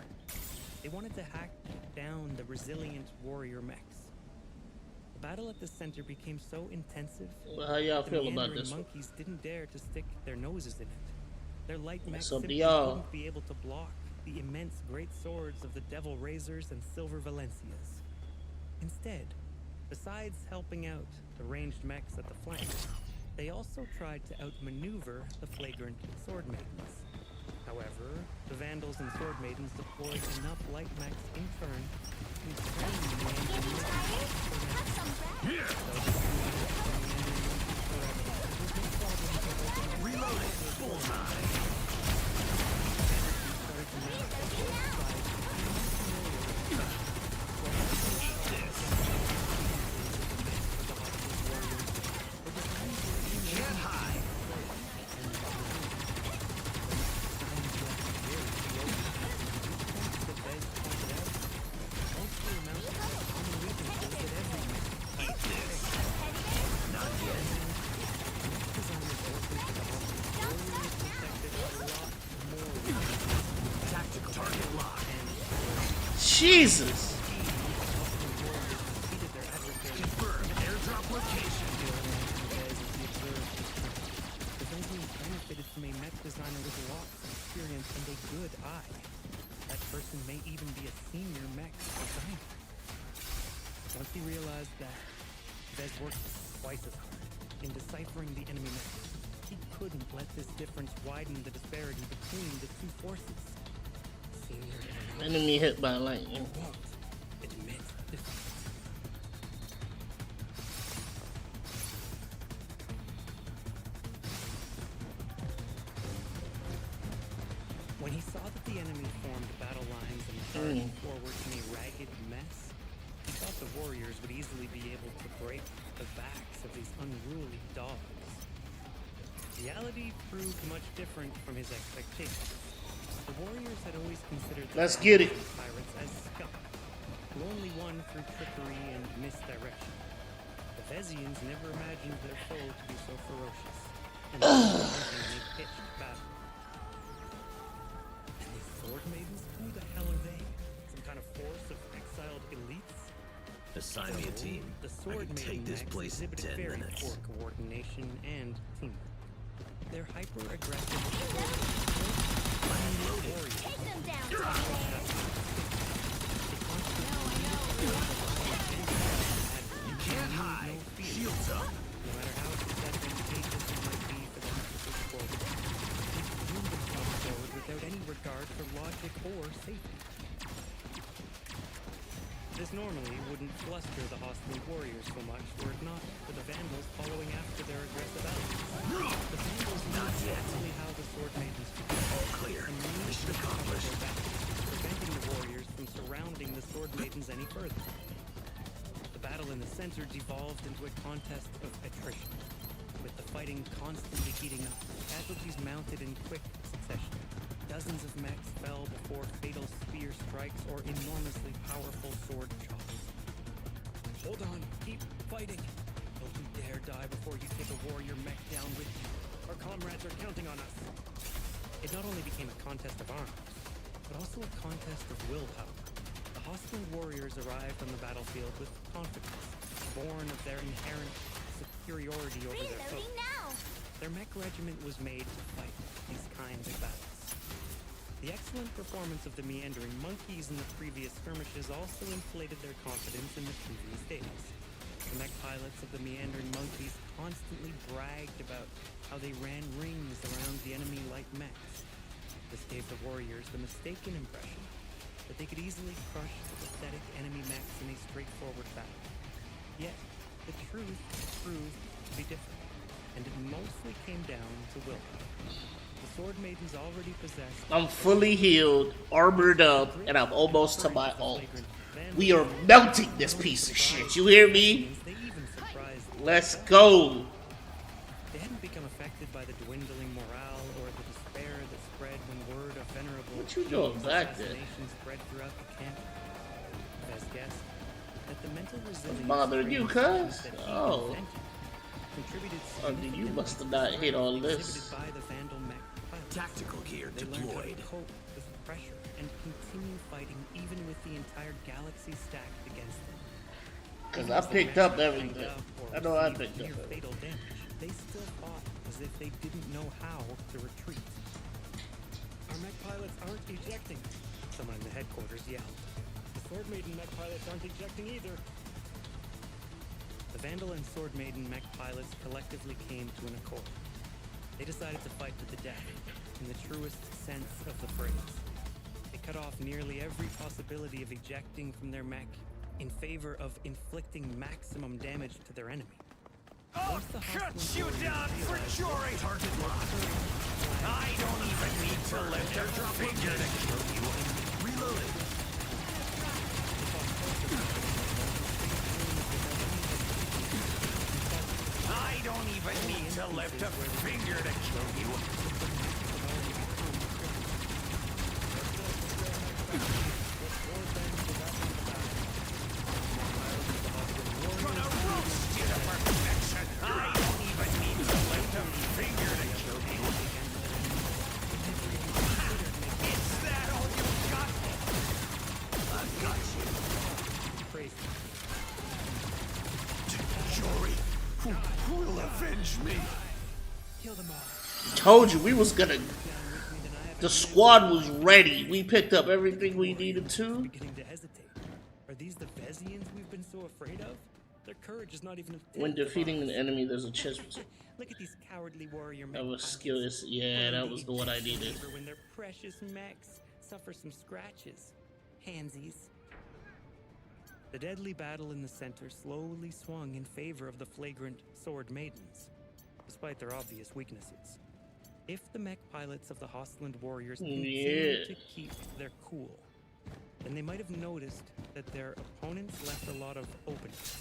They wanted to hack down the resilient warrior mechs. The battle at the center became so intensive Well, how y'all the feel about meandering this one? monkeys didn't dare to stick their noses in it. Their light mechs up to simply y'all? couldn't be able to block the immense great swords of the Devil Razors and Silver Valencias. Instead, besides helping out the ranged mechs at the flank, they also tried to outmaneuver the flagrant sword maidens. However, the Vandals and sword maidens deployed enough light mechs in turn to constrain the meandering monkeys for Have some rest. Reloading. Bullseye. Can't hide. Eat this. Not yet. Tactical target locked. Jesus. Confirm airdrop location. The Philippines benefited from a mech designer with lots of experience and a good eye. That person may even be a senior mech designer. Once he realized that Vez worked twice as hard in deciphering the enemy mechs, he couldn't let this difference widen the disparity between the two forces. Senior Enemy hit by lightning. won't admit defeat. When he saw that the enemy formed battle lines and charged forward in a ragged mess, he thought the warriors would easily be able to break the backs of these unruly dogs. Reality proved much different from his expectations. The warriors had always considered the Let's get it. pirates as scum, who only won through trickery and misdirection. The Vezians never imagined their foe to be so ferocious, and they pitched battle. And these sword maidens, who the hell are they? Some kind of force of exiled elites? Assign me a team. The I sword can take maiden this mechs place in exhibited 10 very minutes. poor coordination and teamwork. Their hyper-aggressive Take them down, Teddy. You can't hide. Shields up. No matter how disadvantageous it might be for them to push forward, they move themselves forward without any regard for logic or safety. This normally wouldn't fluster the hostile warriors so much were it not for the Vandals following after their aggressive allies. The Vandals knew exactly how the sword maidens All clear. Mission accomplished. preventing the warriors from surrounding the sword maidens any further. The battle in the center devolved into a contest of attrition, with the fighting constantly heating up, casualties mounted in quick succession. Dozens of mechs fell before fatal spear strikes or enormously powerful sword chops. Hold on, keep fighting. Don't you dare die before you take a warrior mech down with you. Our comrades are counting on us. It not only became a contest of arms, but also a contest of willpower. The hostile warriors arrived on the battlefield with confidence, born of their inherent superiority over their foes. Reloading now. Their mech regiment was made to fight these kinds of battles. The excellent performance of the meandering monkeys in the previous skirmishes also inflated their confidence in the previous days. The mech pilots of the meandering monkeys constantly bragged about how they ran rings around the enemy like mechs. This gave the warriors the mistaken impression that they could easily crush the pathetic enemy mechs in a straightforward battle. Yet, the truth proved to be different, and it mostly came down to willpower. The sword maidens already possessed. I'm fully healed, armored up, and I'm almost to my ult. We are melting this piece of shit. You hear me? They even surprised. Let's go. They hadn't become affected by the dwindling morale or the despair that spread when word of venerable What you doing King's back there? assassination spread throughout the camp. Best guess that the mental resilience bothering you, traits cuz? that he Oh. invented contributed Oh, dude, you significantly must have to the not hit strength all this. exhibited by the Vandal mech pilots. Tactical gear They learned how deployed. to cope with pressure and continue fighting even with the entire galaxy stacked against them. Cause Even I as the picked mech up banged everything. up or I know I received picked up near everything. fatal damage, they still fought as if they didn't know how to retreat. Our mech pilots aren't ejecting, someone in the headquarters yelled. The Sword Maiden mech pilots aren't ejecting either. The Vandal and Sword Maiden mech pilots collectively came to an accord. They decided to fight to the death, in the truest sense of the phrase. They cut off nearly every possibility of ejecting from their mech in favor of inflicting maximum damage to their enemy. I'll cut you down for jury. Target locked. I don't even need to lift a finger to kill you. Reloading. I don't even need to lift a finger to kill you. Gonna roast you to perfection. I don't even need to lift a finger to kill you. Is that all you got? I got you. Crazy. Jory, who will avenge me? Kill them all. Told you we was gonna. The squad was ready. We picked up everything we needed to. Beginning to hesitate. Are these the Vezians we've been so afraid of? Their courage is not even a When tenth of defeating ours. an enemy, there's a chance. Look at these cowardly warrior That mech was pilots. skills. Yeah, that was the one I needed. When their precious mechs suffer some scratches. Handsies. The deadly battle in the center slowly swung in favor of the flagrant sword maidens, despite their obvious weaknesses. If the mech pilots of the Hostland warriors Yeah. continued to keep their cool, then they might have noticed that their opponents left a lot of openings.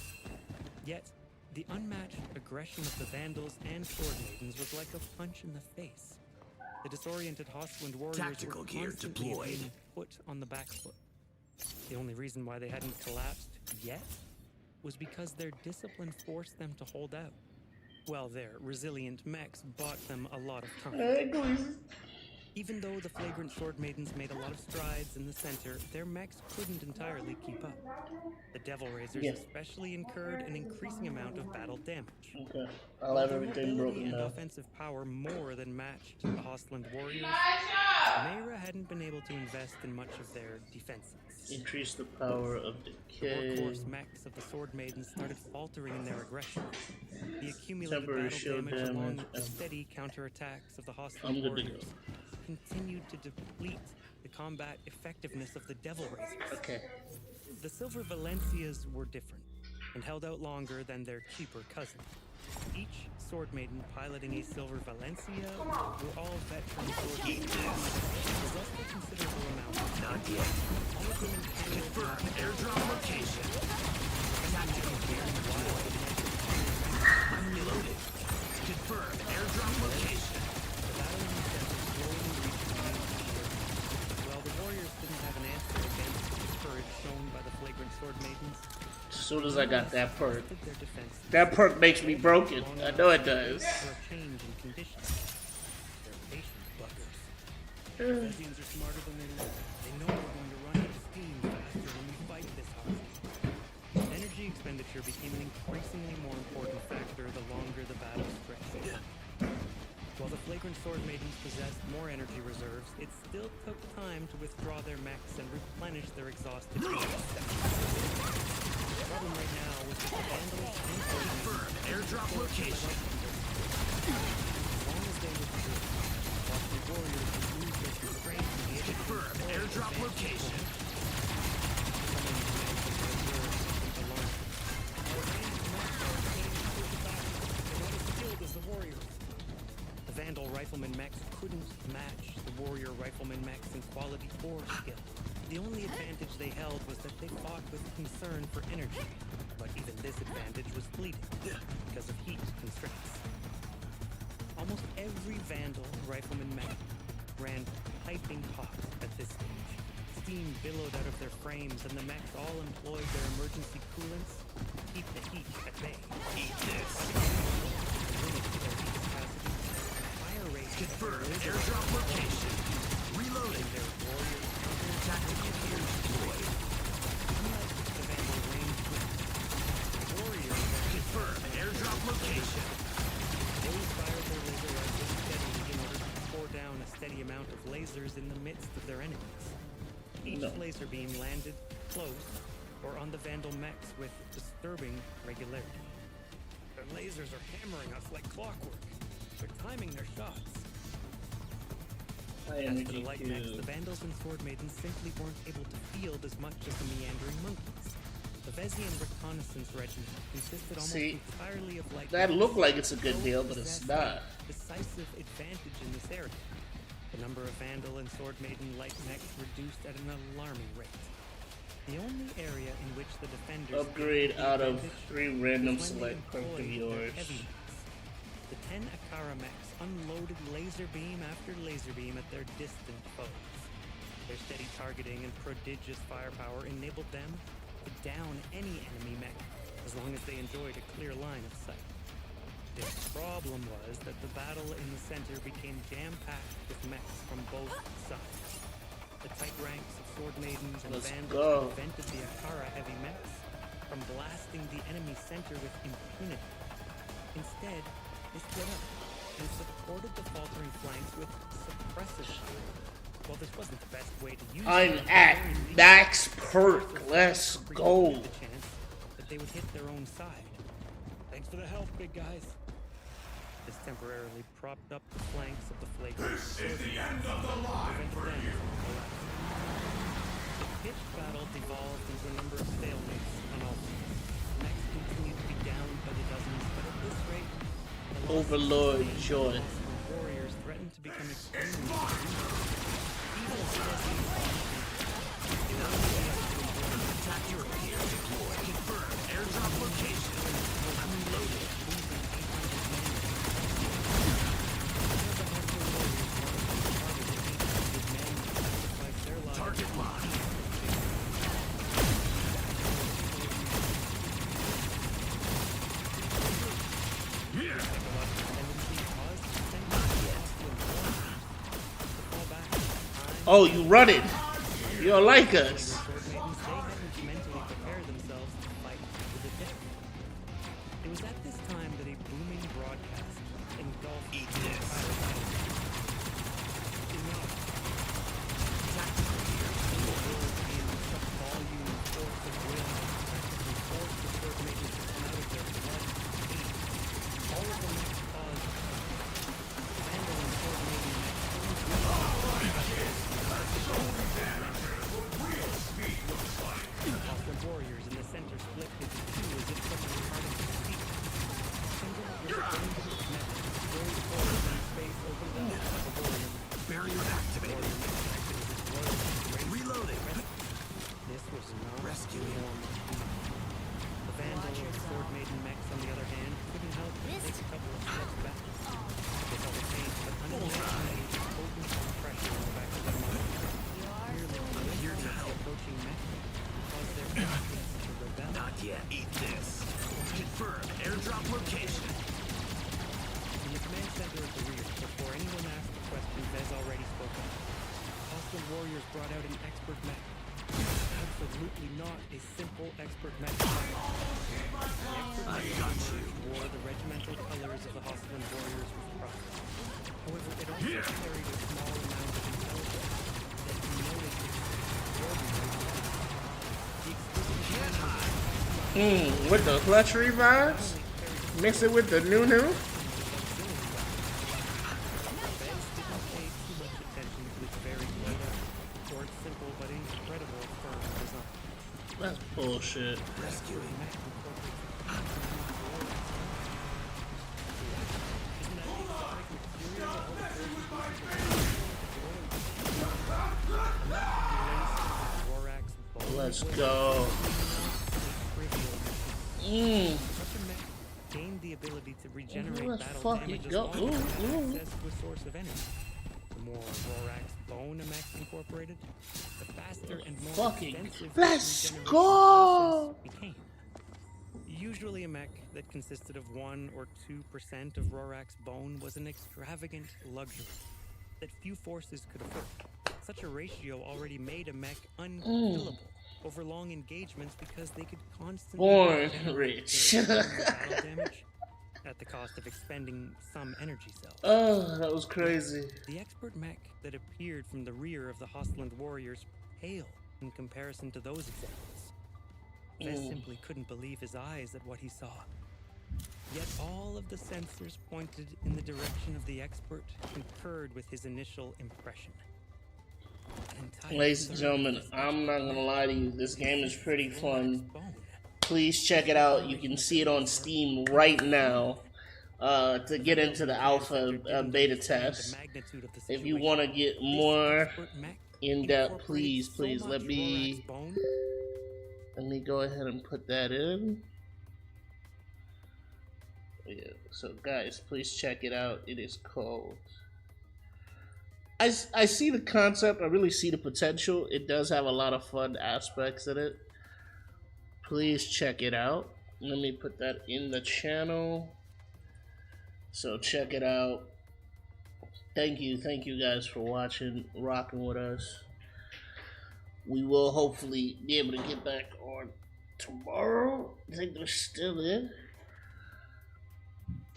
Yet, the unmatched aggression of the Vandals and Sword Maidens was like a punch in the face. The disoriented Hostland warriors Tactical were gear constantly deployed. being put on the back foot. The only reason why they hadn't collapsed yet was because their discipline forced them to hold out. While their resilient mechs bought them a lot of time. Even though the flagrant Sword Maidens made a lot of strides in the center, their mechs couldn't entirely keep up. The Devil Raisers especially incurred an increasing amount of battle damage. Okay. I'll While have their everything mobility broken and now. offensive power more than matched the Hostland warriors, Mayra hadn't been able to invest in much of their defenses. Increase the power of The decay. workhorse mechs of the Sword Maidens started faltering in their aggression. The accumulated Temporary battle shield damage along damage with the and- steady counterattacks of the I'm Hostland good to go. warriors continued to deplete the combat effectiveness of the Devil Raisers. Okay. The Silver Valencias were different and held out longer than their cheaper cousin. Each Sword Maiden piloting a Silver Valencia were all veteran sword maidens, possessed a considerable amount of Not yet. all of them in Confirm airdrop location. Unreloaded. Confirm airdrop location. The battle in the center slowly reached a new tier. While the warriors didn't have an answer against the courage shown by the flagrant Sword Maidens, As soon as I got that perk. tested their defense. That perk makes me broken. I know it does. For a change in conditions. They're patient buggers. Vezians are smarter than they look. They know we're going to run out of steam faster when we fight this hard. Energy expenditure became an increasingly more important factor the longer the battle stretched on. While the flagrant Sword Maidens possessed more energy reserves, it still took time to withdraw their mechs and replenish their exhausted units. The problem right now was that the Vandals and Sword Confirm airdrop location. as long as they withdrew, while the warriors would lose their constraint and be able to Confirm airdrop location. someone managed to observe something alarming. Our ranged mechs are getting toward the back. They're not as skilled as the warriors. The Vandal rifleman mechs couldn't match the warrior rifleman mechs in quality or skill. The only advantage they held was that they fought with concern for energy, but even this advantage was fleeting because of heat constraints. Almost every Vandal rifleman mech ran piping hot at this stage. Steam billowed out of their frames, and the mechs all employed their emergency coolants to keep the heat at bay. Eat this. Limit to their heat capacity, fire rate Confirm airdrop location. Reloading. their warriors Tactical gear deployed. unlike the Vandal range warriors Confirm airdrop location. they fired their laser rifles steadily in order to pour down a steady amount of lasers in the midst of their enemies. Each No. laser beam landed close or on the Vandal mechs with disturbing regularity. Their lasers are hammering us like clockwork. They're timing their shots. High As for the energy light mechs, the cube. Vandals and Sword Maidens simply weren't able to field as much as the meandering monkeys. The Vezian reconnaissance regiment consisted almost See, entirely of light That mechs. looked like it's a good Both deal, but it's possessed not. a decisive advantage in this area. The number of Vandal and Sword Maiden light mechs reduced at an alarming rate. The only area in which the defenders Upgrade gained the out of advantage 3 was random when they select perk of employed their yours. heavy mechs. The 10 Akara mechs unloaded laser beam after laser beam at their distant foes. Their steady targeting and prodigious firepower enabled them to down any enemy mech as long as they enjoyed a clear line of sight. The problem was that the battle in the center became jam-packed with mechs from both sides. The tight ranks of Sword Maidens and Let's Vandals go. prevented the Akara heavy mechs from blasting the enemy center with impunity. Instead, they split up and supported the faltering flanks with suppressive fire. While this wasn't the best way to use I'm it, at very least max perk. Let's precluded go. the chance that they would hit their own side. Thanks for the help, big guys. This temporarily propped up the flanks of the flagrant Sword Maidens, prevented them from collapsing. The pitched battle devolved into a number of stalemates on all sides. Mechs continued to be downed by the dozens, but at this rate, the losses Overlord sustained by Joy. the Hostile warriors threatened to become extremely Oh, you running. You don't like us. Sword maidens, they hadn't mentally prepared themselves to fight to the death. It was at this time that a booming broadcast engulfed the entire battlefield. Enough. Tactical years in the world came with such volume and force of will, practically forced the sword maidens to come out of their blood and pain. All of them caused Vandal and sword maiden Hostile warriors in the center split into two as if someone parted the sea. Single with a dangerous method, rolled forward in space over the head of a warrior. Barrier activated. Reloading. This was not Rescuing. normal. The Vandal and Sword Maiden mechs, on the other hand, couldn't help but take a couple of steps back. They felt a faint but unimaginably potent pressure in the back of their mind. Clearly, here to the approaching mech caused their instincts to rebel. Not yet. Eat this. Confirm airdrop location. In the command center at the rear, before anyone asked the question Vez already spoke of, hostile warriors brought out an expert mech. Absolutely not a simple expert mech. The expert mech wore the regimental colors of the hostile warriors with pride. However, it also carried a small amount of intelligence that denoted its extraordinary power. The exquisite With the luxury vibes? Mix it with the new. Vez didn't pay too much attention to its very layout or its simple but incredible firm design. That's bullshit. Rescuing. Let's go. Such a mech gained the ability to regenerate Let's battle fucking damage as go. long Ooh, as it had ooh. access to a source of energy. The more Rorax bone a mech incorporated, the faster and more Fucking extensive let's regeneration go. process became. Usually a mech that consisted of 1 or 2% of Rorax bone was an extravagant luxury that few forces could afford. Such a ratio already made a mech unkillable over long engagements because they could constantly Born regenerate rich. their own battle damage at the cost of expending some energy cells. Oh, that was crazy. The expert mech that appeared from the rear of the Hostland warriors paled in comparison to those examples. Vez simply couldn't believe his eyes at what he saw. Yet all of the sensors pointed in the direction of the expert concurred with his initial impression. An entire Ladies and third gentlemen, of the I'm not gonna lie to you. This game is pretty fun. bone. Please check it out. You can see it on Steam right now. To get into the alpha beta test. If you want to get more in depth, please let me go ahead and put that in. Yeah, so guys, please check it out. It is called. I see the concept. I really see the potential. It does have a lot of fun aspects in it. Please check it out. Let me put that in the channel. So check it out. Thank you guys for watching, rocking with us. We will hopefully be able to get back on tomorrow. I think they're still in.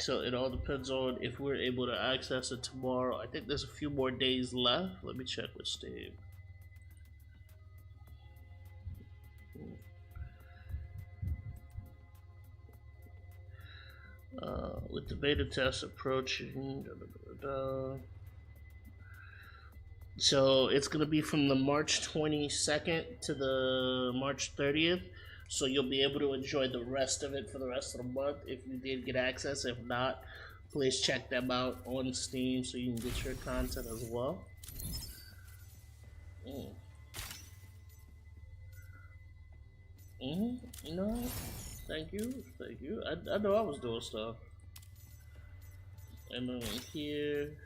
So it all depends on if we're able to access it tomorrow. I think there's a few more days left. Let me check with Steam. With the beta test approaching, so it's gonna be from the March 22nd to the March 30th. So you'll be able to enjoy the rest of it for the rest of the month if you did get access. If not, please check them out on Steam so you can get your content as well. No, thank you. I know I was doing stuff. And then here,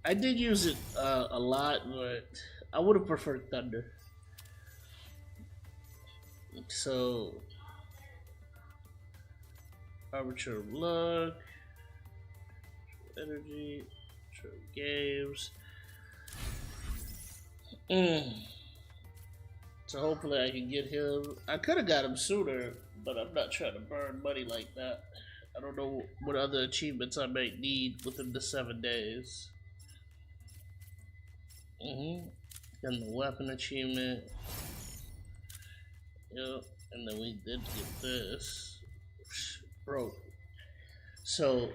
I did use it a lot, but I would have preferred Thunder. So, Arbiter of Luck, Energy, Games. Mm. So hopefully I can get him. I could have got him sooner, but I'm not trying to burn money like that. I don't know what other achievements I might need within the 7 days. And the weapon achievement. Yep, and then we did get this. Bro. So,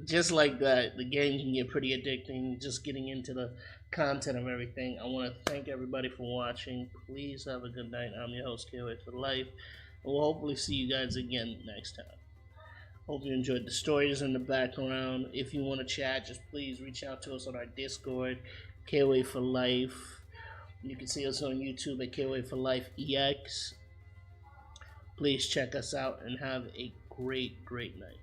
just like that, the game can get pretty addicting. Just getting into the content of everything. I want to thank everybody for watching. Please have a good night. I'm your host, KOA for Life. And we'll hopefully see you guys again next time. Hope you enjoyed the stories in the background. If you want to chat, just please reach out to us on our Discord, KOA for Life. You can see us on YouTube at KOA for Life EX. Please check us out and have a great, great night.